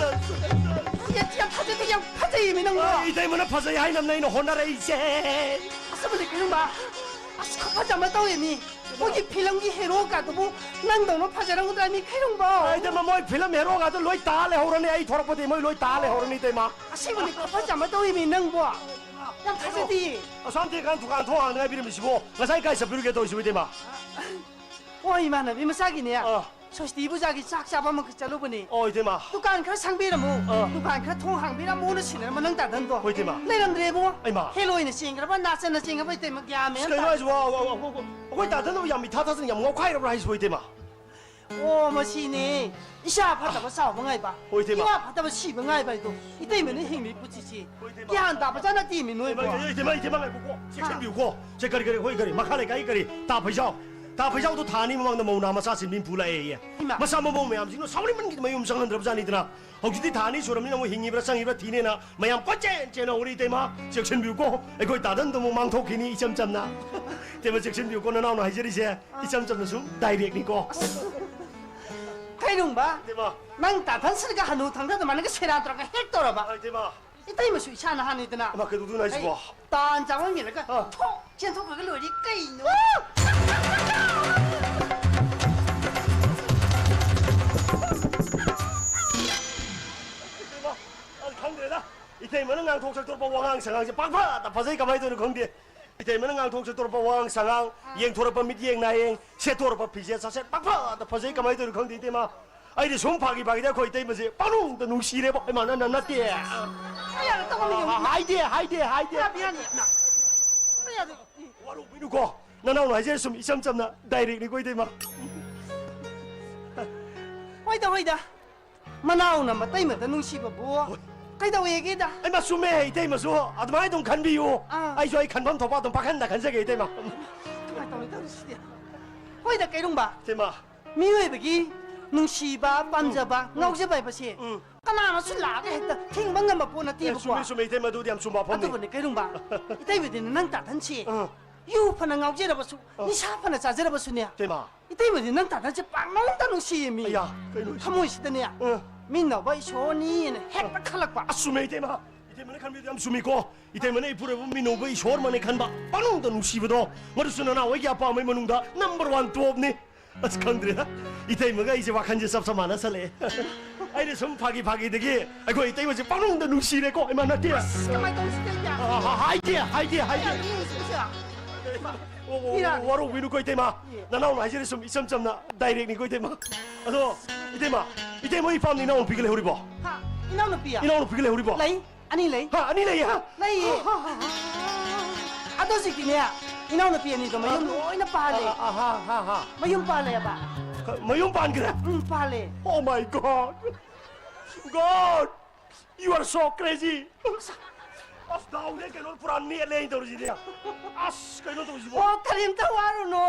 파제 그냥 파제 이미는 거 이때모는 파서야 하이남나이는 혼나라 이제 아스분들 그냥 봐 아스 커파 잠만 타고 이미 거기 필름기 헤로가도 뭐 난도는 파제랑 그다음에 그런 거 이때마 뭐 필름 헤로가도 로이 따래 호르네 아이 돌아보대 뭐 로이 따래 호르네 이때마 아스분들 커파 잠만 타고 이미 는 거. 양 타세디. 선택한 두간 통한 내가 비름이시고 나사이까지 부르게 도시고 이때마. 와 이만은 이마사기네야. 소시 이부자기 싹 잡아면 그 잘로 보니. 이때마. 두간 그 상비라 뭐. 두간 그 통항비라 뭐는 신을 만능 따던도. 이때마. 내랑들에 뭐. 이마. 헬로윈의 싱그라 봐 나서는 싱그라 이때마 야면. 스카이라이즈 와. 거기 따던도 야 미타타선 야 뭐 과이라고 하이스 이때마. 오 머시니. 이샤 받아봐 싸워봐가 이때마. 이와 받아봐 씹어가 이도. 이때면은 힘이 붙이지. 야 나쁘잖아 팀이 너희 뭐. 이때마 보고. 책상 비우고. 제거리 거기 막하네 가이거리 다 버셔도 다니 막나 뭐나 마사신 민불라에. 마사 뭐 매암지노 사우리만 기 매움 상한 들어자니드나. 혹시 다니 소름이 너무 힘이브라 상이브라 디네나 매암 뻗제나 우리 이때마 책상 비우고 거기 따던도 뭐 망토키니 이점점나. 때문에 책상 비우고는 나오나 하이저리세 이점점는 숨 다이렉니고. 가이롱 봐. 난 따탄스가 한우 당자도 많은 게 세라 들어가 핵 돌아봐. 이따이면 수이차나 하니드나. 아마 그 누구나 있어. 딴장은 밀가. 톡 전통 그걸 어디 깨이노. 강대다. 이때면은 강 독설 돌파 왕 상황 빵파 다 파서이 가만히 두는 강대. 이때면은 강 독설 돌파 왕 상황 이행 돌파 밑 나행 세 돌파 피제 사세 빵파 다 파서이 가만히 두는 강대 이때마. 아이디 손파기 바기다 거기 때면서 빠롱 또 농시래 봐. 만나 남났대. 아야 또 가면 하이디. 미안해. 와로 미루고 나 나오나 이제 좀 이점점나 다이렉니 거기 때마. 호이다. 마나오나 마타이마다 농시바 뭐. 가이다 얘기다. 아이 마수메 이때마수 아드마이 동 간비요. 아이 저희 간밤 도바동 박한다 간세게 이때마. 호이다 깨롱 봐. 때마. 미외백이 농시바 빰자바 나오셔봐 이봐시 ꯀꯅꯥꯅꯁꯨ ꯂꯥꯛꯑꯒ ꯍꯦꯛꯇ ꯊꯤꯡꯕ ꯉꯝꯕ ꯄꯣꯠ ꯅꯠꯇꯦꯕꯀꯣ ꯁꯨꯃꯤ ꯁꯨꯃꯤ ꯏꯇꯩꯃ ꯑꯗꯨꯗꯤ ꯌꯥꯝ ꯆꯨꯝꯕ ꯋꯥꯐꯝꯅꯤ ꯑꯗꯨꯕꯨꯅꯦ ꯀꯩꯔꯨꯝꯕ 이때부터는 ꯅꯪ 따단치 유 파나 ꯉꯥꯎꯖꯔꯕꯁꯨ 니사 파나 자제ರಬꯁꯨꯅꯦ 이때마 이때부터 ꯅꯪ 따단치 빡망다 누시미 야 그이노 ꯊꯃꯣꯏꯁꯤꯗꯅꯦ 민너바 이쇼니는 핵다 칼락바 아수메 이때마 이때만에 칸비도 ям 수미고 이때만에 이프레부 미노부 이쇼르만에 칸바 빵도 누시부도 머르스나 나와기 아빠의 머능다 넘버 1 톱니 아스 칸드레다 이때마가 이제 와칸지 섭섭하나 살래 아이네 좀 파기 되게 아이고 이때마 이제 빵도 누시래고 얼마나 뛰어 가만히 동시대야 하이디야 와로 위로 거 이때마 나 나오는 아이제를 좀 이점점나 다이렉트 거 이때마 아서 이때마 이 밤니 나오는 비글레 우리 봐 하 이나오는 삐야 이나오는 비글레 우리 봐 레이 아니 레이 하 아니 레이야 레이 아도시기네 이나오는 삐야니도 마용 노이나 빠레 아하하하 마용 빠레야 봐 마용 반 그래 빠레 Oh my God you are so crazy As daw ne kano puran ni ele into ri dia. As kano to si bo. 어 카림 타와로 노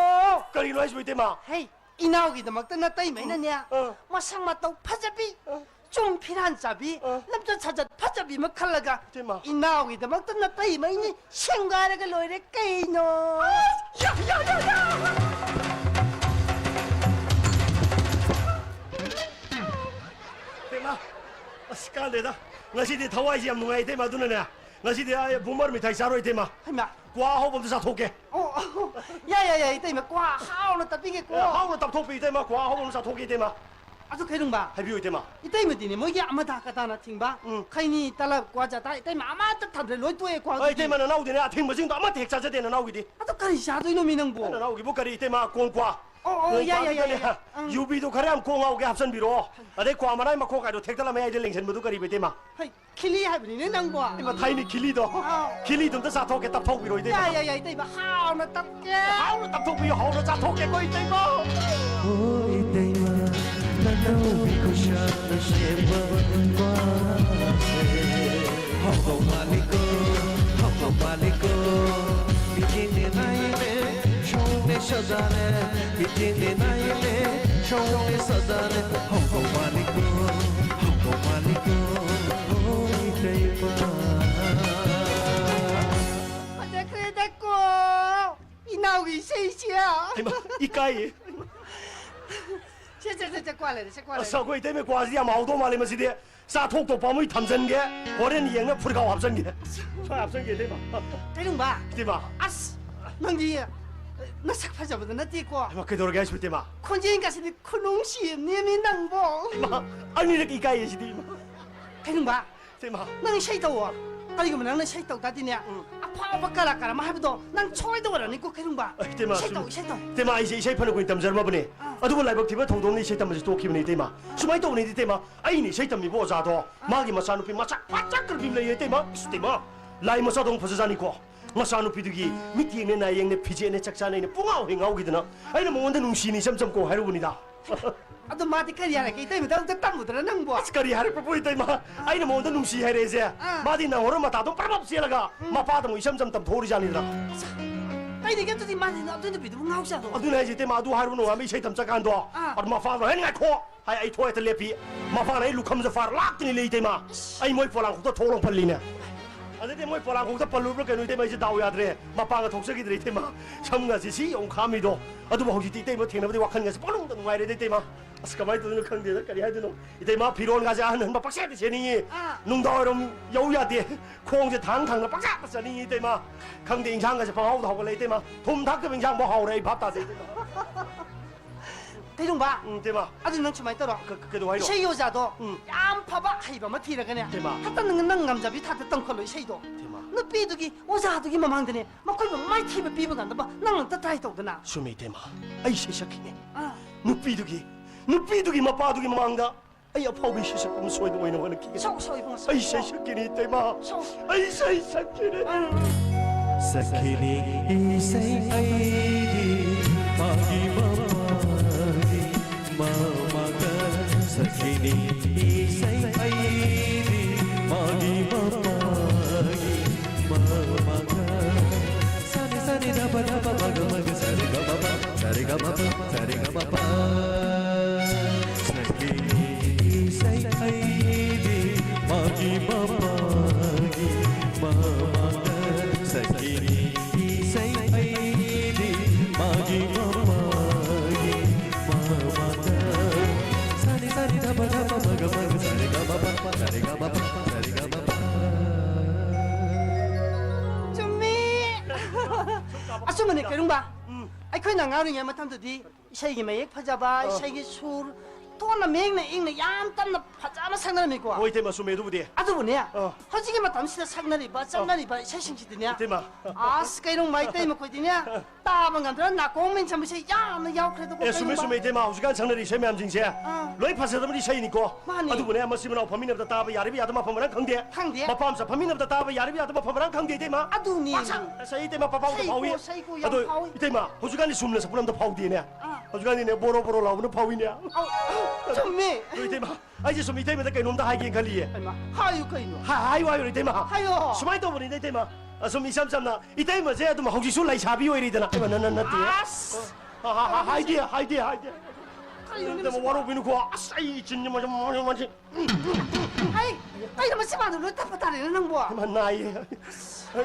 Kari no is with ma. 헤이 이나오기다막다 나 따이메나냐 마상마또 파자비 좀 필요한 자비 남자 찾아 파자비 막 칼라가 이나오기다막다 나 따이메니 생가라가 로이레 깨이노 야야야야 tema askaleda ngasi tawaji am ngai tema dunana ngasi dia bumar mi thai saro tema 하마 kwa ho bom sa thoke 야야야 이따이메 과 하오나 따비게 과 하오나 딱 thope tema kwa ho bom sa thoke tema 아주 그런가 하비오 tema 이따이메 디네 뭐게 아마다 까다나 팅바 카이니 딸라 과자다 이따이메 아마다 타들 로이토에 과 ai tema na naudi na thing masing ama thek cha cha de na naudi 아도 카리 샤도 이놈이 능보 na naudi bo kari tema kong kwa 야야야야 유비도 가람 공하오게 합선 비로 아데 과마나이 마코 가도 택달라 메아이들 랭선 모두 가리 베테마 하이 킬리 하비네 낭보 이마 타이니 길리도 길리도 다 사토게 딱 톡 비로 이데 야야야 이따이메 하오나 따게 하오나 딱 톡 비로 하오나 자 톡게 거 이데 마 오 이때마 나도 비코샤나 셰버 과세 허고 말리고 비키니 나이네 쇼네 셔자네 비키니 나이네 쇼네 서자네 허고 말리고 오 이때마 아자 그래 됐고 이나오기 세이시야 이마 이까이 자 꽈래 사고 이때에 과지 아마도 말이 마시데 사톡도 밤이 탐전게 고ren 이행에 풀가 합전게 합전게 되마 대lum바 되마 아스 넌디 나 sak파자보다 나 띠고 아마 그도록 하시 되마 콘진 가시니 쿠농시 니미 낭보 이마 아니 이렇게 이까이 시디 대lum바 되마 난 샤이도와 아이고 나는 샤이도 다디냐 아파 까라까라 마하비도 난 초이도라니 꼭 대lum바 되마 샤이도 되마 이제 샤이파는 거 있담 잘마 보네 아두고 라이브 TV 통동니 샤이담을 또 키우네 되마 수마이 또 오네 되마 아이니 샤이담이 보자도 마기 마사누피 마차 바짝 그림래 되마 되마 라이 마사동 포자자니고 마사누피두기 미티네 나이행네 피제네 짝자네네 뿡아오 행아오기드나 아이는 뭐 원데 농시니 점점고 하루분이다 아도 마디 카리아라 게 이때면 당장 땅무더라 낭보 아스카리 하를 뽀뽀이 때마 아이는 뭐 원데 농시 해레제 마디 나 오르마 다도 빠밥시라가 마파도 뭐 이섬점점 도리자니라 아니 이게 또 마디 나 어떤 비도 뭉하우샤도 아두나 이제 때마 아두 하루노 아미 쉐이탐 짝간도 아두 마파도 해가 코 아이 토에트 레피 마파나 이 루캄자 파르 락티니 레이 때마 아이 모이 포랑 국도 토롱 팔리네 아데 모이 포랑 국도 팔루브로 게노이 때마 이제 다오야드레 마파가 독석이들이 때마 참가지 시 용카미도 아두 뭐 혹시 때마 ቴ나버디 와칸가서 뽀롱도 누가이레 때마 아스카마이 뜨는 칸데다 까리 하드노 이때마 비론 가지 않은 막 빡세게 제니 농다오름 여우야데 콩제 당당나 빡싹 자니 이때마 강대 인상 가서 방하고도 하고 레이 때마 돔닥급 인상 뭐 하오래 밥다 돼 대lum바 때마 아주 능 추마이 떨어 그도 와이로 쉐이오자도 얌 파바 하이바 마 티라가냐 하다 능 남자비 타다 덩컬로 쉐이도 너 삐두기 오자두기 마망드네 막 거기 마이 티베 비버 간다 봐 나는 따타이 도드나 수미 때마 아이 쉐샤키네 누삐두기 마빠두기 마망다 아이 아파오비 쉐샤금 소이도 오이는 거는 기계 아이 쉐샤키네 때마 아이 쉐샤키네 सखनी से आईदी मागी मागी मामा का सखनी से आईदी मागी मागी मामा का सारे सारे रबा रबा मग मग सारे गा बाबा सारे गा बाबा सारे गा बाबा सखनी से आईदी सखिनी इसाई आईदी मागी ममागी मामागा सानी सानी धप धप मग मग सारे गा मा पा सारे गा मा पा सारे गा मा पा चुम्मी असुमने करुंबा ꯑꯩꯈꯣꯏꯅ ꯉꯥꯎꯔꯤꯉꯩ ꯃꯇꯝꯗꯗꯤ ꯏꯁꯩꯒꯤ ꯃꯌꯦꯛ ꯐꯖꯕ ꯏꯁꯩꯒꯤ ꯁꯨꯔ ꯇꯣꯟꯅ ꯃꯌꯦꯛꯅ ꯏꯪꯅ ꯌꯥꯝ ꯇꯞꯅ ꯐꯖꯅ ꯁꯛꯅꯔꯝꯃꯤꯀꯣ ꯍꯣꯏ ꯏꯇꯩꯃ ꯆꯨꯝꯃꯦ ꯑꯗꯨꯕꯨꯅꯦ ꯍꯧꯖꯤꯛꯀꯤ ꯃꯇꯝꯁꯤꯗ ꯁꯛꯅꯔꯤꯕ ꯆꯠꯅꯔꯤꯕ ꯏꯁꯩꯁꯤꯡꯁꯤꯗꯤꯅꯦ ꯑꯁ ꯀꯩꯅꯣꯝꯕ ꯏꯇꯩꯃ ꯈꯣꯏꯗꯤꯅꯦ ꯇꯥꯕ ꯉꯝꯗ꯭ꯔ ꯅꯥꯀꯣꯡ ꯃꯦꯟꯁꯟꯕꯁꯦ ꯌꯥꯝꯅ ꯌꯥꯎꯈ꯭ꯔꯦꯗꯀꯣ ꯆꯨꯝꯃꯦ ꯏꯇꯩꯃ ꯍꯧꯖꯤꯛꯀꯥꯟ ꯁꯛꯅꯔꯤ ꯏꯁꯩ ꯃꯌꯥꯝꯁꯤꯡꯁꯦ ꯂꯣꯏ ꯐꯖꯗꯕꯗꯤ ꯏꯁꯩꯅꯤꯀꯣ ꯑꯗꯨꯕꯨꯅꯦ ꯃꯁꯤ ꯃꯅꯥꯎ ꯐꯝꯃꯤꯟꯅꯕꯗ ꯇꯥꯕ ꯌꯥꯔꯤꯕ ꯌꯥꯗꯕ ꯃꯐꯝ ꯃꯔꯝ ꯈꯪꯗꯦ ꯃꯄꯥꯝꯆꯥ ꯐꯝꯃꯤꯟꯅꯕꯗ ꯇꯥꯕ ꯌꯥꯔꯤꯕ ꯌꯥꯗꯕ ꯃꯐꯝ ꯃꯔꯝ ꯈꯪꯗꯦ ꯏꯇꯩꯃ ꯑꯗꯨꯅꯤ ꯏꯁꯩ ꯏꯇꯩꯃ ꯄꯥꯎꯗ ꯐꯥꯎꯏ ꯑꯗꯣ ꯏꯇꯩꯃ ꯍꯧꯖꯤꯛꯀꯥꯟꯗꯤ ꯆꯨꯝꯅ ꯁꯛꯄ ꯑꯝꯇ ꯐꯥꯎꯗꯦꯅꯦ ꯍꯧꯖꯤꯛꯀꯥꯟꯗꯤꯅꯦ ꯕꯣꯔꯣ ꯕꯣꯔꯣ ꯂꯥꯎꯕꯅ ꯐꯥꯎꯏꯅꯦ ꯆꯨꯝꯃꯤ 이때마 아이제 좀 이때마다 그놈다 하긴 갈리에 하유 그이노 하유 이때마 하유 수마이 또 보니 이때마 좀 이삼삼나 이때마 제도 뭐 혹시 술 라이 샤비 오이리더나 나나나 하이디야 근데 뭐 와로 비누고 아싸이 진짜 뭐좀 아이 이러면 씨발도 롯다 빠따리는 능 뭐 만나이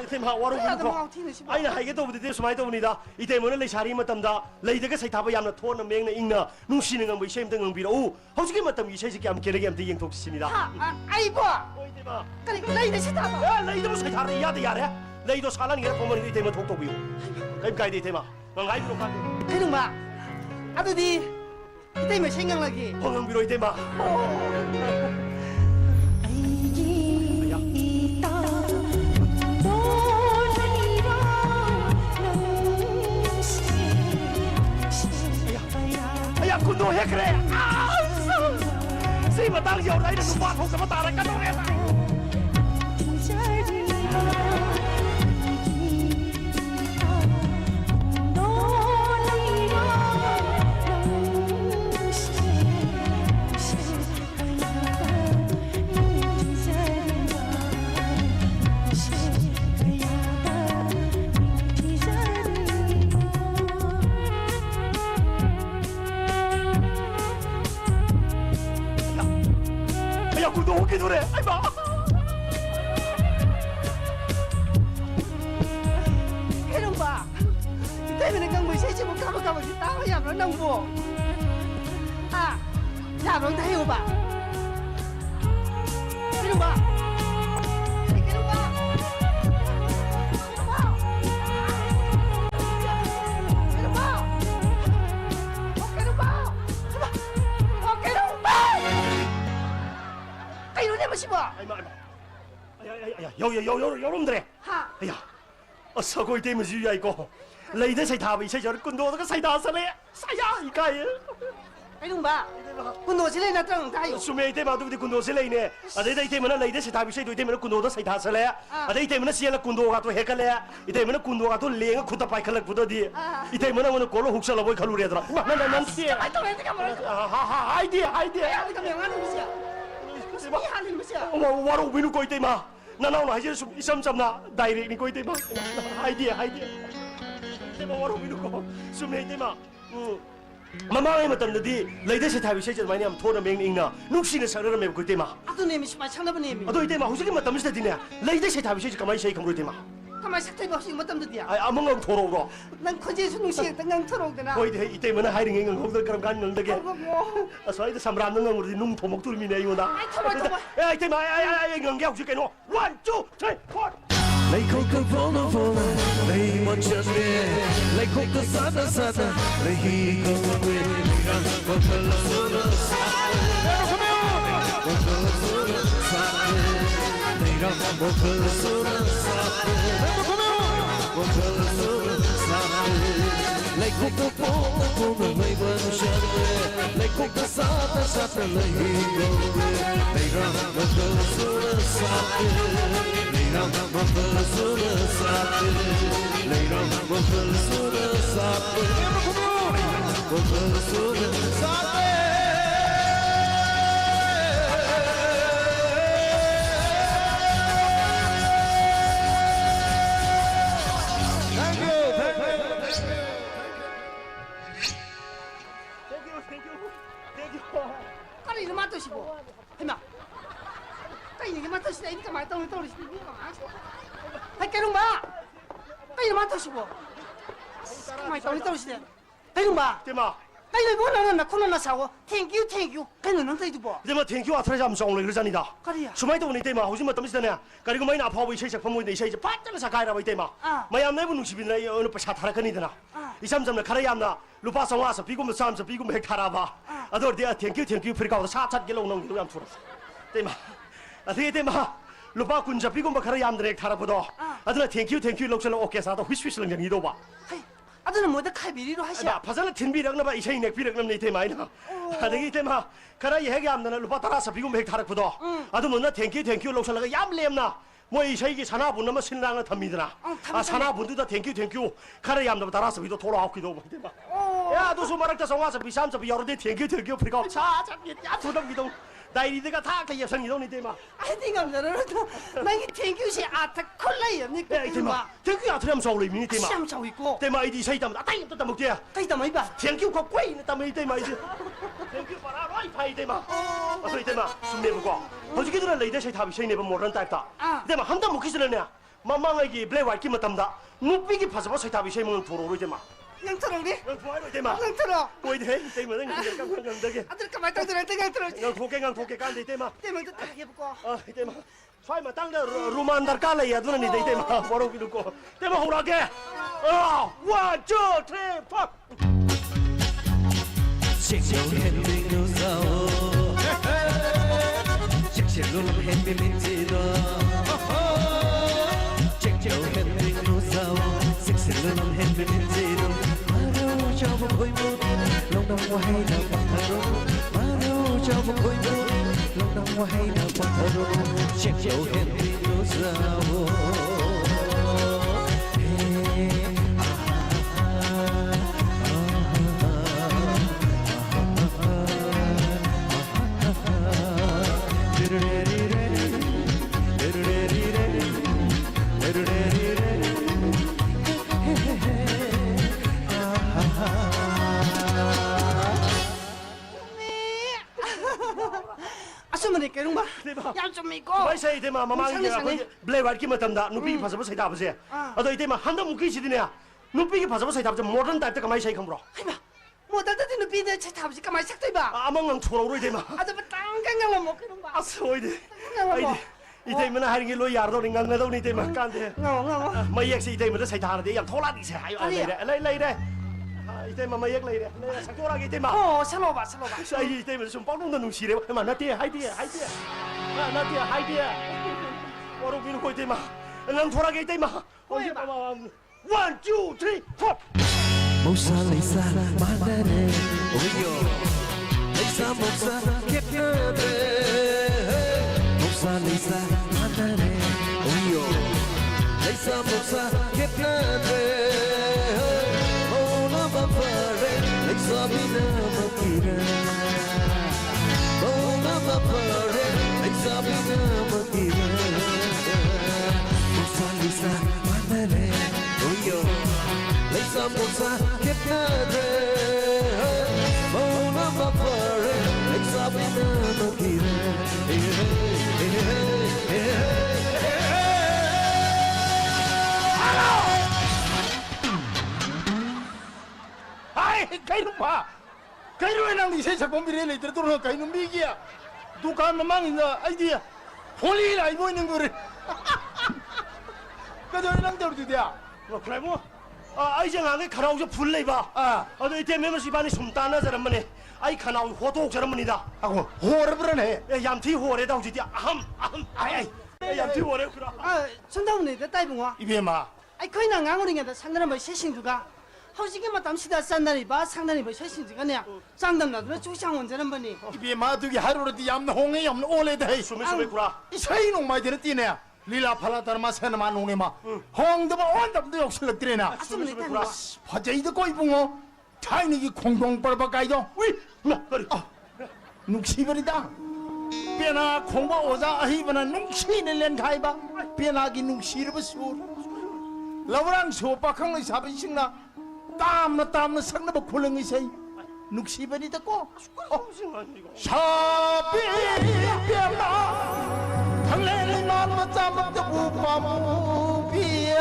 이때마 와로 비누고 아이나 하이게 또 보디 수마이 또 보니다 이때마는 레 샤리 마탐다 레이드가 사이타바 얌나 토는 맹나 잉나 눈시는 거 셈등 응비로 허지게 마탐 이 세식이 함 게르게 함 대행 독시입니다 아이고 그래 레이드 사이타바 야 레이드 뭐 사이타바 야래 레이드 살라니 게 보면 이때마 독독이요 가이디 이때마 가이디로 가게 그놈아 아들이 이때마 생각나기 황금비로 이때마 야 군도 해 그래 세 마당 여라이는 누가 통sama 따라 까도래 야 군도 오게 노래 아이봐 그놈 봐 이때문에 강물 세지고 까먹까먹 따로 야로 낭보 아 야로 다 해요 봐 그놈 봐 여러분들의 야 서고 때문에 주야 이거 레이드 사이타바 이제 저 군도가 사이다서래 사야 이까이 이놈 봐 군도 실내 나랑 다요 수메 때문에 두디 군도 실내네 아데 때문에 레이드 사이타바 이제 때문에 군도도 사이다서래 아데 때문에 시엘 군도가 또 해갈래 이 때문에 군도가 또 레가 쿠다 파이칼 부더디 이 때문에 오늘 골로 혹살아 보이 칼루리더라 나난 씨 아이디야 이거 명하는 것이야 무슨 하는 것이야 와로 비누 거이 때마 나나오나 이제 좀 이삼삼나 다이렉니 거이 때마 아이디야 때마 와로 비누 거 수메 때마 마마의 마탐들이 레이더시 타비 세제 많이 하면 토나 맹잉나 눈시는 사르르 메고 그 때마 아도네 미시마 창나버네 미 아도 이때마 호시기 마탐스 되네 레이더시 타비 세제 가만히 세이 감고 때마 가만히 색깔이 없이 마탐들이야 아멍엉 토로로 난 커지수 눈시에 땅강 토로구나 거의 이때마는 하이링 잉은 거기들 그럼 가는 건데게 서이도 삼라는 건 우리 눈 토목 뚫미네 이거다 아이 토마 야 이때마 잉은게 혹시 깨노 1, 2, 3, 4 Lay Coca-Cola, lay Monchesme, lay Coca Sada Sada, lay Higo, lay Coca-Cola, lay Coca-Cola, lay Monchesme, lay Coca Sada Sada, lay Higo, lay Coca-Cola, Leila Mafala Sura Sape, Leila Mafala Sura Sape, Mafala Sura Sape. Thank you. 아니 이거 맞듯이고 해마 이게 맞듯이 이니까 말똥을 떨어지고 아이 깨롱 봐 아이 맞다시고 가만히 떨어지네 대중봐 대마 아이 뭐나는 나 코로나 사고 땡큐 걔는 넌 때도 봐 대마 땡큐 아트라자 암 송을 그러자니다 그래야 수마이도 보니 대마 호지 뭐 땀시다네 그리고 마이나 아파보이 셰셰 펌모인데 셰셰 바짝 사가이라 보이 대마 마야 내부 누시비나 어느 빠차 타라카니드나 이 삼삼나 가라야암나 루파 성와서 비고 삼서 비고 백 타라봐 아도 대야 땡큐 프리카고 사차 길로 농기도 얌 투라 대마 아데 대마 루파 군자 비고 가라야암들 타라보도 아들아 땡큐 록슬로 오케사도 휘스휘슬 냥이도 봐 아들은 뭐다 칼비리로 하시야 파살라 틴비랑 나 이샤이 넥비랑 남네 대마이나 아데기 대마 가라 얘기 암나 루파 따라서 비고 백 타라보도 아도 뭐나 땡큐 록슬라가 얌렘나 뭐 이샤이기 사나 분나마 신랑을 탑니드나 아 사나 분두다 땡큐 가라 얌나 따라서 비도 돌아오기도 뭐 대마 야 도수 마락자 성와서 비삼서 비여러데 땡큐 프리카 차차 야 도담기도 나이리드가 다 개협상 이동이 대마 아이 남자는 나이 땡큐시 아타 콜라이 없니 대마 땡큐 아트람 서울이 미니 대마 시험 차고 있고 대마 이디 사이담 아따이 또 담먹대야 다이다 뭐 이봐 땡큐 거 꿰이네 담이 대마 이제 땡큐 바라 와이파이 대마 어서 대마 숨내보고 어저께들은 레이더 샤이 탑이 샤이 내본 모르는 타입다 대마 한담 먹기스는 마망에게 블랙와이트 맞담다 눈빛이 파서버 샤이 탑이 샤이 먹는 도로로 대마 양털어리? 좋아요 대마 양털어 보이대 대마는 깜깜깜깜되게 아들 가만히 떨어져 양 고개 깐데 대마 대마도 딱 해보고 대마 Soalnya matang dah rumah kala ya tuh nih deh mah baru bilang kok. Tema hurake. 1, 2, 3, 4. Shake your hand big nose out. Shake your hand big nose out. Shake your hand big nose out. Shake your hand big nose out. Maro cho một khối bút, lòng đồng hoa hay là quạt tharo. Maro cho một khối bút, lòng đồng hoa hay là quạt tharo. Shake your hand big nose out. 아주머니 깨롱마 얌좀 있고 Bây giờ thì mà mang cái blade white kia mà tầm đã nụ bị phá sập sai đạp gì ở đây thì mà hắn đã một cái gì thế này nụ bị cái phá sập sai đạp cho modern type cái máy sai không bro 뭐 다들 눈빛에 차 타보지 가만히 싹 떠봐 아망랑 초라우로 이제 막 아주 뭐 땅강강만 먹고 이런 거 아서 이제 이제 맨날 하는 게 로이 알도 링강나도 이제 막 간대 마이엑스 이제 맨날 sai 타는데 야 토라디 sai 아유 lấy 이제 막 마이엑 lấy sakura 이제 막 살로봐 sai 이제 맨날 좀 뻥동도 눈시래 막 나티 하이디야 나티 하이디야 바로 비는 거 이제 막랑 토라게 이제 막 1, 2, 3, 4 Mosa Lisa Manane Oyo Lisa Kepnade Mosa Lisa Manane Oyo Lisa Kepnade Ola Bapare Lisa Bina Makira Ola Bapare Lisa Bina Makira Mosa Lisa Manane Oyo Lisa Mosa Kepnade Ola Bapare Lisa Bina Makira Hai, kayu apa? Kayu enang di saya sebelum beri itu turun kayu bikia. Dukan memang ini idea. Holy lah ibu ini guru. Kayu enang terus dia. Kamu? Ai jangan angin karau je full lagi bah. Aduh itu memang si bani sumtana jalan mana. Ai karau hotok jalan mana dah. Aku hor berani. Yang ti hor itu jadi aham. Ai. Yang ti hor itu. 손다운에 따이봉아 이게 마. 아이 거의 나 강우링에다 산다는 뭐 세신두가 하우지게 뭐 담시다 산다니 봐 상다니 뭐 세신두가 내야 쌍담나도 조상 원자는 거니 이게 마두기 하루로 뒤암나 홍해 없는 올해다 해. 수미 구라. 이 사이농 많이 되는 띠네. 릴라 팔라타르마 세나마 농네마. 홍도마 온담도 욕설력 드레나. 수미 구라. 화제이도 꼬이붕어. 타이니기 공동벌바 가이도. 위. 나 그래. 눅시버리다. 비나 공바 오자 아히바나 눅시는 렌 가이바. 비나기 눅시르 버수. 라브랑 소박항의 사빈식나. 땀나 상나 버콜랭 이세이. 눅시버리다 꼬. 샤비 비나. 당래는 나는 잡았다 부파무비야.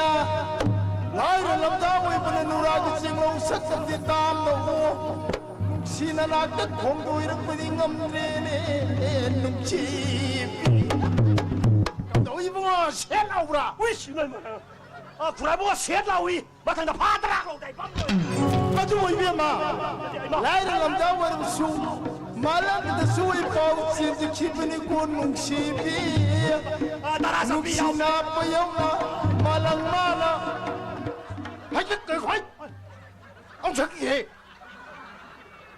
나이 ꯃꯁꯛꯇꯗꯤ ꯇꯥꯝꯗꯧꯕ ꯅꯨꯡꯁꯤꯅ ꯂꯥꯛꯇ ꯈꯣꯡꯗꯣꯏꯔꯛꯄꯗꯤ ꯉꯝꯗ꯭ꯔꯦꯅꯦ ꯅꯨꯡꯁꯤꯕꯤ ꯀꯝꯗꯧ 이봉아 셋 나오라 우리 신을 구라보가 셋 나오이 마탕다 파드라 그러다 아주 이병아 라이를 남자 버릇수 말랑도 수이 파우치지 기분이 곤뭉시비 눅시나 빠영나 말랑말랑 하이트 하이 엄청게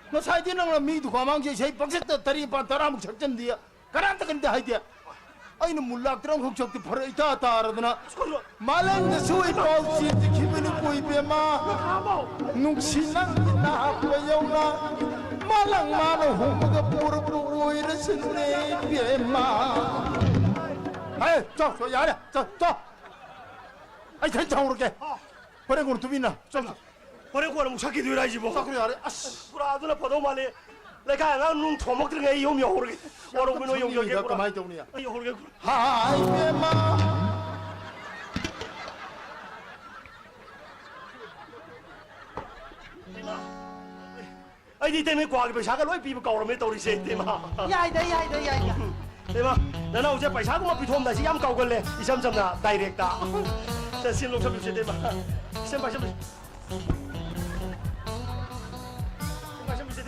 너 사이디는 미도 과망제 세 박set다 다리 반타라무 작전디야 가란다 근데 하이디야 아이는 물락들랑 흑적도 바로 있다 따라드나 말랑도 수이 파우치지 기분이 보이베마 눅시나 빠영나 Malang mana humuga puro irasne bema. Hey, 저 야래, 저. 아이 괜찮아 그렇게. 버리고 두빈나. 버리고 무사기 되라지 뭐. 그래 야래. 아씨. 구라도나 보도 말에 내가 나눈 토목들 게 용이 오르게. 오르고는 용이 오르게. 가만히 있더니야. 아이 오르게. 하이 bema. ai đi tên mấy quà cái bài sáng cái lối bị cầu rồi mấy tàu đi xe thế mà 야이다 thế mà nó nào chứ bài sáng cũng mà bị thôm đại sĩ âm cầu gần lên đi xem là direct ta sẽ xin lỗi cho mình xe thế mà xem bài xem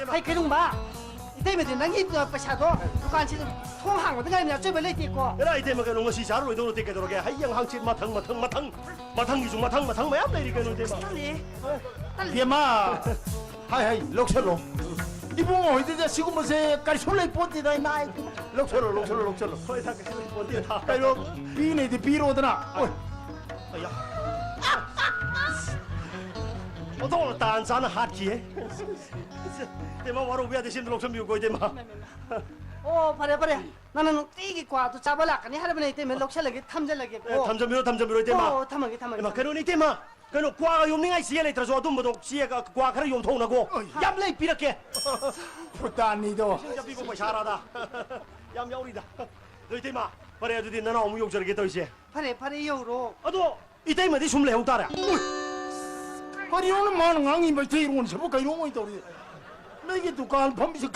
hay cái đúng ba 이때 메디 낭이 빠샤도 두칸치 통항 어디 가냐 저 벌레 띠고 cái này thế mà cái nó xì xả rồi đâu nó tiệt cái rồi cái hay yang hàng chín mà thằng gì dùng mà thằng mấy áp này đi cái nó thế mà bema. 하이 록철로 이봉아 어디다 시구무새 까리 솔레 뽀띠다 나이 록철로 thôi thằng cái bốn tiền thằng 까이로 비네디 비로드나 아야 어떤 거 단산은 핫기에 대마 와로 위에 대신 록천 미우고 이제 막 오 파래 나는 띠기 과도 잡아라까니 하려면 이때 몇 록철하게 탐절하게 탐점미로 이제 막 탐하게 막 그러니 이때 막 그럼 과가 용맹아 시에 들어서 좀 시에가 과 그래 용통나고 얌레 비렇게 부단이도 진짜 비고 뭐 잘하다 얌야우리다 너 이때 막 그래 주디 나나 어무 욕저렇게 더 이제 파래 요로 아도 이때 뭐디 숨래 홍따라 아니 오늘 많은 강이 뭐 이런 거 볼까 이런 거 있다 우리 내게 두칸 범비서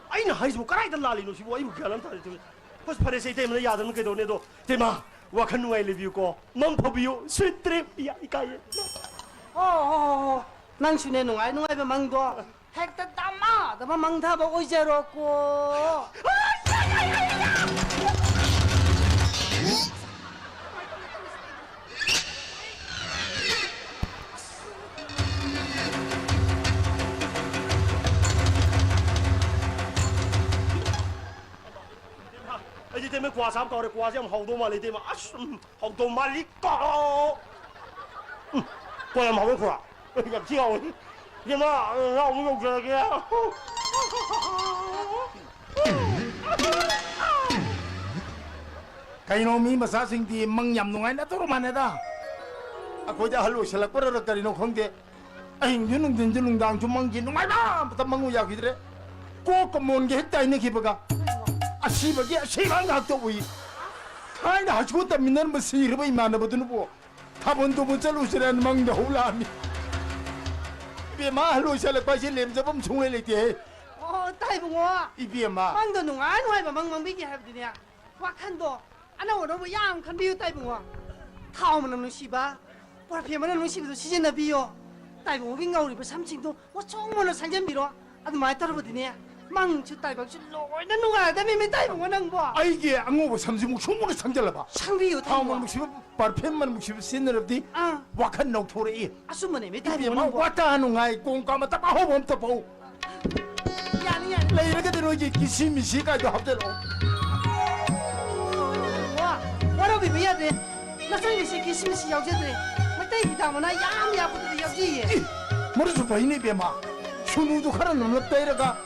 아이나 하이스 뭐 까라이들 날리노 시고 아이고 그런 탈 벌써 파래세 때문에 야들은 그 돈에도 대마 와칸 누가 리뷰고 멍포비요 스트립 야 이까예 낭슈네 농아이 망도 핵다 따마 나만 망다 보고 이제로고 이제 때문에 과삼 거래 과삼好多 말이 때문에好多 말이 거 과삼 하고 과 이거 귀여워 이제 막 너무 욕하게 kainomi masasingdi mangyam nungai na turumaneda ako ja halu selak parara karino khongde aing junung junung dang jumanggi nungai ba tamangu ya gidre ko komon ge hekta ine kibaga asibaga sigang hakto wi kaina hajgo ta minan masir bai mana badun bo tabon to bo chalu siran mang da hulami be ma halu selak ba lem jabam chungle lete 따이붕어 이비엠마 망도 농아 누아이바 망비기 하거든요 와칸도 아나 오너뭐 양 칸비유 따이붕어 타오면 누시바 와피면 누시비도 시즌나 비요 따이붕어 긴가 우리 삼칭도 뭐 정말로 상점비로 아주 많이 따라보더니 망주 따이방주 로이나 누가 다음에 따이붕어 낭보 아이게 앙오고 삼지목 충분히 상절라봐 상비유 타오면 묵시바 바르펜만 묵시바 신느럽디 와칸 녹토레이 아수머네 이비엠마 왔다 하는가이 꽁까마 딱 아호범 터보 이렇게 들어오지 기시미시까지도 합대로 와 와라비 미야데 나 생기시 기시미시 여자들이 맞다 이다모나 야무야부터 여지 머리서 보이네 배마 슈누도 가는 놈럽다 이래가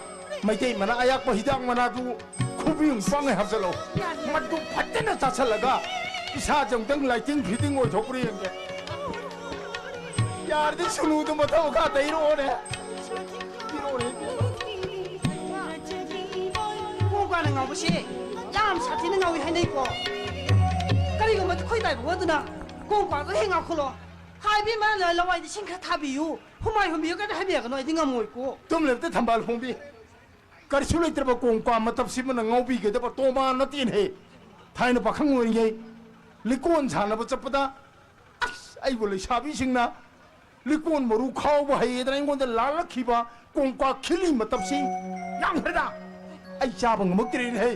마이테이 마나 아약바 히당 마나도 코비용 빵에 합살로 맛도 받대나 자살라가 이사정등 라이팅 비딩 오 족부리 연게 야르디 슈누도 못하고 가다 이러오네 가는 거 없이 양 사티는 거 왜 해내고 그리고 뭐 거의 다 뭐더나 공과도 행하고로 hai bi ma la lawai di sing kha thabi yu humai humbi ka hai bi ka noi dinga moi ko तुम लेते थंबाल फोंबी कर सुले तरब कोंग को मतलब सिमन ngौबी के तब तोमा नतीन है थाइन पाखंग ओइ गे लिकोन झानब चपदा आई बोले शाबी सिंगना लिकोन मरु खाव बहाई दराई गोंद लालखिबा कोंग को खिली मतलब सि याम हरदा आई चाबंग मक्तरी है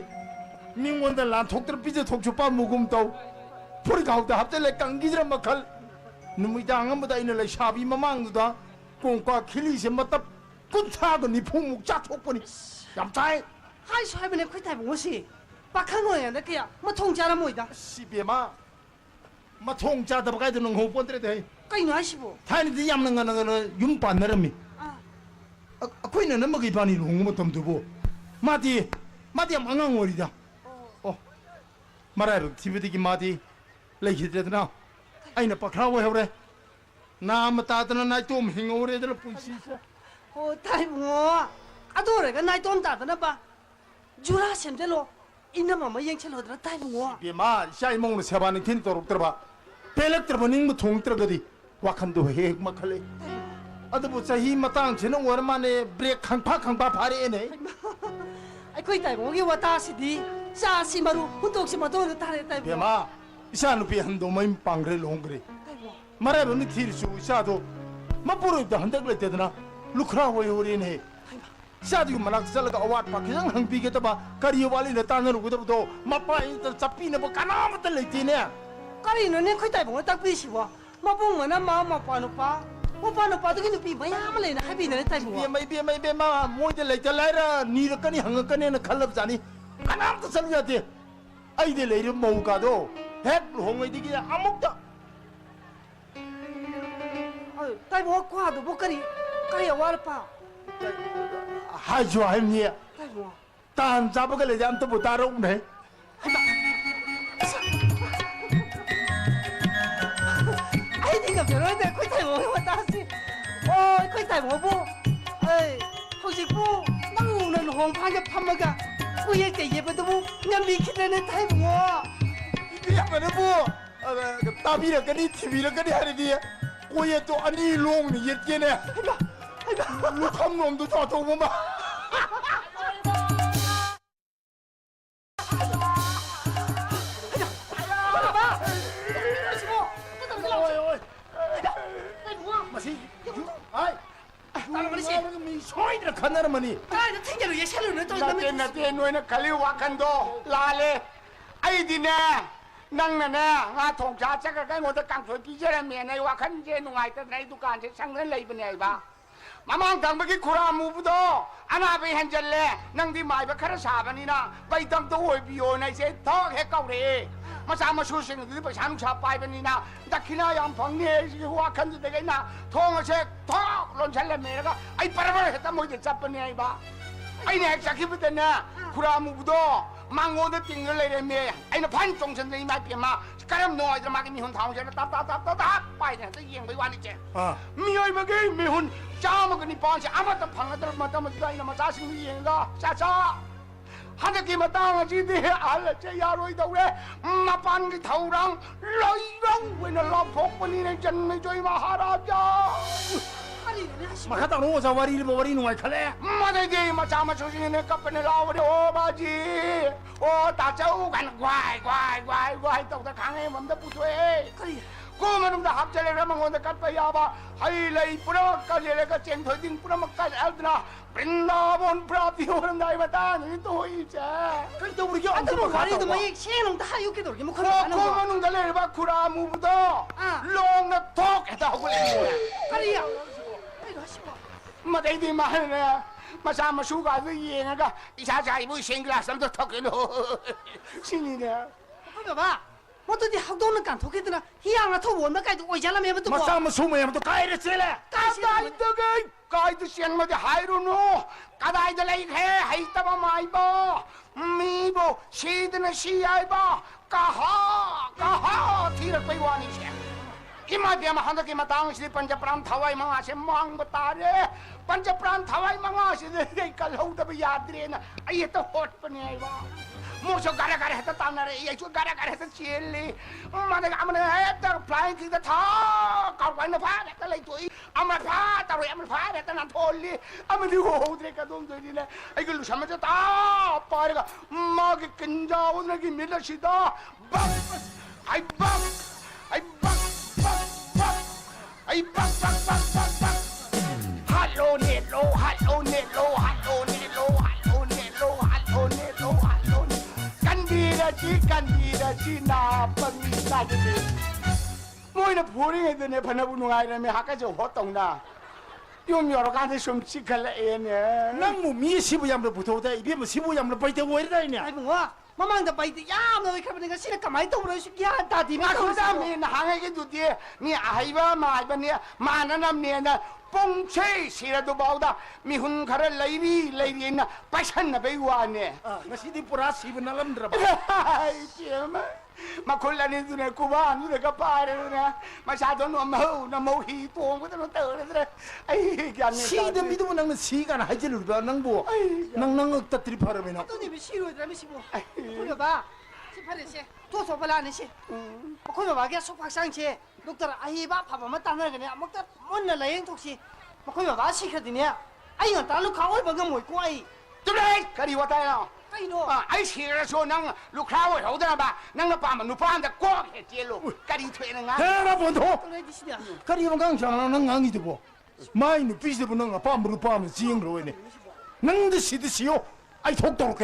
मिंगोंद लान थोक्तर पिजे थोक छुपा मुगुम तो फुर गाउता हप्ते ले कंगीजर मखल नुमिदांग अमदा इन ले शाबी ममांगदा कोंग को खिली से मतलब कुंथाग निफु मुक चाथोकपनि याम चाय hai so hai bane khoi tai bo si pakhang oi na kya ma thong jara moi da सिबेमा मथोंग चादब गाय दन हो पोंत्रे दे kai no ai si bo थानि दि याम नंग नंग युम पानरमि अखोइना नमगि पानी लुंग मतम दुबो मादी याम अंगांग ओरिदा ओ मराय थिबदि कि मादी लेखिद्रेदना आइना पखरा वो हेवरे नाम तादना नाय तुम हिंगोरे दन पुंसी से o tai bo adore ga nai tom ta na ba jura sem de lo ina ma yeng chelo da tai bo बेमा शाय मोंग सेबानि थिन तोरक्तरबा पेलक्तरबा निंग थोंगतरगदि वाखंदो हेक मखले अदबु सही मतांग छिन ओर माने ब्रेक खंफा फारे ने ai khoi tai bo gi wata si di sa si maru hutok si mato ta re tai bo बेमा इसा नुपि हंदो मै पांगरे लोंगरे मरे बनि थिरसु इसादो मपुरो द हंदक लेतेदना लुखरा होय होरे ने शादी मनाक चलगा अवाट पाखिजंग हंपी के तबा करियो वाली न तानर उगदबदो मपा इन चप्पी न कनामत लेते ने kari no ne khoi tai bo tak pi si bo ma bong ma na ma pa no pa to gi no pi ba ya ma le na hai bi na tai bo बे मा मोय दे लेते लायरा नीर कनी हंग कने न खलब जानी कनामत चल जाते आई दे लेर मौका दो हेक होंगै दिगी अमुक tai bo kwa do bo kari awar pa हाय जो है ने tai bo तान जाब के ले जाम तो बुतारो ने ai dinga pero de khoi tai bo wata si oi khoi tai bo bo ai hoji bo nang nan hong pa ga pham ga ku ye ke ye ba do bo ngam bi khit ne tai bo ये बने बो ताबी र कनी थिबी र कनी हरि दिए कोये तो अनि लोंग नि ये के ने लु खम नोम दु तो ममा मसी हाय तार मनी से मी सोई द खनर money ai na thing ye shelu ne to नते नते नोय न खली वाखंदो लाले आई दिने नंग ने nga thong cha cha ka kai ngo da kang thoi pi je me nei wakhan je nuai ta nei dukan se sang ne lei bane ba mamang dang ba ki khura mu bu do ana be han jal le nang di mai ba khara sa ba ni na bai dang to hoi bi o nei se thok he kau re ma sa ma su sing di ba sa nu sa pai ba ni na dakhina yam phang ne si wakhan de ga na thong se thok lon chal le me ga ai parabar he ta mo je chap ne ai ba ai ne sa ki bu de na khura mu bu do 망고도 띵을 내려매 아이는 반종선들이 말피마 가람 노아이들 막이 미혼 다운제는 답답 빠이네 또 이행 bai 완이제 미어이 먹이 미혼 짜먹으니 빠지 아무것도 방아들 마다마다 이나 마자신 이행가 짜자 하늘기 마땅하지데 알레제 야로이다왜 마반기 타우랑 러이랑 왜는 러폭분이네 전매 조이 마하라자 makata no sa wari nuai khale 마대기 마자마 조진네 kapne 라오리 오바지 오 다자우 간 과이 또다 강에 몸다 부조에 kari 고만음다 합절에 망원다 갓바 야바 하이레이 뿌라까지레가 젠토딩 뿌라막까지 알드나 브린다본 프라피오는 나이마다 또 이제 kari to burgi 안 들어 wari do ma ye shenong da hayu ke do ge mo khoi na no 고만음다 레바 쿠라 무부도 롱나 톡 했다 하고 kari ya ai do si bo 마대기 마네 마사마 수가 이행가 이사자 이부 싱글라 삼도 톡이노 신이네 khoi ba mo to di hak do na kan thok ke na hiang na tho won ma kai do oi jala me ba to bo masa masuma yam to kai re chele 까다이드게 시행마디 하이루노 까다이드 레이해 하이따바 마이보 미보 시드는 시야이바 까하 티를 빼고하니 시 이마디야마 한덕이 마땅시 번자프람 타와이 망아시 망바타레 번자프람 타와이 망아시 내 깔호우다바 야드레나 아예 또 헛뻔해이바 모셔 가라가라 했다 땀나래 예수 가라가라 했다 지엘리 마네가 아무나 했다 ปลายที่ท่าเก่าไปนะพาเนี่ยก็เลยตัวอีเอามาพาตะรวยเอามาพาเนี่ยตั้งนานทนเลยเอามาดูโหดเลยกระดุมตัวนี้นะไอ้ก็ลูกฉันมันจะตาปอยก็มากินยาวนะกินมิลชิดาบักไอ้บักไอ้บักบักบักไอ้บักบักบักบักบักฮัลโหลเนโลฮัลโหลเนโลฮัลโหลเนโลฮัลโหลเนโลฮัลโหลเนโลฮัลโหลกันดีนะจีนาปมีนาจะดีมวยนะพูดยังไงตัวเนี่ยพนักบุญงายนะไม่หักก็จะหัวตรงนะยมยอร์กันที่ชมชิคละเองเนี่ยนั่งมุมมีสิบุยามเราผู้โตได้พี่มันสิบุยามเราไปเที่ยวได้เนี่ยไอ้ผมว่ามามั่งจะไปที่ยามเลยครับนี่ก็สิละกำไมต้องเลยสุดยอดตาดีมากคุณดามีนะหางให้กันดูดีมีอะไรบ้างมาบ้านเนี่ยมานั่นเนี่ยนะปงเช่สิละตัวเบาดามีหุ่นคาร์เลยนี่นะไปฉันนะไปวันเนี่ยงั้นสิที่ปุระสิบนั่นลำดระบเจียมมาคนละนี่ตัวเนี่ยกูบ้านนี่เลยก็ไปเลยนะมาชาตัวน้ำมูฮีตัวก็ต้องเตอเลยนะไอ้กันเนี่ยสีเดิมมีตัวนั่งสีกันให้เจริญแบบนั่งบัวนั่งตัดทริปหาร์ไม่นะตัวนี้ไม่สีเลยแต่ไม่สีบัวคุณบ้าสิพาร์เช่ตัวสอบไปแล้วนี่สิคุณบ้าแกสอบพักสังเช่ลูกตาไอ้บ้าพาผมมาตั้งนั่นกันเนี่ยมันก็มันอะไรยังทุกสิ่งมาคุยแบบว่าสิครับทีเนี้ยไอ้เงินตาลูกเขาไอ้บังกับหมวยกล้วยจุดเลยคดีว่าตายแล้วไอ้โน่ไอ้สิเราชวนนั่งลูกค้าไว้เขาได้บ้านั่งแล้วป่ามันนุ่มป่านแต่ก้อนเจี๊ยลูกคดีเถื่อนงั้นเฮ้ยนะบนโถคดีมันกังช่างนั่งงั้นอีกบ่ไม่หนุ่มพี่จะเป็นนั่งป่ามันนุ่มป่ามันจริงเลยเนี่ยนั่งดิสิโอไอ้ทุกตัวแก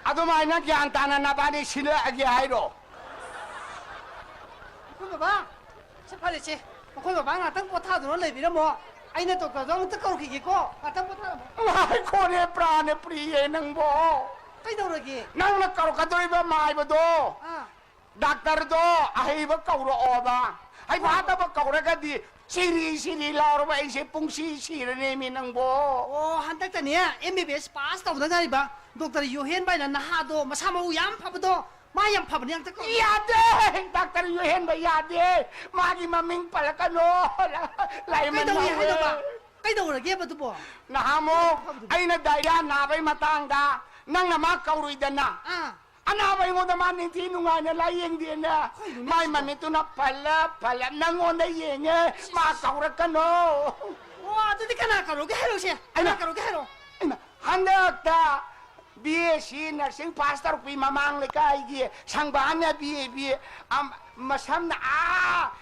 อาตัวไม่นักยานตานาบานีสิเลอะกี่ไฮโร่คุณบ้าสิพาร์เช่มาคุยแบบว่าตั้งปวดท้าตัวเลยพี่ละมั้งไอ้เนี่ยตัวกระดองตะกรุกี้ก็ตั้งปวดท้าไม่คนเนี่ยปราเนี่ยปรีเอนังบ่ไปดูเลยกี่นั่งนักกรุกตัวแบบไม่บ่ดูดักตาร์ดูไอ้แบบกรุออบะไอ้บ้าตาแบบกรุกันดีสิริลาวไอ้เสปุ่งสิระเนี่ยมีนังบ่โอ้ฮันตักแต่เนี่ย MBBS pass ตัวนั้นไงบ้าดรยูเฮนไปนั่นนะฮะดูมาซ้ำเอาย้ำพับดูมาย้ำพับเนี่ยตะกรุยาเด้ดรยูเฮนไปยาเด้มากิมามิงปะละกันโน่ไล่มันมาให้ดูบ้าไปดูเลยเก็บมาตัวบ่นะฮะโมไอ้นั่นได้ด้านนาไปมาตั้งดานั่งน่ะมาเกาลุยดันนะอันน่ะไปงอดมันนิ่งที่นุ่งไงเนี่ยไล่ยังดีนะไม่มันมีตัวนับพัลนั่งงอนได้ยังไงมาเการะกันโน่ว้าตัวที่กันน่ะเการะแค่รู้ใช่ไอ้น่ะเการะแค่รู้ไอ้น่ะฮันเดอร์ตาBSc nursing pastor pi mamang le kai gi sangban ya bi masam na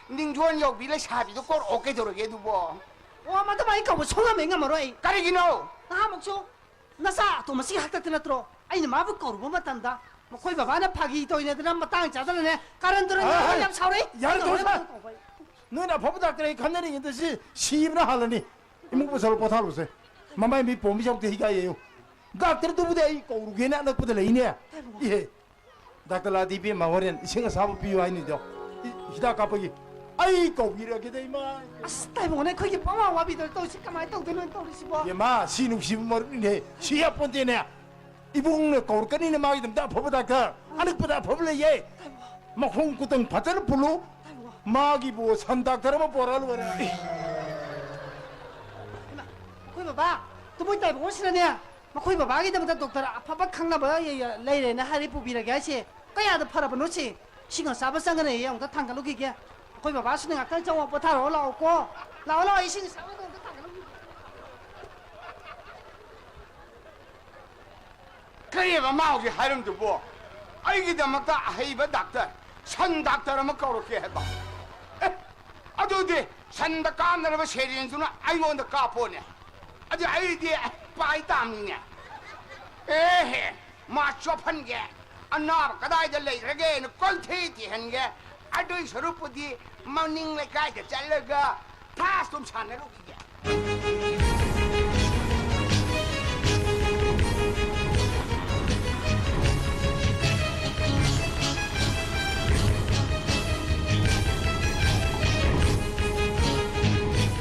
ningjon yok bi le sabi to kor okay to ge du bo wa ma ta mai ka bo songa me nga ma roi kari gi no na mok so na sa to masi hak ta na tro ai na ma bu kor bo ma tam da ma khoi ba ba na phagi to ine na ma tang cha da ne karan to na yam sau ri ya to sa no na phob da kre khan ni de si si na hal ni imu bo sal po tha lo se ma mai mi po mi yok de hi ga ye yo Doctor tu bude ai kau rugi nak nak bude lain ya. Iya. Doctor ladi pi mawarin ising asal pi wai ni jo. Hidak apa lagi? Ai kau bira kita ima. Astai mana kau ye pawa wabi tu si kamai tu tu si bo. Ya ma sinu si mor ni siap pun tiada. Ibung ne kau kan ni mai dah phob doctor. Anak pada phob le ye. Makhung kutang pacar pulu. Magi bo san doctor ma poral wara. Kau bapa, tu boleh tahu bos ni.มาคุยแบบว่ากี่เดือนดรพับข้างหน้าบ่เลยเลยนะฮะรีบปีละแกสิก็อยากจะพาเราไปนู่นสิสิ่งสาบสังกันเนี่ยองค์ท่านกันลูกกี่คุยแบบว่าสิ่งอะไรจังหวะพอท่าเราก็เราไอ้สิ่งสาบสังกันท่านกันลูกใครมาเมาที่หายลงตัวบ่ไอ้กี่เดือนมาตาให้แบบดักเตอร์ฉันดักเตอร์มาเกาลูกกี่ให้บ้าอะดูดิฉันดักการนั่นมาเชียร์ยิงสุนัขไอ้โง่ดักกาพอเนี่ยอะดูไอ้ดิไปตามนี่เนี่ยมาชอบพันแกอันน่าก็ได้จะเลยระเกนก้อนที่ที่เห็นแกไอ้ด้วยสรุปดีมันนิ่งเลยใกล้จะจัดเลยก็ถ้าสมชันนะลูกแก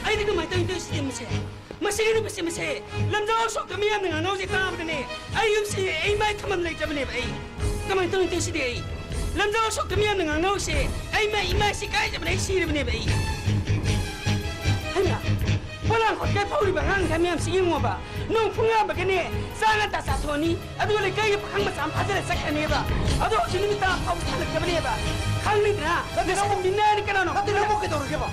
ไอ้นี่ก็ไม่ต้องดูสิมันใช่masih ni masih lamjau sok kami yang dengan nau jika apa ni ayam si ay mai kaman lagi jaman ni ay kaman tu nanti si dia lamjau sok kami yang dengan nau si ay mai si kaya jaman ni si ni ay ay na Walang hotel pauli bangang kami am singing mo ba? Nung punga ba kani sana ta sa Tony adu le kay phang masam phadal sakane ba adu sini ta pau sa ka ba ba khang ni na na mo minna ni kana no 나한테 나 먹게 돌게 봐.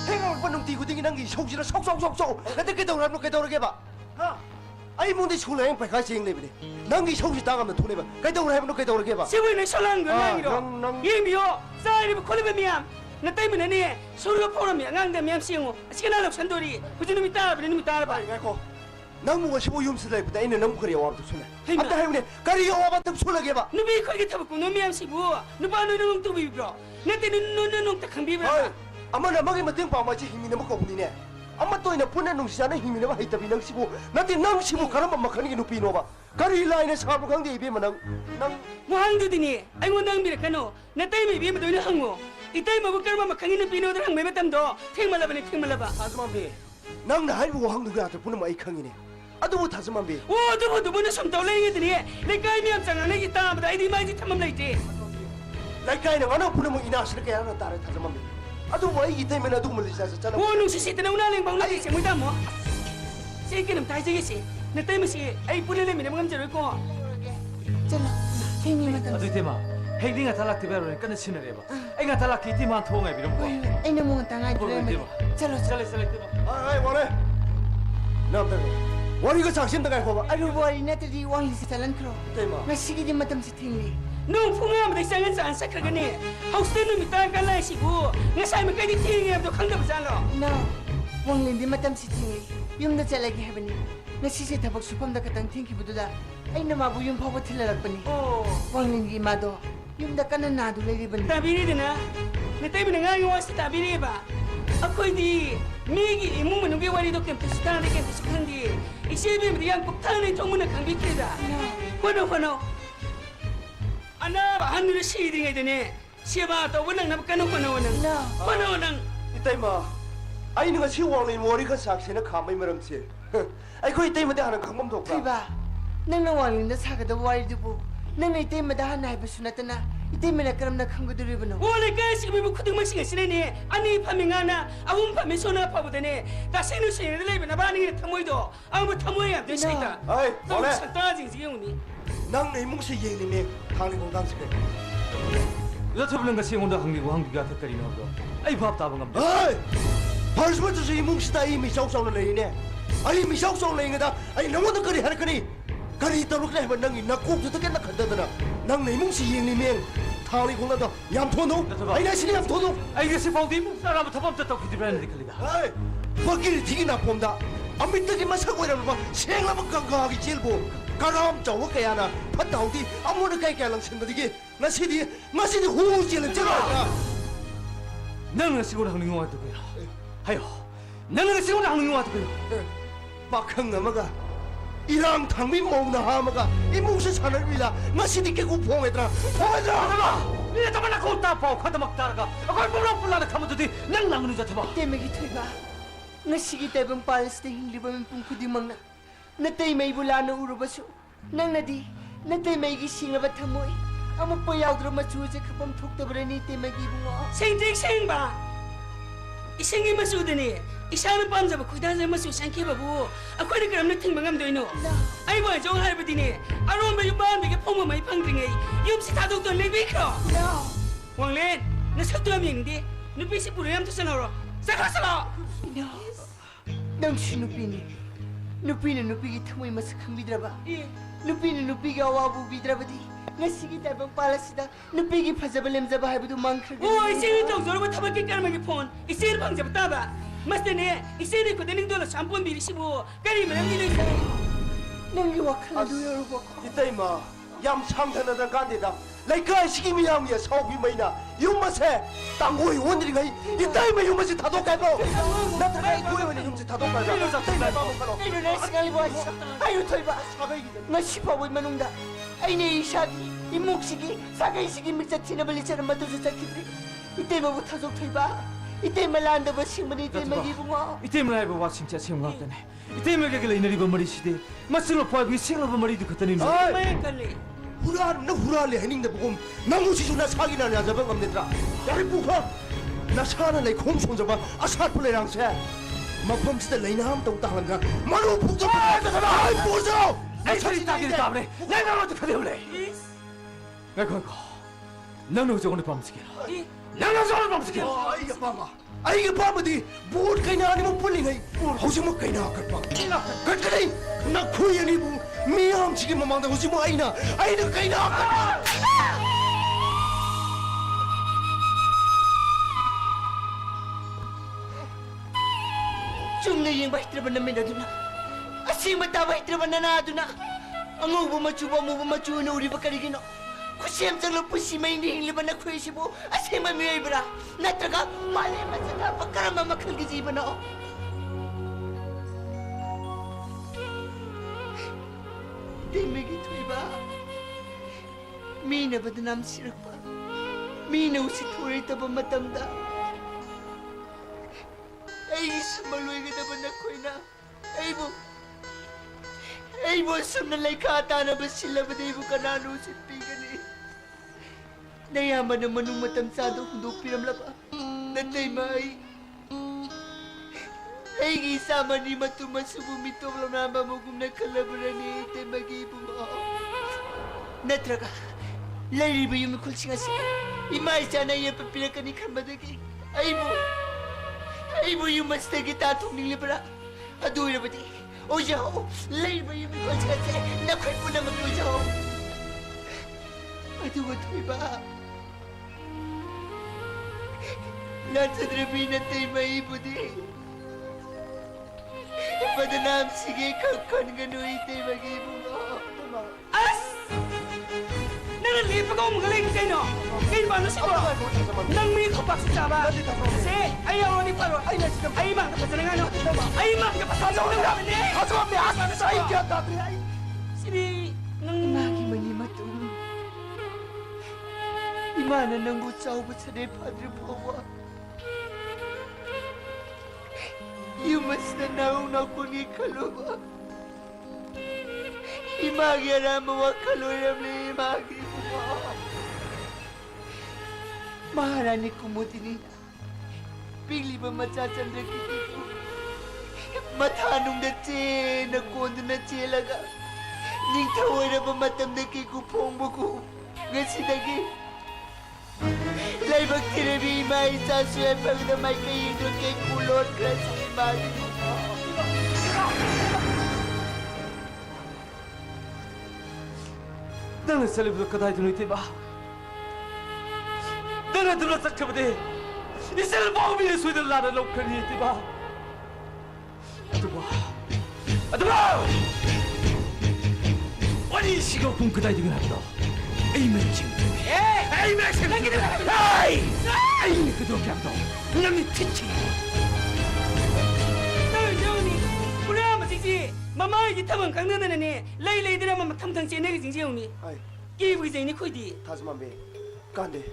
행을 번능 뛰고 댕기는 게 속지나 속속속속. 나한테 게 돌아 놓게 돌게 봐. 아이 뭔데 술래 행 백화 시행 내비네. 난게 속지 당하면 돈에 봐. 게 돌아 해면 게 돌게 봐. Siwin salang ngangido. Yimyo sai bi khole miam. Na tay mena ni solo pora mi ngang da miam singo. Asikana lok sandori. Bujunu mita bi ni mita ba. 나무가 15юм스다 보다 이는 너무 그래 와도 술래. 아따 해보네. 가리 와봐 좀 술래게 봐. Nubi khol ge tabaku no miam sibu. Nuba no nung tu bi bro. Na te nung ta khang bi ba. 아마 나 먹이 맞든 봐마지 힘이 너무 거분이네. 아마 또 이나 보내 농시자는 힘이 너무 하이다 비능 시부. 나한테 낭 시부 가는 맘 막하는 게 높이 놓아 봐. 가리 라인에 사부 강대 입에만 낭 Wangdudini, ay mo nang birakano, na tayo may biyama doon na hango. Itay mabukar mamakangin na pinodo ng may matamdo, ting malaba ni ting malaba. 하지만 비, 낭 나할 보고 한국에 아들 보는 마이 강이네. 아도 못 하지만 비. 오, 두부 na somtawlay nga dini, lekay miyam sang na kita, but ay di may tamam laiti. 라이카이는 아나 보는 뭐 이나 싫게 하나 따라 하지만 비. 아도 뭐 이기 때문에 나도 멀리서 잖아. O, nung sisita na unaling bang lagi siya mo damo. Sige kinam tayo sige si, na tayo masi, ay pulila mi na mga mjaroy ko. Jala, hingi matam. Aduh tema, hengding atalak tiba orang kena sinar ya ba. Enggak atalak kita mah thong ay bilang ko. Ay na mga tangay dulu may. Jalo, Sale tema. 아이 뭐래? 남들. 원이가 작심도 갈 거봐. Aduh, wali na tadi wang si talan kro. 때마. Na sige di matam si tingli. Nung punga mo sangan saan sa kagani. Hausta no mitang ka lang sigo. Nga sa mi kay di tingli abdo kang dabsalo. No. Wang lindi matam si tingli. Yung na jalagi habani. Na sisi tabak supam da katang tingki bududa. Ay namabu yung pawa tilalak bani. Oh. Wang lindi mado. Yung da kanan nado lagi bani. Tabiri din na. Natay mo na nga yung wasta tabiri ba? Ako hindi. Migi imu menunggu wali dok yang tersutan dekat tersutan di. Isibi meriang kuptan itu muna kang bikida. Kono. Ana bahan dulu sih dengan itu ni. Siapa tahu wenang nak kanu kono wenang. 이때마 아이는 같이 왕린 머리가 삭시는 감이 머름지. 아이 그 이때마다 하는 강범도 없다. Tiba, nang nawalin na sagada wali dubu. Nang itay madahan na ibasunatan na. Itay manakaram na kang guduri ba no? Wala ka sige mo kuting masinga sila ni. Ani pamingana, awong pamisona pa buda ni. Kasi no siya nilay ba nabani na tamoy do. Ang mo tamoy ang desita. 아이 뭐래? Santajing sige ni. 낭 내뭉시 예림에 당리 공당스게. 여쭤보는 것이 온다 한기고 한기가 택거리 나오고. 아이 밥 답은 겁니다. 아이 벌써부터 이 뭉시다 이미 샤우샤우는 레이네. 아이 미 샤우샤우 레이거다. 아이 너무도 그리 하는 거니. 그리 떠록 내 하면 낭이 나 꼭도 듣겠나 간다더라. 낭 내뭉시 예림에 당리 공당도 얌토노. 아이 나 신이 얌토노. 아이 그시 파우디 사람부터 범죄다 기드라는 데클리다. 아이 버기를 튀기나 봄다. 안 믿더기만 사고 이러는 거 생라면 건강하게 질고. 가람 저거 깨야나 팟다우디 아무나 깨깨랑 생각이게 나시디 호우질을 찍어라. 너는 시골 하는 거 같고요. 하여, 너는 시골 하는 거 같고요. 막한 넘어가 이랑 당민 모으나 하마가 이 무슨 산을 위라 나시디 깨고 봉해더라. 니 담아나 고타 파오 카다 막 따라가. 아걸 보러 불라나 카모도디 난 나무는 자타봐. Temegi tuiba. Nasigi tabang palas na hindi ba mong kudimang na. Natay may bula na urubaso. Nang nadi, natay may gisinga ba tamoy. Amo po yaudro machuja kapam tukta ba rin iti magibong o. Sing ba? Isingi masuda ni. Isama pa amza ba kuda sa masu sangki ba bu. Ako na karam na tingbangam do ino. Ay ba, jong harba din eh. Aron ba yung bahan bigay pong mamay pangringay. Yung si tadok doon may bikro. Wang Len, nasakto namin hindi. Nupisi puro yam to sa naro. Sakasalo! Nang sinupini. Nupi tamoy masakang bidra ba? Nupi gawabu bidra ba di? Nasigi tabang palasida, nupi pazabalem zabahay ba dumangkrag? Oo, isini tong zoro ba tabag kikarmagi phone? Isini pang zabata ba? Mas dene, isini ko dening dola sampun birisibo. Kari manam nilay sa. Nang iwakala doyo rubo ko. 이때마 얌 참thân 간데다. 라이카 시기미 양이야 사업이 뭐이나 용마세 땅고이 원들이가 이때마 용마세 다독 갈고 나 다가이 고이원이 용마세 다독 갈자. 이때마 바보카로. Ino sigali buhay siya. Ayo toy ba? Nga sipawoy manungda. Ay naisagi, imuksigi, sagaisigi mirsa tinabali siya na matuso sa kibri. Itay mabutazok toy ba? Itay malanda ba siyang mani itay magibong o? Itay malay ba wasing siya siyang ngaktan eh. Itay magagala inari ba mariside. Masilo pa bi siyang ba marido katanin. Ay! Kali. 후라리 해닝데 보고 나무시주 나 사기나 야자방 없네더라. 야리 부파 나 사는 내 콩손 잡아 아사플레랑세 ꯃꯐꯝꯁꯤꯗ ꯂꯩꯅꯥꯝ ꯇꯧ ꯇꯥꯍꯜꯂꯒ ꯃꯔꯨ ꯐꯨꯛꯆꯕ ꯄꯨꯁꯣ ꯑꯩ ꯁꯔꯤ ꯇꯥꯒꯦ ꯇꯥꯕꯅꯦ ꯅꯪ ꯅꯪꯉꯣꯟꯗ ꯈꯟꯗꯦꯕꯂꯦ ꯉꯥꯏꯈꯣ ꯅꯪꯅ ꯍꯧꯖꯤꯛ ꯑꯩꯉꯣꯟꯗ ꯄꯥꯝꯁꯤꯒꯦꯔꯥ ꯅꯪꯅ ꯍꯧꯖꯤꯛ ꯑꯩꯉꯣꯟꯗ ꯄꯥꯝꯁꯤꯒꯦꯔꯥ ꯑꯩꯒꯤ ꯄꯥꯝꯕꯗꯤ ꯕꯣꯠ ꯀꯩꯅꯥꯅꯤꯃꯛ ꯄꯨꯜꯂꯤꯉꯩ ꯍꯧꯖꯤꯛꯃꯛ ꯀꯩꯅꯥ ꯀꯠꯄ ꯀꯠꯀꯅꯤ ꯅꯈꯣꯏ ꯑꯅꯤꯕꯨ ꯃꯤꯌꯥꯝꯁꯤꯒꯤ ꯃꯃꯥꯡꯗ ꯍꯧꯖꯤꯛꯃꯛ ꯑꯩꯅ ꯀꯩꯅꯥ ꯀꯠꯄ ꯆꯨꯝꯅ ꯌꯦꯡꯕ ꯍꯩꯇ꯭ꯔꯕ ꯅꯃꯤꯠ ꯑꯗꯨꯅ ꯑꯁꯦꯡꯕ ꯇꯥꯕ ꯍꯩꯇ꯭ꯔꯕ ꯅꯅꯥ ꯑꯗꯨꯅ ꯑꯉꯧꯕ ꯃꯆꯨꯕ ꯑꯃꯨꯕ ꯃꯆꯨꯅ ꯎꯔꯤꯕ ꯀꯔꯤꯒꯤꯅꯣ ꯈꯨꯠꯁꯦꯝ ꯆꯪꯂꯕ ꯄꯨꯟꯁꯤ ꯃꯩꯅ ꯍꯤꯡꯂꯤꯕ ꯅꯈꯣꯏꯁꯤꯕꯨ ꯑꯁꯦꯡꯕ ꯃꯤꯑꯣꯏꯕ꯭ꯔꯥ ꯅꯠꯇ꯭ꯔꯒ ꯃꯥꯂꯦꯝ ꯑꯁꯤꯗ ꯀꯔꯝꯕ ꯃꯈꯜꯒꯤ ꯖꯤꯕꯅꯣ ꯇꯦꯝꯕꯒꯤ ꯊꯣꯏꯕ ꯃꯤꯅ ꯕꯗꯅꯥꯝ ꯁꯤꯔꯛꯄ ꯃꯤꯅ ꯎꯁꯤꯠꯊꯣꯔꯛꯇꯕ ꯃꯇꯝꯗ ꯑꯩꯒꯤ ꯁꯨꯝꯕ ꯂꯣꯏꯒꯗꯕ ꯅꯈꯣꯏꯅ ꯑꯩꯕꯨ ꯑꯁꯨꯝꯅ ꯂꯩꯈꯥ ꯇꯥꯅꯕ ꯁꯤꯜꯂꯕꯗꯤ ꯑꯩꯕꯨ ꯀꯅꯥꯅ ꯎꯁꯤꯠꯄꯤꯒꯅꯤ ꯅꯌꯥꯝꯕꯅ ꯃꯅꯨꯡ ꯃꯇꯝ ꯆꯥꯗ ꯍꯨꯟꯗꯣꯛꯄꯤꯔꯝꯂꯕ ꯅꯇꯩꯃ ꯑꯩꯒꯤ ꯏꯆꯥ ꯃꯔꯤ ꯃꯇꯨ ꯃꯁꯨꯕꯨ ꯃꯤꯇꯣꯞꯂꯝꯅꯕ ꯑꯃꯒꯨꯝꯅ ꯈꯜꯂꯕꯔꯅꯤ ꯏꯇꯩꯃꯒꯤ ꯏꯕꯨꯡꯉꯣ ꯅꯠꯇ꯭ꯔꯒ ꯂꯩꯔꯤꯕ ꯌꯨꯝꯈꯨꯜꯁꯤꯡ ꯑꯁꯤ ꯏꯃꯥ ꯏꯆꯥꯅ ꯌꯦꯞꯄ ꯄꯤꯔꯛꯀꯅꯤ ꯈꯟꯕꯗꯒꯤ ꯑꯩꯕꯨ ꯌꯨꯝ ꯑꯁꯤꯗꯒꯤ ꯇꯥꯟꯊꯣꯛꯅꯤꯡꯂꯤꯕ꯭ꯔꯥ ꯑꯗꯨ ꯑꯣꯏꯔꯕꯗꯤ ꯑꯣꯏꯖꯍꯧ ꯂꯩꯔꯤꯕ ꯌꯨꯝꯈꯨꯜꯁꯤꯡ ꯑꯁꯤ ꯅꯈꯣꯏ ꯄꯨꯝꯅꯃꯛ ꯑꯣꯏꯖꯍꯧ ꯑꯗꯨꯒ ꯊꯣꯏꯕ ꯅꯠꯇ꯭ꯔꯕꯤ ꯅꯇꯩꯃ ꯑꯩꯕꯨꯗꯤ ꯕꯗꯅꯥꯝꯁꯤꯒꯤ ꯈꯟꯒꯅꯨ ꯏꯇꯩꯃꯒꯤ ꯏꯕꯨꯡꯉꯣ ꯑꯁ ꯅꯪꯅ ꯂꯦꯞꯄꯒ ꯑꯃꯨꯛ ꯂꯩꯒ ꯀꯩꯅꯣ ꯃꯥꯅ ꯁꯤꯕꯣ ꯅꯪ ꯃꯤ ꯈꯨꯄꯥꯛꯁꯨ ꯆꯥꯕ ꯁꯦ ꯑꯩ ꯌꯥꯎꯔꯗꯤ ꯐꯔꯣ ꯑꯩ ꯃꯥꯡꯗ ꯐꯖꯅ ꯉꯥꯡꯅꯣ ꯑꯩ ꯃꯥꯡꯗ ꯐꯖꯅ ꯁꯤꯗꯤ ꯅꯪ ꯏꯃꯥꯒꯤ ꯃꯅꯤ ꯃꯇꯨꯡ 이만한 낭부 싸우고 차례 받을 보고 이마스나 나오나 보니 칼로바 이마기야 라마와 칼로야블리 이마기 보고 마하라니 कुमुदिनी पिगलीबा मचा चंद्र की मथानुंग चे न कोंद न चेलगा निंगथवरबा मतमदकी कुफोंबकु ngasiदगी लाइबक तेरेबी माई सासुए पगदा माई कई जो के कुलोट क्रसी मारी नंग सलिबदो कदाई दुनु इतेबा नंग दुनु चखबदे इसेल बाउबी सुइदल लाना लोखनी इतेबा अदुबा वानी सिगो पुं कदाई दुनु हाबदो 에이 매칭 에이 매칭 남기들 에이 그도 깜도 남이 티치 너니 우리 아버지 마마이 타면 강는다네 레이레이들하면 탐탐 제내게 징제오니 끼부기 제니 코이디 타즈만베 간데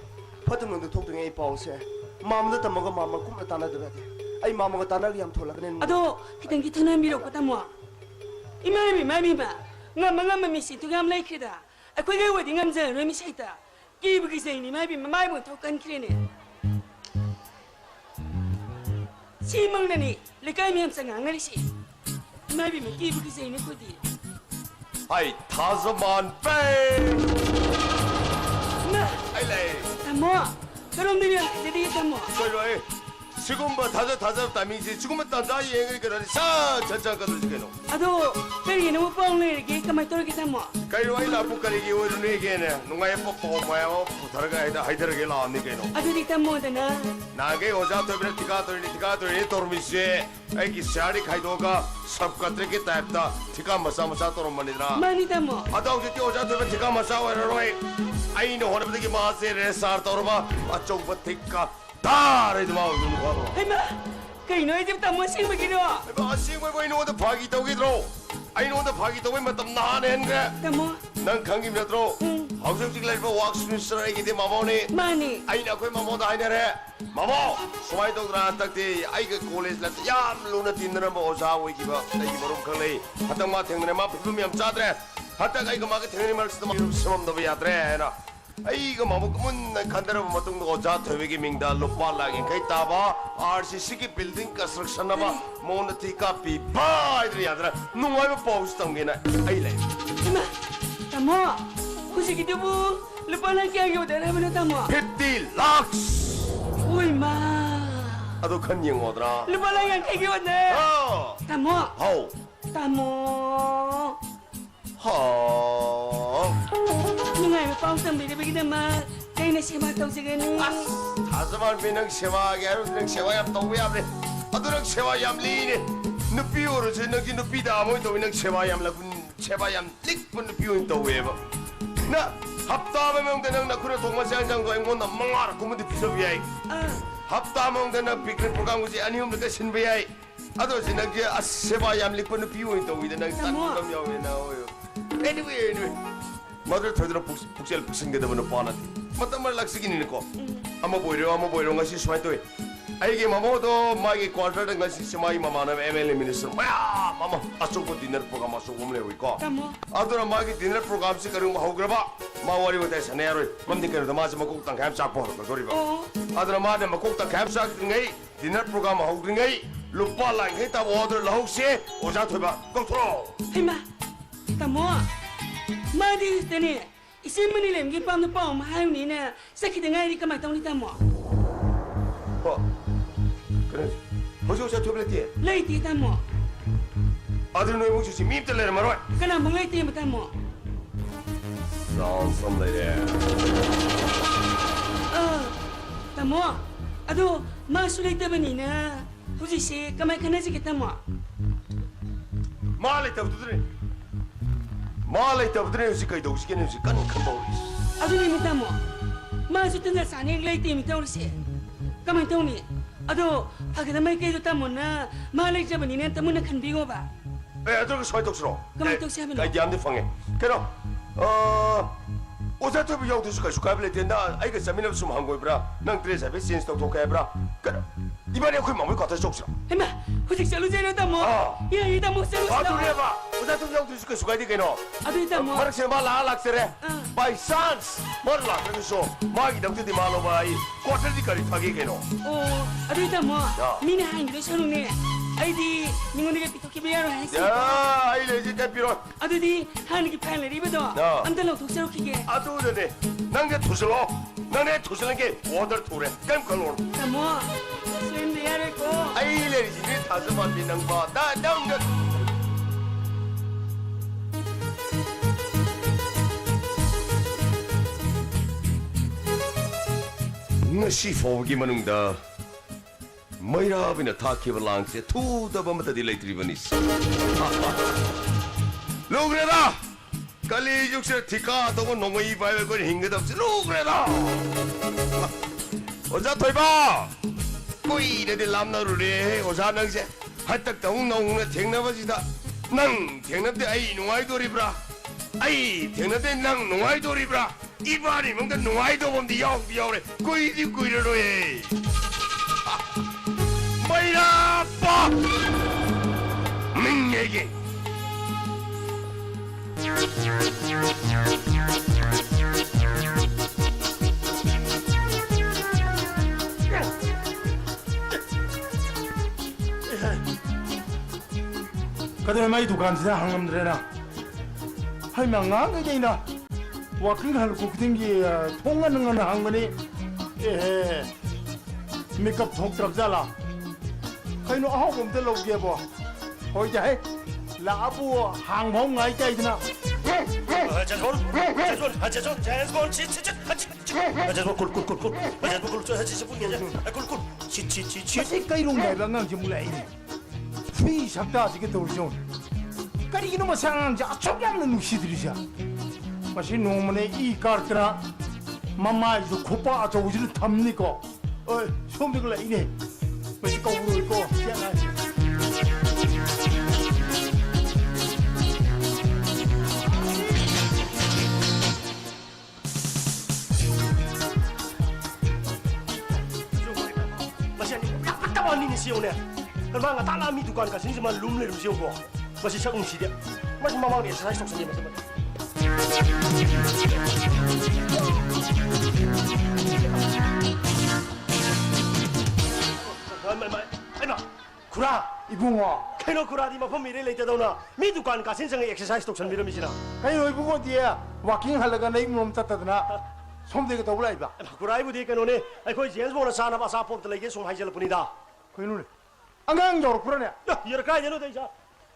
퍼트먼도 톡둥에 이빠오세 마음도 담아가 마마 꿈에 따나더라데 아이 마마가 따나기 함 톨라그네 아도 기탄 기탄한 미로고 담와 이마미 마미마 ngam misi tu ngam lai khida akhoi ge wadi ngam zer mi saita ki bu gi sei ni mai bi mai bu thokan khire ne si mang ne ni le kai mi am sang ngari si mai bi me ki bu gi sei ni khodi ai 타즈만 빼 na ai lai tamo karom ni jadi tamo 저리 지금부터 다져 담이지 지금부터 나 얘기 그러니 사 전장 가도 지게노 ado kari no pong le ge kamai tor ge tamo kari wai la pukari ge wai ne ge ne nungai popo mayo putarga ida haidarge la ni ge no ado di tamo dana na ge oja to bre tika to ni tormise ai ki sari khaidoga sab katre ke type da tika masa tor manidra mani tamo ado ge ti oja to bre tika masa wa roi ai no hone bde ki ma se re sar torba achok ba tika 다래 좀 하고 좀 하고. 해마, 그이 너희 집 담모 싱백이로. 뭐 싱백 뭐 이놈도 파기 떠기들어. 아이 놈도 파기 떠기 맞다 나는 게. 담모. 난 강김 여들어. 항상 찍을 거 왁스미스라 이게 마모니. 마니. 아이 나 거기 마모도 아니래. 마모. 수마이 도드라 딱디 아이 그 콜레지 라 야 루나 틴느라 뭐 오사고 이기바. 아이 모름 컬레. 하당 마 탱네 마 비빔 얌 짜드래. 하다가 이거 막 탱네 말 쓰도 막 수염도 비야드래. 나. 아이가 마법 문나 간다라고 마땅 오자 토백이 민다 루팔라긴 가이 따바 RCC기 빌딩 컨스트럭션 나바 모노티 카피 바 이들 야들아 농아이바 포스 당게나 아이래 이마 타모 후시기도부 루팔랑 깨기 오다라 하면 타모 50 lakhs 오이마 아도 큰 영어더라 루팔랑 깨기 왔네 어 타모 하오 타모 하 pausa sambil dia begitu mah kayak nasi matang segini. 하지만 비능 세와게 하루는 세와야 또왜야래 아들은 세와야 리네 누피오로 저녁이 누피다 아무리 또 비능 세와야 라군 세와야 릭분 누피오인 또왜봐 나 합다하면 명대는 나 그래 동만 세안장도 앵곤나 멍아라 고문데 비서비야이 합다하면 되나 비클 프로그램이지 아니면 그 신비야이 아도 저녁이 세와야 릭분 누피오인 또위데 나 산놈 여기 나오요 anyway mother 터드러 북셀 북생게다 보는 뻔하지 맞다 말 락스기니 거 아마 보이려 것이 수마이토이 아이게 마모도 마이게 쿼터든 것이 수마이 마마나 ML 미니스터 야 마마 아소고 디너 프로그램 아소고 몸에 오이고 아들아 마이게 디너 프로그램 시 그런 거 하고 그래 봐 마와리고 대선해야로 맘디께도 마지 먹고 땅 캡싹 보러 소리 봐 아들아 마데 먹고 땅 캡싹 등이 디너 프로그램 하고 등이 루파랑 했다 워더 라우시 오자 토바 컨트롤 헤마 타모 마디 때니 이제 문이래 이게 밤도 밤 하윤이네 새끼들 가이니까 막 떠올리다 뭐 그래 뭐지 오자 토블레티 레이티 타모 아들 너희 목소리 밉들래는 말어 그나 뭐 레이티 뭐 타모 썸썸레이데 타모 아도 마술이 때문이나 혹시 가만 가나지 타모 말이 때부터더니 말이 때부터는 우리가 이도 우리가 우리 깐 칸보리스 아도 니 타모 마술 때는 산에 레이티 미 타오르시 가만 타오니 아도 하게다 마이케도 타모나 말이 때문이나 타모나 칸 비고봐 에 아들 그 소이 독스러 가만 독시 하면 나 이암데 방에 그럼 오자토비 영도 수가 수가블레 된다 아이가 세미나 숨 한고이브라 난 그래서 베신스 독독해브라 그럼 이번에 그 마음을 갖다 줬어 헤마 후식 살루제로 타모 야 이다 못 살루 아들해봐 오자토비 영도 수가 수가 되게노 아들 타모 마르세 말라 락세레 by chance 말라 그래서 마기 당대디 말로 바이 쿼터디까지 타게게노 아들 타모 미나 한기도 셔누네 아이디 닝오니가 피토키 비야로 했어 야 아이래 진짜 필요 아들이 한기 팔레 리베도 안달로 독서로 키게 아도네 난게 투슬로 나네 투슬는 게 워더 투레 깜컬로 타모 스윈드 야래고 아이래 진짜 다스만 비는 거다 나온다 ngasi fogi manungda maira bina thaki balang se thu da bamata dilai tribanis logrera kali juk se thika to nongai bai ko hingda se logrera oja toiba koi de lamna rure oja nang se hatak tong nong na thengna bajida nang thengna de ai nuai doribra ai thengna de nang nuai doribra 이발이 뭔가 노아이도 범디 야오래 꾸이디 꾸이러로에 마이라 빠 민얘기 그다음에 마이 두간지나 한금들에나 할망아 그게이나 와킹할 국등기 통하는 거는 한 거니 예 메이크업 통트럭자라 카이노 아홉 봄들 로게 뭐 호이자 라부 항봉 나이자 이드나 까이롱 나이방강 지물라이 휘 삭다 지게 돌죠 까리 이놈의 상황자 아초게 않는 누시들이자 마시 노문에 이 카르트라 마마이도 코파 아저우지를 탑니까 소미글라 이네 마시 거우로 있고 시아나 마시 아니 딱딱한 시오네 그러면 딸라미 두간 가신 지만 룸레 시오고 마시 차금 시대 마시 마마니 사이 속선이 마시 이붕어 캐노 쿠라디 마품 미래 레이테도나 미 두칸 가신성의 엑서사이즈 독선 미름이시나 아니 이붕어 뒤에 와킹 하려가 내 몸 땄다더나 손대가 더블라 이봐 쿠라이부디 캐노네 아이코이 제스보나 사나 바사 폼들 레게 송 하이젤 뿐이다 그이노네 안강적으로 그러네 야 이렇게 가야노 대자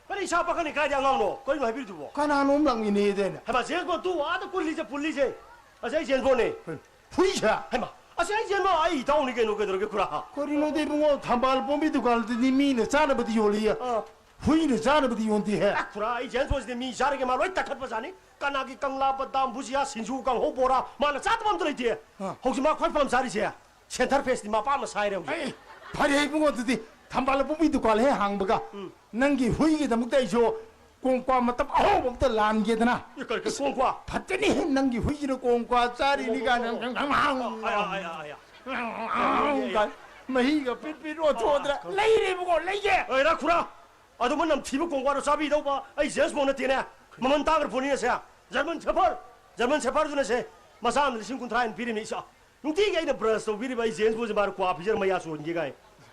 아니 샤바카니 가야 안강노 거기 뭐 비르도 뭐 가나 놈랑이 내야 되네 해봐 제스보 또 와도 꿀리제 불리제 아세 제스보네 후이샤 해봐 아세 제스보 아이 다운이 캐노 그들게 쿠라 거리노 대붕어 담발 봄비도 갈더니 미는 짜나버디 요리야 후이는 짜나버디 용디해 쿠라 이 제스보스 미 자르게 말로 있다 컷바자니 까나기 깡라바담 부지야 신주강 호보라 말라 짜도밤 들이지 혹시 막快밤 자리지 센터 페스티 마 밤을 사이래 에이 파리 이붕어들이 담발 봄비도 갈해 항버가 ನಂಗೆ ಹುಯಿಗೆ ಮುಗ್ದಾಯ್ಸೋ ಕೊಂಕ್ವಾ ಮತ್ತ ಅಹೋ ಮುಗ್ದ ಲಾನ್ಗೆದನ 이거 꽁과 봤더니 ನಂಗೆ ಹುಯಿನ ಕೊಂಕ್ವಾ ಚಾರಿ니가 ಮಹಿ가 삐삐로 도드라 레이리 보고 레이게 에라 쿠라 아도 뭐남 티브 공과로 사비도 봐 아이 제스 보는 때네 뭐만 땅을 보내세요 젊은 제발 주네세 마사람들 신군 트라인 비리미 있어 눈티게 있는 브러스 비리 바이 제스 보지 말고 과 비저 마야 소인기가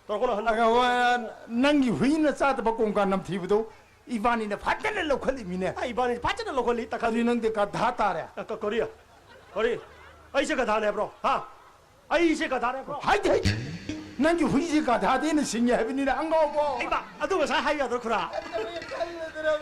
또거나 아가 ನಂಗೆ ಹುಯಿನ ಸಾತ ಬಕೊಂಕ ನಮ್ ತೀಬದು 이반이네 받는 로컬이미네 아 이반이 받는 로컬이 있다 가리 능데 가다 따래 아까 거리야 거리 아이제가 다네 브로 하 아이제가 다네 브로 하이데 ನಂಗೆ ಹುಯಿ가 다 되는 신이 해빈이네 안 가고 이봐 아도 사 하이야 더 쿠라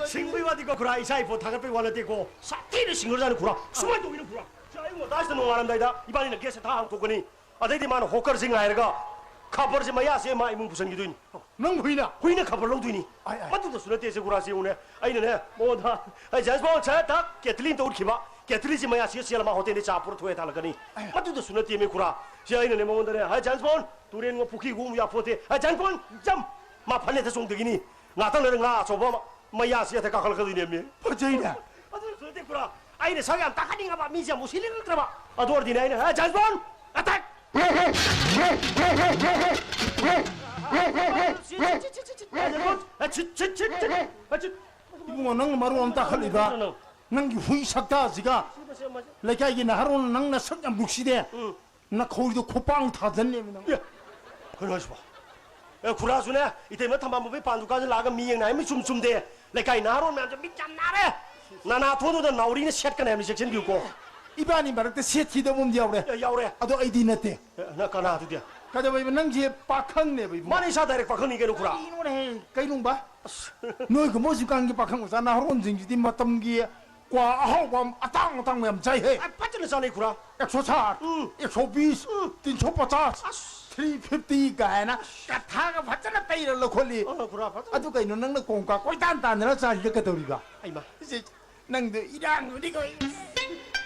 싱부이와 디고 쿠라 이사이 보타가 빼 와라 디고 사티를 싱거자는 쿠라 수만도 이는 쿠라 자 이거 다시 너 말한다이다 이반이는 게서 다 한고 거니 아데디만 호커 싱하이가 카버지 마야 세마 이문 부선 기도인 능 후이나 카버롱 두니 맞도 수는 때세 구라시 오네 아이네 뭐다 아이 자스보 차다 게틀린 또 우리키바 게틀리지 마야 시시라마 호텔에 자프로 토에 달라가니 맞도 수는 때에 구라 시 아이네 뭐인데 아이 자스보 두레는 거 부키 구무야 포테 아이 자스보 점 마판에서 송득이니 나타나는 나 저거 마야 시한테 가갈거든요 미 퍼져이나 아도 수는 때 구라 아이네 사람 딱 하니가 봐 미지야 무실리를 들어봐 아도 어디네 아이네 아이 자스보 아딱 이거 능 마루 엄다 할리다 능기 후이 삭다 지가 내가 이게 나하로는 능나 석냐 묵시대 나 거기도 코빵 타졌네 야 그러지 마 구라주네 이때면 탐방법에 반두까지 나가 미행나 이미 춤춤대 내가 이 나하로는 좀 믿잖 나래 나나 도도도 나우리는 셋간 애미 색신 비우고 이반이 말할 때 세티도 못 야우래 야우래 아도 아이디네테 나 가나 두디야 가자 봐 이번 능지 빡항네 봐 많이 사다리 빡항이 게로 구라 이노래 까이농 봐 너희 그 모습 관계 빡항 거사 나 하론 징지디 맞담기에 과 아하고 아땅땅 뭐 자해 아 빠지는 사네 구라 104 120 380 350 가나 까타가 받잖아 빼이를 콜리 구라 아도 그 이노 능나 공과 꼬이단단으로 잘 이렇게 돌이가 아이마 이제 능도 이랑 우리가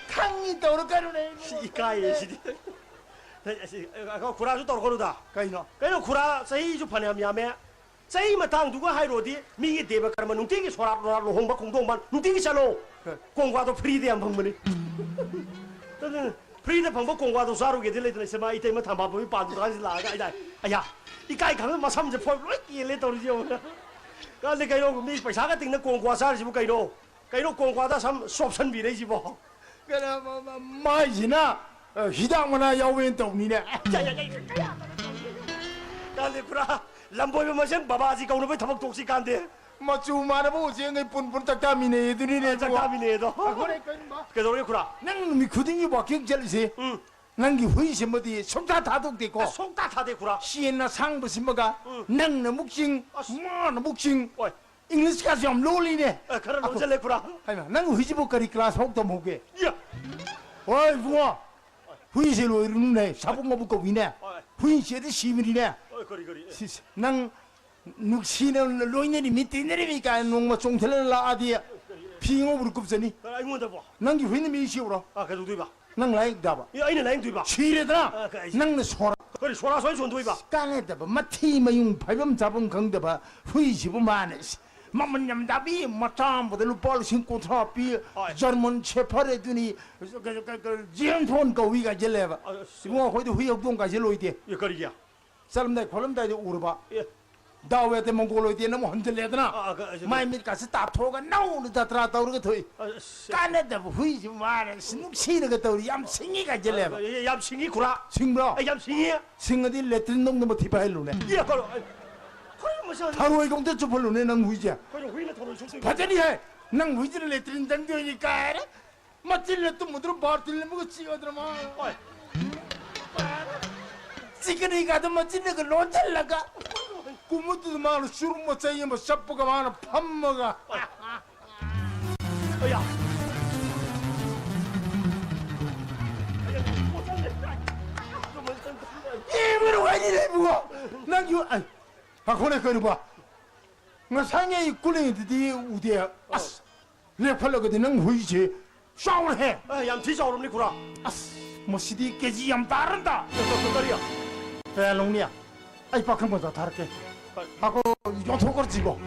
강이 떠오르가루네 이까이 시디 구라주 떠오르거루다 까이노 구라 세이주 파냐미야메 세이 마땅 누가 하이로디 미기 대바 카르마 눈팅이 소라로 홍바 공동반 눈팅이 살로 공과도 프리데 안 방문이 저는 프리데 방법 공과도 사루게 들리더니 세마 이때면 담바보이 반두가지 나가 아이다 아야 이까이 가면 막 삼제 포로 이래 떠오르죠 근데 가이로 미 पैसा가 띵는 공과 사르지부 가이로 공과다 삼 수업선 비례지 뭐 그래 마이지나 희당만아 야외인 동이네 근데 구라 람보이 마신 바바지 가오는 타박 독시 간데 마주 말아보고 지금 분분 딱담이네 애들이네 딱담이네도 그래 그래 그래 구라 난 미쿠딩이 봐 경찰이지 난기 회심 어디 속다 다독되고 속다 다대구라 시엔나 상부시 뭐가 난 묵싱 뭐나 묵싱 잉글리시까지 좀 롤리네 그런 논절레구라 아이마 난 회지복거리 클래스 혹도 못게 야 어이 부모 회시로 이러네 사봉 거북거 위네 회시에도 시민이네 거리 난 눅시는 로이네리 밑에 내리니까 농마 종텔라 아디야 핑업으로 급서니 아이고 봐 난기 회는 미시오라 아 그래도 두이봐 난 라이크 다봐 야 아이는 라인 두이봐 취레더라 난내 소라 그래 소라 소리 좀 두이봐 까네다봐 마티마 용 발범 잡은 건데봐 회시부 마네시 마문냠 다비 마탐보다 루팔 신고 트라피 저먼 체파레 두니 지연폰 거위가 jel레바 뭐 거기도 회역동가 jel로이데 예 거리야 사람들 걸음다이도 우르바 다웨데 몽골로이데 너무 흔들려드나 마이밋 가서 따토가 나오는 다트라 떠오르게 더이 까네다 후이지 마네 신욱시르가 떠오르 얌싱이가 jel레바 얌싱이 구라 싱브라 얌싱이 싱어디 레트린 놈도 뭐 티바일로네 예 거리 타로의 공대 주벌로네 난 후이지. 그래 후이는 타로의 속성. 바자리 해. 난 후이지를 내뜨린 단도니까. 맞질래 또 뭐들어 바틀래 뭐가 찍어들어마. 찌그리 가도 맞질래 그 로잘라가. 꾸무도 많아 술 먹자이 뭐 샤프가 많아 밥 먹어. 야. 이거는 왜 이래 뭐고? 난 이거 거네 거는 봐. 나 상해 이 꿀랭이 드디 우디야. 아스. 내 팔로거든 난 후이지. 샤워를 해. 얌티 샤워를 니 구라. 아스. 뭐 시디 깨지 얌 따른다. 그 딸이야. 야 롱니야. 아이 박한 거다 다를게. 하고 요토걸 지고.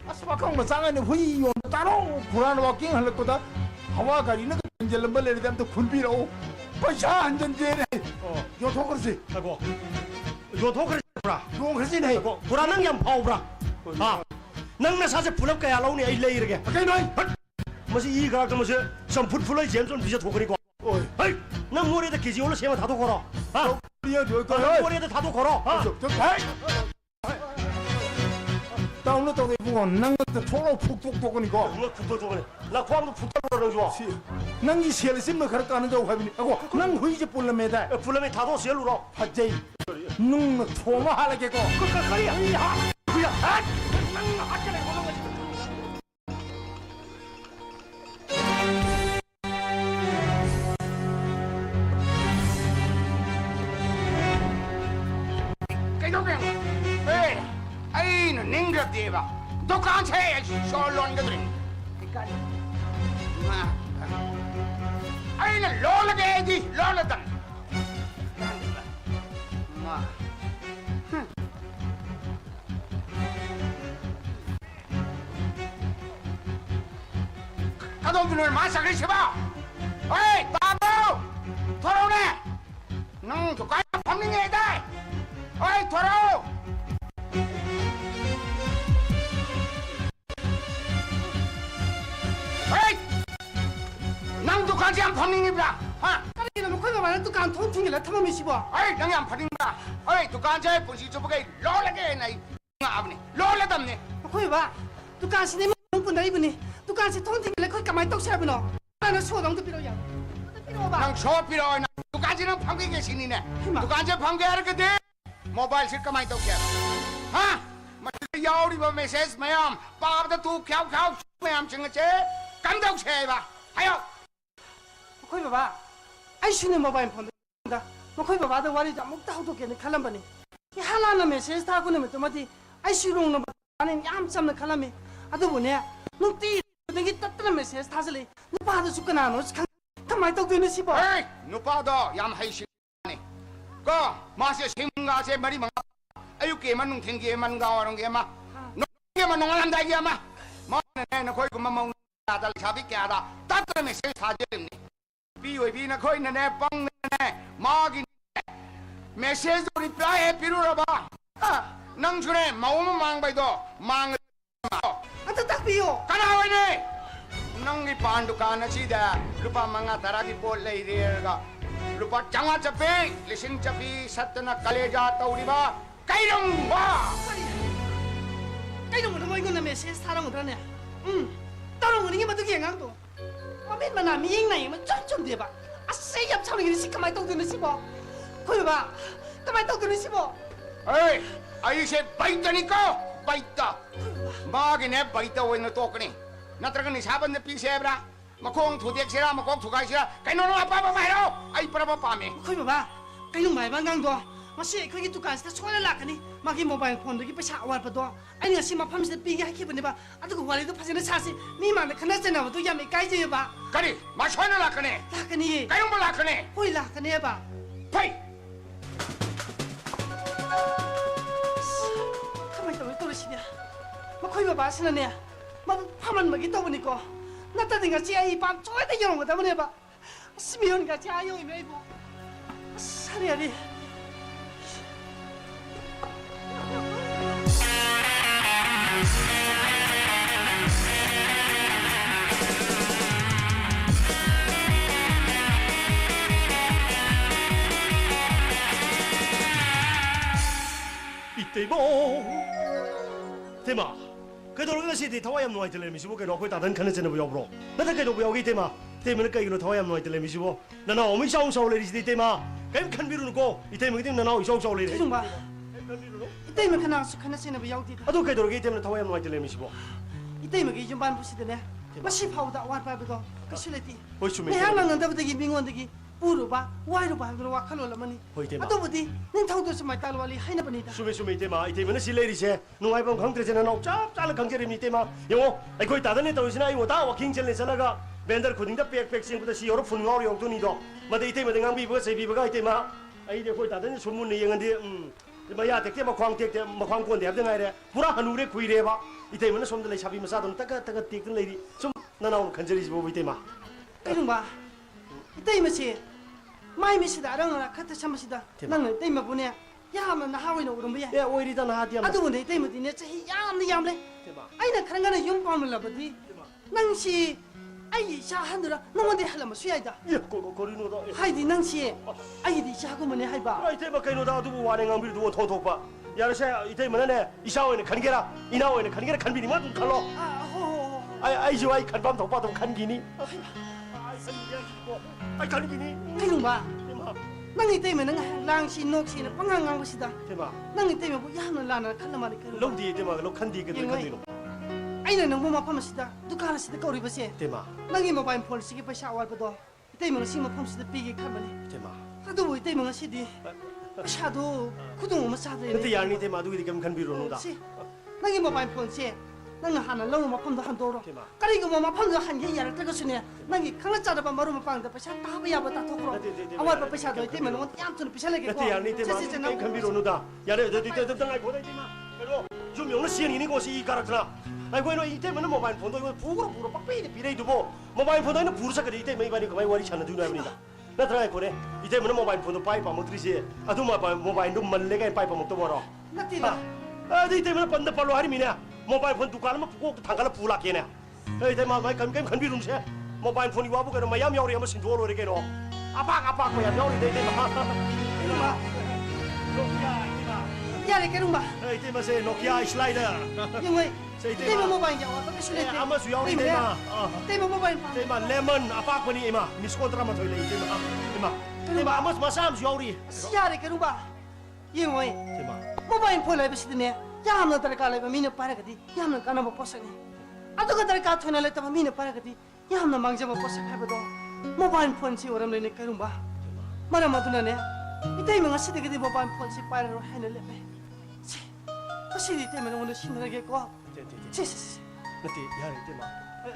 아스 박한 거 상하네 후이 요 따로 불안 워킹 할 거다. 하와 가리는 거 이제 럼벌레리 담도 군비로. 빠샤 안전제네. 요토걸지. 아이고. 요토걸 구라. 요토걸지네. 구라 능 얌 파우브라. 아. 능 사실 불럽 가야 라우니 이 레이르게. 오케이 너이. 뭐지 이 가가 뭐지 선풋 풀어이 잼좀 뒤져 도그리고. 어이. 능 머리에다 기지 올라 세면 다도 걸어. 아. 머리에다 다도 걸어. 아. 다운로드 해보고 낭도 토로 푹푹 도그니고. 뭐 푹푹 도그니. 나 고함도 푹 도그는 좋아. 낭이 시엘심을 가르쳐 하는 거 하비니. 하고 낭 후이지 볼라메다. 볼라메 다도 시엘루로. 하제이. 능 토마 하라게고. 그까까리 야. 그야. 아. 낭 하자네 보는 거지. Aino ninga deva. Dokan che solon gadring. Aino lola gedi lola dan. Ma. Kadon binur masa kri siba. Oi, babu. Torone. Nang to kaya pamning e dai. Oi, toro. 낭 두칸지 안 파닝입니다. 하. 까리나 뭐 거기 말은 두칸 통팅이라 타마미 씹어. 어이 낭이 안 파닝다. 어이 두칸자에 본시 저보게 롤라게 나이 아버니 롤라담니. 거기 봐. 두칸 시네 멍분다 이분이. 두칸 시 통팅이라 거기 가만히 떡시하브노. 나는 수호동도 필요야. 낭 쇼피로 나 두칸지는 판게 계시니네. 두칸지 판게 하르게 돼. 모바일 실 가만히 떡게. 하. 마 야우리바 메시지 마염. 빠르다 두 캬캬 마염 증거제. 감독체 봐. 하여. 거기 봐봐. 아이슈네 모바일 폰다. 뭐 거기 봐봐. 너 와리 좀 먹다 하도 걔네 칼람바니. 이 하나는 메시지 타고 나면 또 뭐지? 아이슈롱 너 나는 얌참는 칼람이. 아도 뭐냐? 눈띠 너기 따뜻한 메시지 타슬리. 너 봐도 죽거나 너 가만히 떡 되는 시버. 에이, 누파도 얌 하이시네. 그 마세 심가세 머리 멍. 아유게만 농탱게만 가와는 게마. 농게만 농한다 게마. 뭐네 거기 그만 먹는 달 잡이게 하다. 따뜻한 메시지 타지니. 비오비나 거기는 내 빵네 마기 메시지 리플라이 비루라봐 낭준에 마오만 망바이도 망을 아따 딱 비요 까나와이네 낭기 반두카나 시다 루파 망아 다라기 볼레이리가 루파 장화 잡히 리싱 잡히 사트나 칼레자 타우리바 까이롱 와 까이롱 뭐 이거는 메시지 타랑 못하네 따로 오는 게 뭐도 경강도 마음에 만나 미행나이 뭐 쫀쫀 대봐 아싸 얌참는 게 시커멓게 떡 되는 시버 거기 봐 가만히 떡 되는 시버 에이 아이세 바이다니까 바이다 마기네 바이다 오이는 똑그니 나트라가니 사반데 피세브라 마콩 두덱시라 마콩 두가시라 까이노노 아빠바 마이로 아이 빠라바 빠미 거기 봐봐 까이롱 말만 강도 마시 거기 두칸스다 소리 나가니 마기 모바일 폰도기 पैसा 와르도 아니 ngasi 마팜스 비게 하기보네 봐 아두고 와리도 파지는 사시 미만에 카나잖아도 야메 까이제 봐 까리 마쇼나 라카네 라카니 까이롱 라카네 호이 라카네 봐 파이 가만히 또 떨어지냐 뭐 거기 봐봐 신나네 뭐 파만 먹이 떠보니까 나타든가 지아이 밤 쪼에다 이런 거 때문에 봐 스미온가 지아용이 메이고 사리아리 이때고 테마 그대로 시디 타와야 노아이 들레 미시고 그대로 거기 다른 칸에 전에 보여브로 나도 그대로 보여기 테마 테마는 그이로 타와야 노아이 들레 미시고 나나 어미 샤옹샤올레 시디 테마 감 칸비루고 이 테마 그때 나나 샤옹샤올레 그럼 봐 이때면 그냥 숙하나 세는 야우디다 아도 그대로 그 테마 타와야 노아이 들레 미시고 이때면 그 좀반 부시더네 마시 파우다 와파비도 그실레티 호이슈메 내가 난다부터기 민원되기 우르바 와이르바 하고 와칼로라마니 호이테마 아도부디 닌 타우도스 마이탈와리 하이나바니다 수메 테마 이 테마는 실레리세 노아이방 강트레제나 나 짭짤 강제림이 테마 영어 아이고 다른에 또시나 이거 다 워킹 젤레잖아가 벤더 코딩다 백백싱부터 시어로 분가로 용돈이도 마데 이 테마 등강 비버가 세비버가 이 테마 아이데 거기 다른 소문이 영한데 마야 택때 막 광택때 막 광권데 합등하이래 부라 한우레 구이래봐 이 테마는 som들 샤비 마사돈 따가 띠끈 레디 좀 나나온 간절이지 보고 이 테마 그럼 봐 이때면시 마이미시다 아랑아 카트 참시다 나는 이때면 보내 야만 나하위는 그런 뭐야 야 오이리다 나하디야 아도문에 이때면 디네 차히 야암래 아이나 그런 거는 용밤을 라버디 낭시 아이 샤하느라 너한테 할라면 수야이다 야 거리노다 하이디 낭시 아이디 샤고문에 하이바 아이 테마 그이노다 두고 와랭강 비르 두고 토토바 야르샤 이 테마는 이샤오에는 간게라 이나오에는 간게라 간비니만 좀 칼로 아이 지와이 간밤 덕바도 간기니 아이 간기니 그럼 봐 낭이 때문에 낭시 녹시는 빵강한 것이다 테마 낭이 때문에 뭐 야는 라나 칼라마리 그 롱디 테마 롱칸디 그 간디노 아이는 너무 마파마시다 두카나시다 거리버세 테마 낭이 모바일 폰 시기 파샤 와르버도 때문에 시모 폼시다 비기 칼마니 테마 아도 뭐 때문에 시디 샤도 구동 뭐 샤도 근데 야니 테마 두기 좀 간비로노다 낭이 모바일 폰세 낭이 하나 롱 마품도 한 도로 그리고 뭐 마품도 한개 야를 뜨거스네 낭이 강나 짜다바 마루 마빵다 파샤 따바야 바다 토크로 아와 파샤도 때문에 뭐 얌촌 피샬레게 근데 야니 테마 두기 간비로노다 야래 더 당할 보다 테마 그리고 좀 영어 시엔 이니 것이 이 가락터나 아이고 이 때문에 모바일 폰도 이거 부그로 빡빡이 비레이도 뭐 모바일 폰도 이거 부르사거든 이 때문에 이바니 그만 와리 찾는 두나 버린다 나 들어가 거네 이 때문에 모바일 폰도 파이파 먹들이지 아도 모바일도 말레가 파이파 먹도 버려 나티다 이 때문에 번다 발로 하리미냐 모바일 폰 두칸은 뭐 당가라 불락이네 이 때문에 마이 간비룸세 모바일 폰이 와보고 그러면 마야 명리 한번 신도로 이렇게로 아박 뭐야 명리 돼 이마 야래 깨rumba 이 때문에 세 노키아 슬라이더 영왜 때문에 모바일 야와 바카실레 아마 수야리 때마 때문에 모바일 때마 레몬 아박거니 이마 미스콘트라마 토일레 때마 아마 마삼 수야리 야래 깨rumba 영왜 모바일 폰 라이브시드네 야함나 달까 라이브 미네 파라가디 야함나 까나 뭐 포사니 아도가 달까 토나 레타 미네 파라가디 야함나 망자 뭐 포사 하버도 모바일 폰 시 오람레네 깨rumba 마라마두나네 이때 mga 시대가 모바일 폰 시 파라로 해내레베 시디 때문에 오늘 신나겠고 치치치 nanti hari tema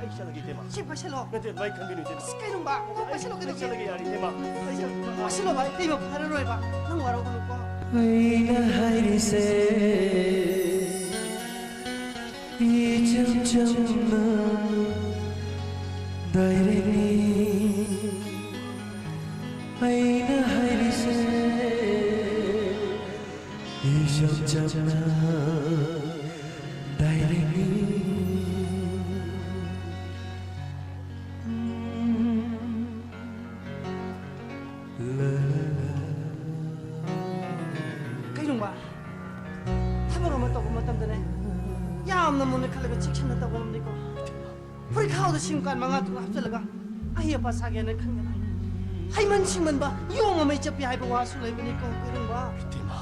Aisyah lagi tema si paselo nanti baik kan bini tema sekarang ba paselo kita Aisyah lagi hari tema paselo ba tema pararo ba nang waro ko ko Aina harise 이점점나 다이레니 아이나 하이리세 이점점나 다이레니 kailan ba thamaro mataw matamdane yamna mun khalaga chikchana ta bonam niko puri khawda simkan manga tu hapsalaga ahiya pa sagene khangena haiman simman ba yong mai chapi hai ba wasu lai bani ko kailan ba tema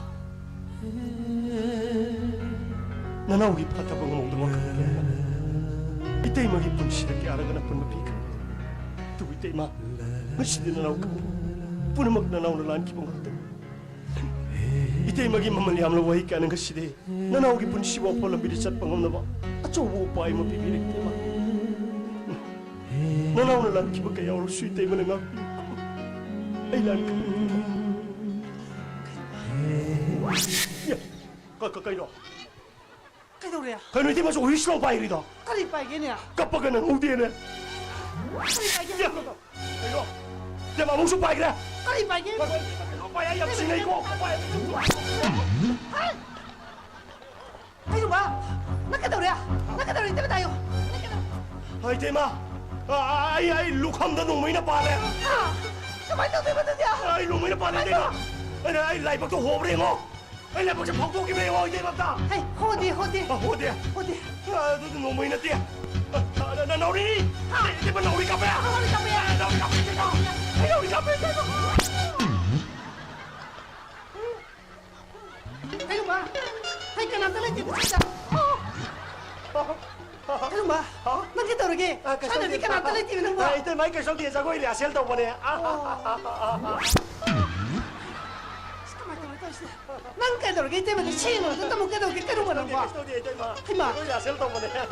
nana ugi pata bang mo dum itay magi punshira ki araga na pun mapika tu itay ma masjid na naw pun mag na naw na lan ki bang itay magi mamaliam la wahi ka nang kaside nana ugi punshiwa pala bidisat pangam na ba acho wo pa ay mapipirik tema nana na lan ki ba kaya ro su itay manang ay lan ka kayo kaidoria kayo iti mas uhi slow pa irida kali pa genya kapag nang udi na kali pa genya ayo dia mau musuh pa ira kali pa genya pa ya sinay ko pa kailan ba nakadaria tayo tayo ay tema ay lukham da nung may napale sabay tayo tayo tayo ay nung may napale tema ay lai pag to hobre mo Ay, lapag sa pagtuki may iwa, hindi mabta. Ay, hodi. Hodi. Hodi. Ito nomoy na tiya. Nauri! Di ba nauri ka pa? Nauri ka pa! Nauri ka pa! Ay, nauri ka pa! Kayo ba? Ay, kanata lang dito siya. Kayo ba? Nandito rin eh. Sana di kanata lang dito nang ba? Ito, may kasong tiya sa ko, iliasel daw mo niya. Nang kayo rin, ito yung mga chino. Ito mo kayo rin, kayo ba nang ba? Ay, ma. iliasel daw mo niya.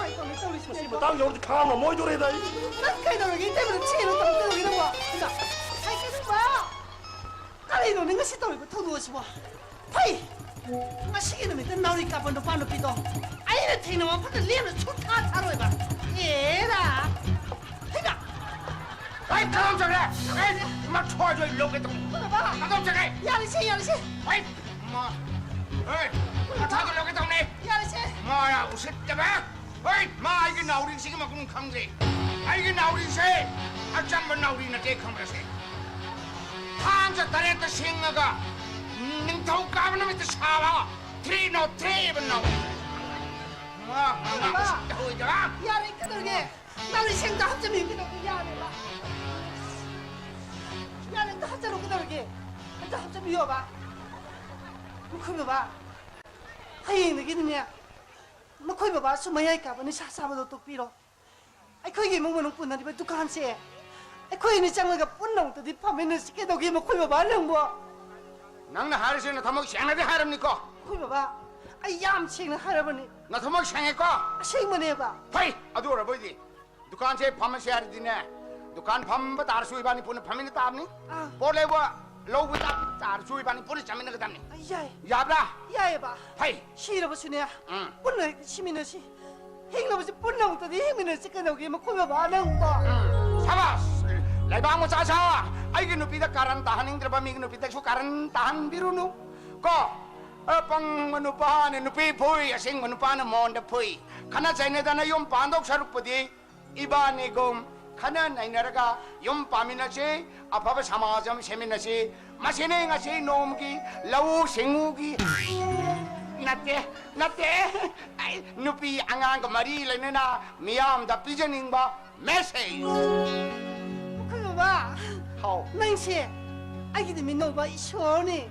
Ay, Matang yung kama mo ito rin ay. nang kayo rin, ito yung mga chino. Ito mo kayo rin nang ba? Ay, kayo ba? Kanino, nga si Tori ko, tuduwa siya ba? Ay! Masige naman, ito nauri ka pa no paano pito. Ay, natin naman, pata liyan na chuta taro ba? Era! Ay ba? Ay, kalong sa kaya! Ay, magtuwa yung ilong ito! Ano ba? Kalong sa kaya! Yari siya! Ay, ay, matawag yung ilong ito ni! Yari siya! Maya, usit ka ba? Ay, ay, ginauri sige magkong kangri! Ay, ginauri siya! At saan ba nauri na tayo kang rasi? 한 자 다리 또 생각가 능타우 까불면 또 사와 트리노 트레이븐 나오 와 야래 그들게 나를 생각 합점이 그들게 야래 봐 야래 또 합점으로 그들게 또 합점 이어봐 뭐 그거 봐 하이 느끼느냐 뭐 거기 봐봐 수마야 까봐 니 사사바도 또 빌어 아이 거기 먹는 뿐 아니 또 간세 코인이 장르가 뿐나무도 네 밤에는 시켜도기 뭐 코이 봐봐 뭐 낭나 하르시는 타먹 생나게 하랍니까? 코이 봐봐 아 얌치는 할아버니 나 타먹 생했까? 생만 해봐 파이 아두라 보이디 दुकान से फम से आर दिने दुकान फम बता सुई बानी पुने फमिन ताबनी बोले वो लोग बता तार सुई बानी पुने जमीन के ताबनी 야이 याब라 야이 봐 파이 싫어 보시네 뿐나 시민이시 행로버지 뿐나무도 네 행민을 시켜도기 뭐 코이 봐봐 뭐 사바스 Laibang mo sa asawa, ay ginupita karantahan ng draba, may ginupita so karantahan biro no. Ko, pang manupahan, nupipoy, asing manupahan mo ang dapoy. Kana sa inada na yung pandok sa rupodi, iba ni gom, kana na inaraga, yung pamina si, apaba samajam semina si, masine nga si nomgi, lau singugi. Nate, ay, nupi angang kamari, na miyam da pijaning ba, message. 봐. 맹시, 아기들이 너봐 시원해.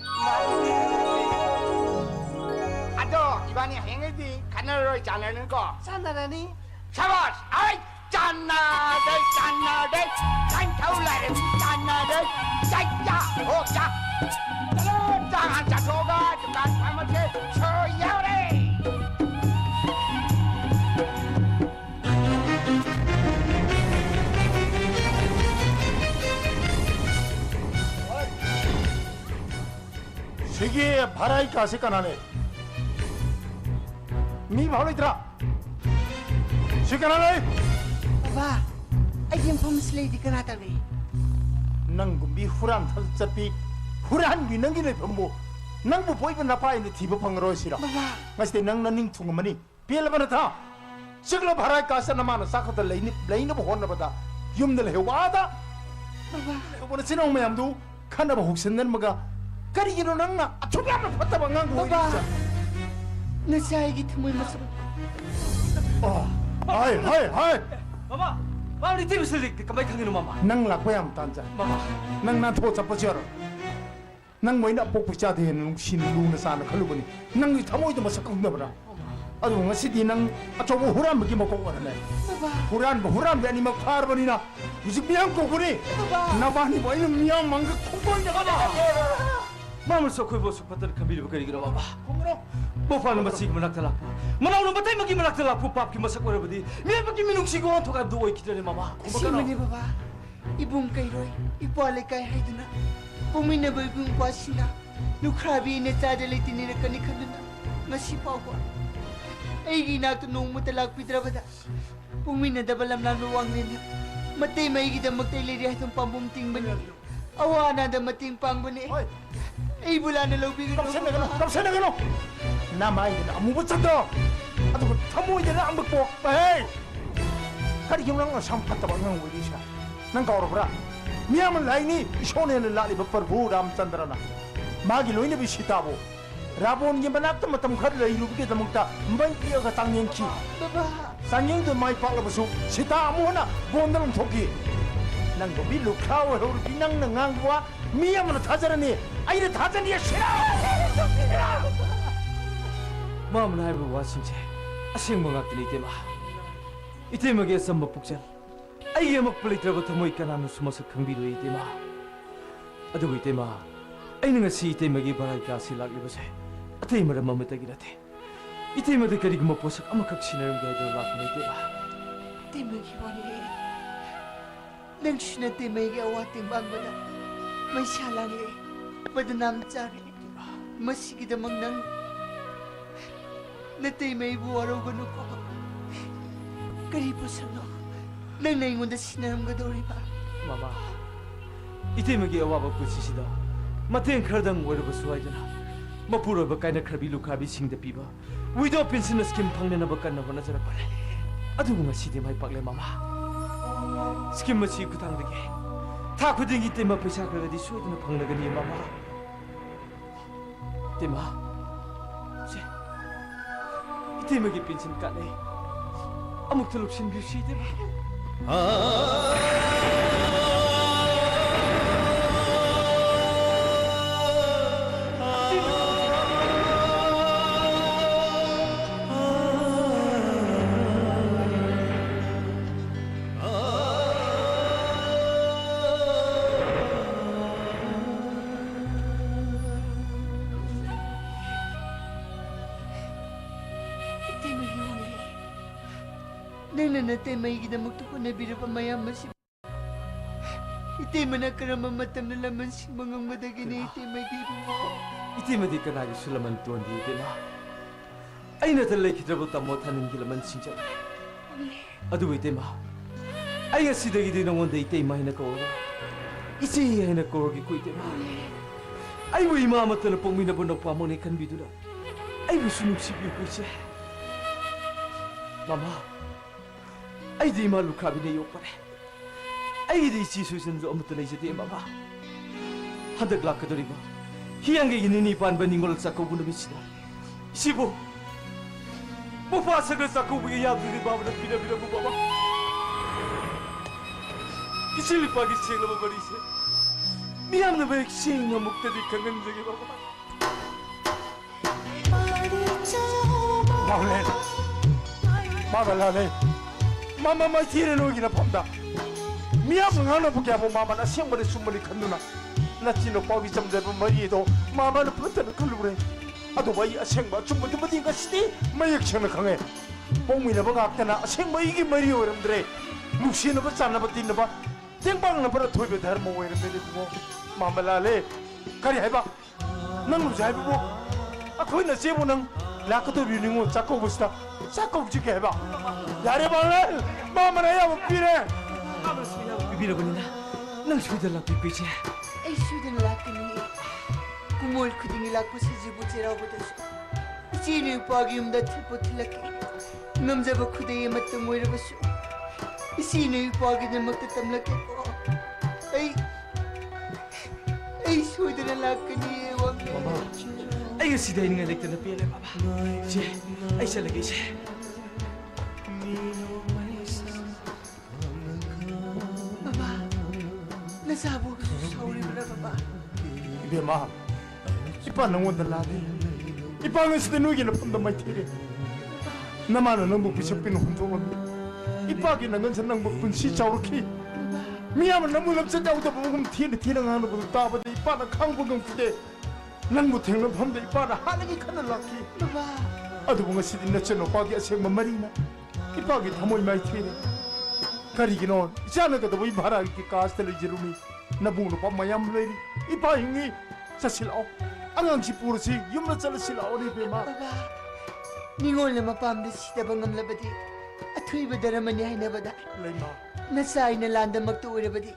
아도 이번에 행해디 가나로 자나는 거. 자나라니? 잡았. 아이 자나들 잔타올라래 자나들 짜짜 오자. 짱한 자소가 두간 파마체 서야래. 세계에 바라이까 색깔나네. 미 바로 있더라. 색깔나네. 봐, 아이엠 폼스 레이디 그나다니. 낭구미 후란 탈자비 후란 위능기네 범보. 낭부 보이고 나파이네 티브 방으로 싫어. 마시대 낭나닝 퉁어머니 비엘바나타. 색깔 바라이까 사나마나 사카들 레이니 보혼나보다 юм들 해와다. 이번에 지나온 매암도 칸나바 혹신는 뭐가 그리기로 낭나 초비하면 봤다 방한 거 봐봐 내 자에게 틈을 맞서 하이 마마 우리 팀 슬릭 가만히 강이노 마마 낭 락고야 단자 마마 낭나 토 잡어지어라 낭 뭐이나 복부자대 신 루나 사는 걸로보니 낭이 타모이도 맞서 끊어버라 아주 ngasi디 낭 저거 후란 먹기 먹고 가네 후란 아니 막 파르버니나 무슨 미양 고구니 나바니 뭐 이런 미양 망그 콩벌려가 봐 마음을 썩고 보수 받들 카비르 그리기로 마마 뭐 파는 맛이 문학달라 문학으로 바타이 먹기 문학달라 푸팝기 마sak 오래버디 미에밖에 민웅시고 토가 누워 있기전에 마마 시문이 봐봐 이분 까이로이 이빨에 까이 하이드나 봄이네 벌군 과시나 누크라비 네 짜들리 티니네 까니 칸드나 ngasi 파고 에이기 나도 농무 talak pidrabada 봄이네 다발람 난 루왕네 matay maigi da magtayliri itong pambumting bani awa na da mating pang bani ay bula na law bigyan tapos na gano namay na amubot sa do at kung tamoy na ang magpo hey kari yung lang sampat tabang ng wili siya nang kaoro bra मियाम लाइनी सोने ने लाली प्रभु रामचंद्र ना मागी लोइने भी सीताबो रावण की मनाक मतम खर लैरुबके दमकता मै पियगा चांगेंखी चांगेंग दो माइ पालबसु सीता अमोना गोंदलम थोकी नंगो बि लुखाव होरबि नंग नंगांगवा मियाम न थाजरनी आइरे थाजनी शिरा मामना हाइबो वासिंसे असेंग मंगाक्तनि इतेमा इतेमागे असम पुक्चल आई अमक पलित्रब थमोय कनानु सुमसक खंबिरो इतेमा अदुबो इतेमा अꯩꯅ ꯉꯁꯤ ꯏꯇꯩꯃꯒꯤ ꯚꯥꯔꯥꯏ ꯀꯥꯁꯤ ꯂꯥꯛꯂꯤꯕꯁꯦ ꯑꯇꯩ ꯃꯔꯝ ꯑꯃꯠꯇꯒꯤ ꯅꯠꯇꯦ ꯏꯇꯩꯃꯗ ꯀꯔꯤꯒꯨꯝꯕ ꯄꯣꯠꯁꯛ ꯑꯃꯈꯛ ꯁꯤꯟꯅꯔꯝꯒꯦ ꯍꯥꯏꯗꯨꯅ ꯂꯥꯛꯄꯅꯤ ꯏꯇꯩꯃ ꯏꯇꯩꯃꯒꯤ ꯋꯥꯔꯤ ꯅꯪꯁꯨ ꯅꯇꯩꯃꯒꯤ ꯑꯋꯥ ꯇꯦꯡꯕꯥꯡꯕꯗ ꯃꯩꯁꯥ ꯂꯥꯡꯂꯦ ꯕꯗꯅꯥꯝ ꯆꯥꯔꯦ ꯃꯁꯤꯒꯤꯗꯃꯛ ꯅꯪ ꯅꯇꯩꯃꯕꯨ ꯋꯥꯔꯧꯒꯅꯨꯀꯣ ꯀꯔꯤ ꯄꯣꯠꯁꯛꯅꯣ ꯅꯪꯅ ꯑꯩꯉꯣꯟꯗ ꯁꯤꯟꯅꯔꯝꯒꯗꯧꯔꯤꯕ ꯃꯃꯥ 이태미의 어와바 부치시다 마텐 크르당 오르버스 와이잖아 마푸르바 카이나 크르비 루카비 싱데 피바 위도 펜션 스킴 팡내나바 깐나 호나자라 빠레 아두가 시데 마이 빡레 마마 스킴 마치 구탕데게 타 구딩이 때마 페샤 크르디 수이드나 팡나가니 마마 때마 제 이태미의 펜션 까네 아무튼 없인 뷰시데 नैना नतैमगीदमक्ता होनबिरबा मयाम मसि इतैमना करम मतमना लमन सिंबा ngangmadagini इतैमगीबो इतैमदि कनागी सुलमन तोंदी इतैमा अइना त लेखिद्रबो तमो थानिंगी लमन सिंजा अदु इतैमा अइ असिदगिदि नंगोंदा इतैमा हैना कौरा इचे हैना कौरगी को इतैमा अइबु इमा मतना पोंगमिनबो नोपामोने खनबिदुला अइबु सुनुक्सिबि कुइसे मामा 아이디 마 루카비네 요빠레 아이디 지수선조 아무튼 이제디 마마 한덕 라크더리고 희양게 이니니 반반인 걸 쌓고 보는 미치다 시보 뭐파서를 쌓고 보게 야들이 바보는 비라비라 무바바 이슬리 빠기 생을 버리세 미안해 백신 목대디 강한 적이 바바 마블레 마블라네 마마 마티레 노기나 봄다 미야분 하나 보게 하고 마마나 생머리 숨머리 건누나 나 진노 뽀기 좀 잡은 머리에도 마마는 붙어는 걸루그래 아도 와이 생마 충분히 뭐딘가 시디 마역청을 강해 뽕미나 보가 앞에나 생마 이게 머리 오름들에 묵시는 거 짠나 버티는 봐 땡빵나 버려 토이베 다른 뭐 이런 데도 뭐 마마라래 가리 해봐 난 잘 보고 아 거기나 제보는 라크도 류닝고 잡고 보시다 잡고 지게 해봐 야래 발래 마마나 야 비래 비비라 보니나 난 수이들라 비비지 에이 수이들 라크니 구몰 크딩이 라크 시지부 제라보다시 이제는 빠기음다 틀포틀라키 남자바 쿠데에 맞던 모이라바수 이제는 빠기들 먹다 땀라키고 에이 수이들 라크니 왕래 아이 시대 있는 게 렉터나 비래 바바 제 아이 살라게 제 나사보 서울이 브라바바 이베마 이빠 너무들 나네 이빠는 시대 누기는 폰도 많이 티래 나만은 너무 비석비는 혼종은 이빠기는 넌 전랑 먹분 시자오르키 미야만 너무 넘쳐자고도 보금 티는 하는 것도 따버데 이빠는 강복은 그대 난 못행는 밤데 이빠는 하늘이 가는 라키 아도 뭔가 시디 너처럼 오빠기 아생만 말이나 이빠기 다모이 많이 티래 가리기는 이자나가도 뭐 이바라 이렇게 가스텔을 지르미 나붕으로 밤마얌 레리 이빠 형이 사실어 안강지 부르시 юм나 잘실어 어디 베마 닝올레 마밤데 시다방암라바디 아투이바다라마니 하이나바다 레마 나사이나 란다막도 오레바디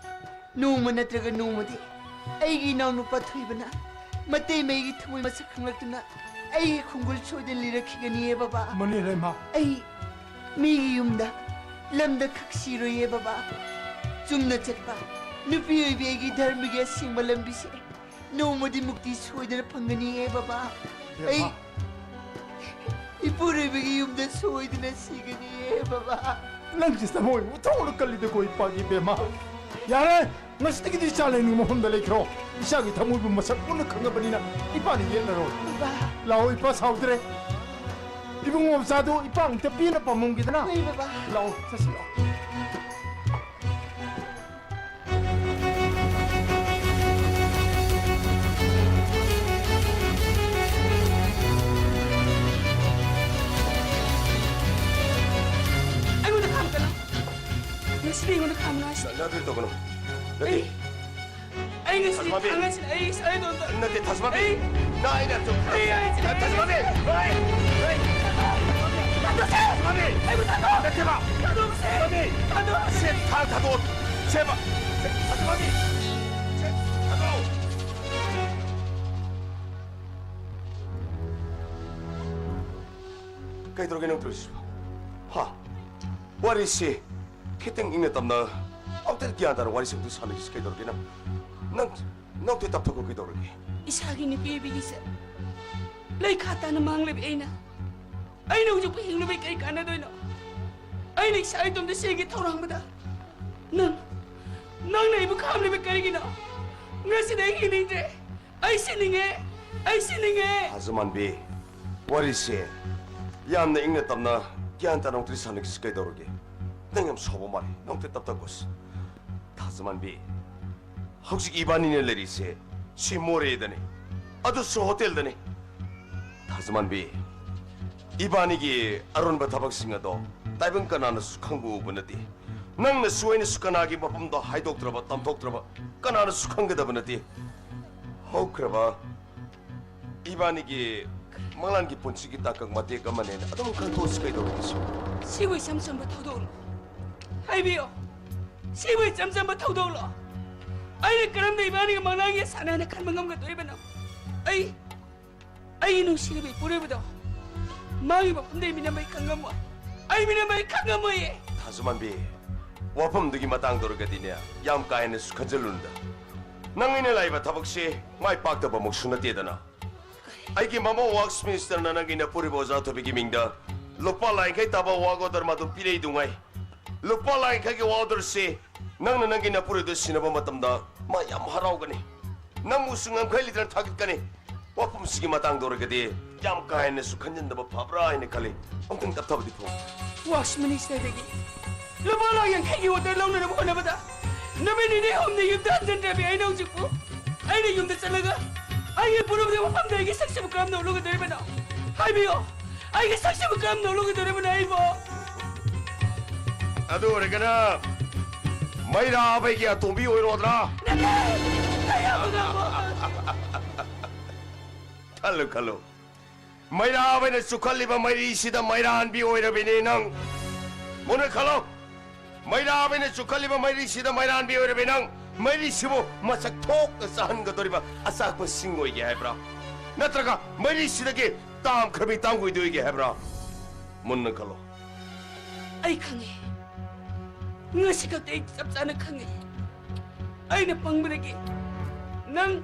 노마 나트라가 노마디 아이기 나우누파 투이바나 마테메기 투이 마사 캉락투나 아이기 콩굴 초된 리라키가니에 바바 머니 레마 아이 미기 юм다 lamda kaksiro ye baba chumna chatpa नुपी ओइबेगी धर्म के सिंबलम बिसे नोमदि मुक्ति सोइदन फंगनी है बाबा ऐ इपुरेबेगी युमदा सोइदन सिगनी है बाबा ꯅꯪꯁꯤꯗ ꯃꯣꯏ ꯎꯊꯣꯛꯅ ꯀꯜꯂꯤꯗ ꯀꯣ ꯏꯄꯥꯒꯤ ꯕꯦꯃꯥ ꯌꯥꯔꯦ ꯉꯁꯤꯗꯒꯤꯗꯤ ꯏꯆꯥ ꯂꯩꯅꯤꯡ ꯃꯐꯝꯗ ꯂꯩꯈ꯭ꯔꯣ ꯏꯆꯥꯒꯤ ꯊꯃꯣꯏꯕꯨ ꯃꯁꯛ ꯃꯨꯟꯅ ꯈꯪꯉꯕꯅꯤꯅ ꯏꯄꯥꯅ ꯌꯦꯠꯂꯔꯣꯏ ꯂꯥꯛꯑꯣ ꯏꯄꯥ ꯁꯥꯎꯗ꯭ꯔꯦ 이봉호 업사도 이빵 때 삐나 뻔뭉기더나. 네, 바바. 라오, 사실 라오. 아이고 나 감까나. 역시 이거는 감나시. 나들 또 그럼. 에이. 아이 역시 강아지. 에이 아이도 온다. 나한테 다시 말. 에이. 나 아이가 좀. 에이 다시 말. 에이. 아이고 나도! 내 대박! 나도 없애! 나도 없애! 다도 제발! 다도마니! 다도! Kay droge nang terus. Ha. Warisi. Kiteng ingat amna. Autel kiantar warisi tu sana kis kay droge na. Nang te tap thoko kay droge. Isagi ni baby gisa. Lai khata na mangleb aina. Aina ujung pahing lebih kay kana doy no. Aina isa itom de sige thorang bada. Nang na ibu kham lebih kay gina. Ngasi dai hiling de. Ai sininge. Hazaman be. Warisi. Yamna ingat amna kiantar nang terus sana kis kay droge. Nang sobo mari. Nang te tap takos. Hazaman be. 혹시 이반인을 내리세 시모레에 되네 아두스 호텔 되네 하지만 비 이반이기 아론바 타박싱아도 따이번 까나는 숙한구 버너디 낭나 수에니 숙한하기 바쁨도 하이독 들어봐 땀독 들어봐 까나는 숙한 거다 버너디 호 그래봐 이반이기 망란기 본치기 딱각 맞대 까만해 아동 간도스까지 돌아가시 시부이 잠잠바 타도로 하이비요 시부이 잠잠바 타도로 Ay nagkaram na iba niya manangya sana nakanmangam ka to iba na. Ay nung sinabi puro iba daw. Mangi ba punday minamay kangam mo. Ay minamay kangam mo eh. 하지만 비 와펌득이 마땅도록 가디냐 얌까에는 숙한절룬다. 낭인의 라이바 타박시 마이 빡다바 목수나 띠에다나. 아이기 마모 왁스민스터 나나기나 뿌리보자 토비기 밍다. 루파 라인카이 타바 와고더마도 피레이 둥아이. 루파 라인카이 와더시 낭나 낭기나 뿌리도 시나바 마땀다. 마얌 하라오가니 남 우승한 관리들은 타깃가니 와품 쓰기 마땅도록 가디 얌까에는 숙한전다바 파브라이네 칼리 엉뚱 답답하디 포. 왁스민이 세대기. 루발라양 캐기 오들 롱나는 뭐나 보다. 너미니 홈네 юм도 한잔 잡이 아이 나오지 뭐. 아이네 юм도 잘라가. 아이게 부르부대 와밤다 이게 삭시부 그람 나오려고 되면 아이비요. 아이게 삭시부 그람 나오려고 되면 아이보. 아도 오래가나 마이라 아베기야 돈비 오이로드라. 칼로 마이라 아베는 수칼리바 마이리시다 마이라 안비 오이라비니 낭 오늘 칼로 마이라 아베는 수칼리바 마이리시다 마이라 안비 오이라비니 낭 마이리시보 마삭 톡 싸한 것들이바 아삭버 싱고이게 해브라 나트라가 마이리시다게 땀 크비 땀고이도이게 해브라 문는 칼로 Ay kangi. Nga sigaw tayo sapsana kangi. Ay napangmalagi. Nang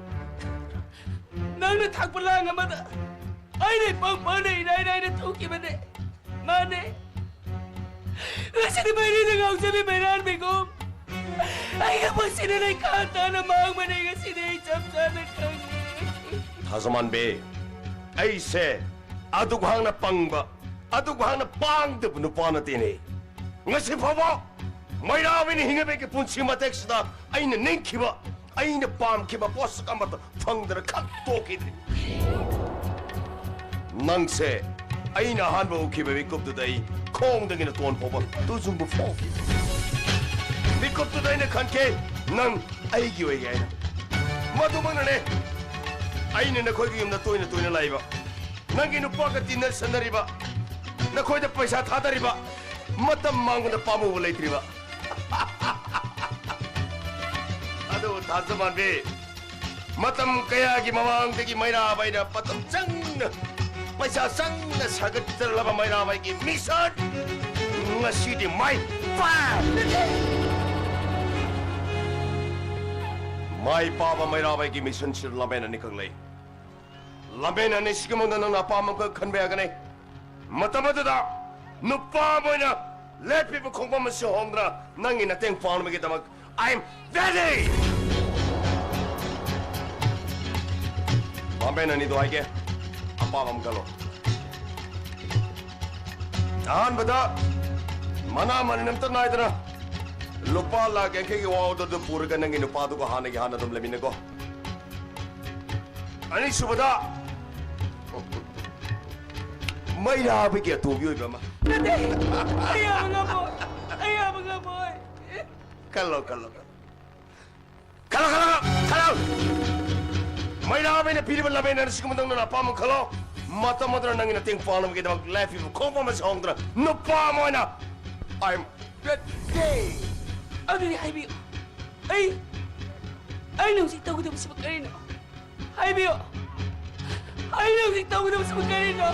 natagpala nga mata. Ay napangpanay na tuki mane. Mane. Kasi di ba rin ang sabi mayroon bigong. Ay kapag sinanay kanta na maang manay kasi na sapsana kangi. 다소만 배 아이세 아두고 하나 빵바 아두고 하나 빵드 누빠나 되네 ngasi 봐봐 마이라베니 힝에베게 분치마 텍스다 아이는 냉키바 아이는 밤키바 버스 까마다 펑드를 각도기들 낭세 아이나 한바 우키베 위급도다이 콩등이나 돈 뽑아 두중부 포기 위급도다이네 칸케 난 아이기웨게 아이나 마도망나네 아이는 나 거기 나 또이나 라이바 난기 누빠가 띠날 산다리바 나 거기다 पैसा 타다리바 마땀 망고나 빠무고 레이트리바 아도 다스만 비 마땀 까야기 마망대기 마이라 바이라 빠땀 짱나 पैसा 짱나 사긋들라바 마이라 바이기 미션 ngasi디 마이 파 mai papa mai ra bai ki mission sir lamen ani kang lei lamen ani sigamong nang na pa mang ka khan ba ga nei matamata da nupa boina let people kong pa masyo hongdra nang ina teng paano magita mag I'm ready mamay na nito ay ke apa mam kalo tahan bada mana maninam ta na idana lupa la ke ke wa do do pura ka nang ino pa do ko hana dum lamin ko ani subada may labi kaya tubiyo iba ma Ayaw nga boy! Ayaw nga boy! Kalau may labi na pili ba labi na sikumandang na napamang kalau mata mo na nangin na ting paano magkita mag-life mo kung pa mas hong na napamo na I'm ready Ano ni Jaime? Ay nung sitaw ko na mas magkarino Jaime! Ay nung sitaw ko na mas magkarino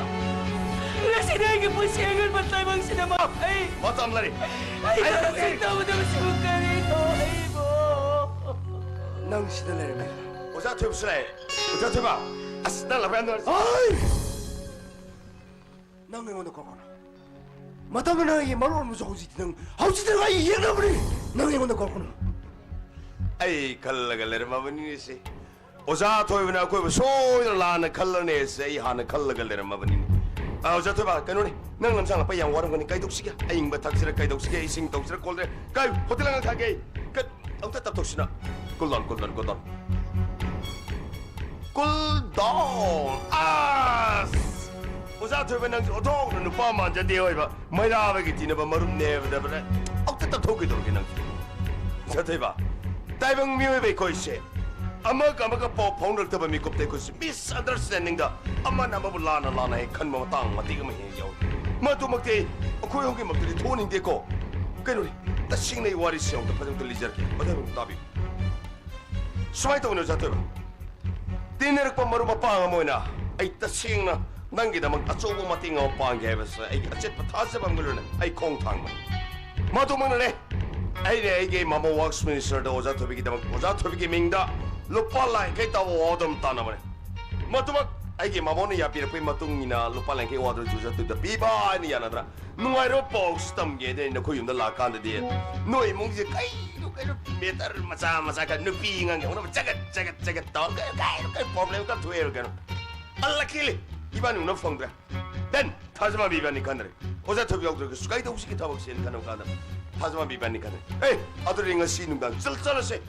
Nasinagin po siya ngayon matay sinama Ay! Mata ang lari Ay nung sitaw ko na mas magkarino Ay mo! Nang sinalari ba? Oza tuyo ba sila eh? Oza tuyo ba? As na labi ang ay! Nang ngayon ako na Mata mo na yung marunong mo sa hausitin nga iyan na mo rin Nang ngayon ako na Ay kalagalari mabanis eh Oza tuyo ba na ako ba soy na lana kalanes eh Ihana kalagalari mabanis Oza tuyo ba? Ganun eh Nang lamsang na pa yung warang ganing kaidok siya Aying batak sila kaidok siya Ising tog sila kolde Kayo hotel lang ang kagay Ang tatatog siya na Cool down As! Oza tuyo ba nang otong na nupaman dyan di ba? May nakabagiti na ba marum neva da ba? Ang tatatog ito rin ang Oza tuyo ba? Tayo bang miyo ba ko isye? Ama ka pong nagtaba mi kopte ko si misunderstanding da ama na mabulana lana eh kan mamatang mati ka mahiyaw. Matumagte ako yung magtali tuning di ko. Ganun tasing na iwari siya ang tapadang tulijar ki. Madaming tabi. Sumay ito Oza tuyo ba? Dinerak pa marumapanga mo na ay tasing na nanggi na mag-atsubo matingaw pa ang gabas ay atsit patasa bang gulo na ay kongtang man. Matumang na ay na ay gay mamawags minister da Oza tuyo kita Oza tuyo mingda lupa lang kay tawo odom tana mo. Matumang ay gay mamoni ya pira pa matung ina lupa lang kay water Oza tuyo da biba ni yan adra. Nungay ro po stam gede na kuyum da lakan da diyan. Noy mong siya kay meter masa kan nupi ngang ono jagat tol kay problem ka tuer kan. Allah kili iban no fondra. Dan 타즈마 비반니 간다래. 오자 토비하고 그렇게 수가이도 혹시 기타 혹시 가는 가다. 타즈마 비반니 간다래. 에이 아들이 인가 씨눈강 쩔쩔하세.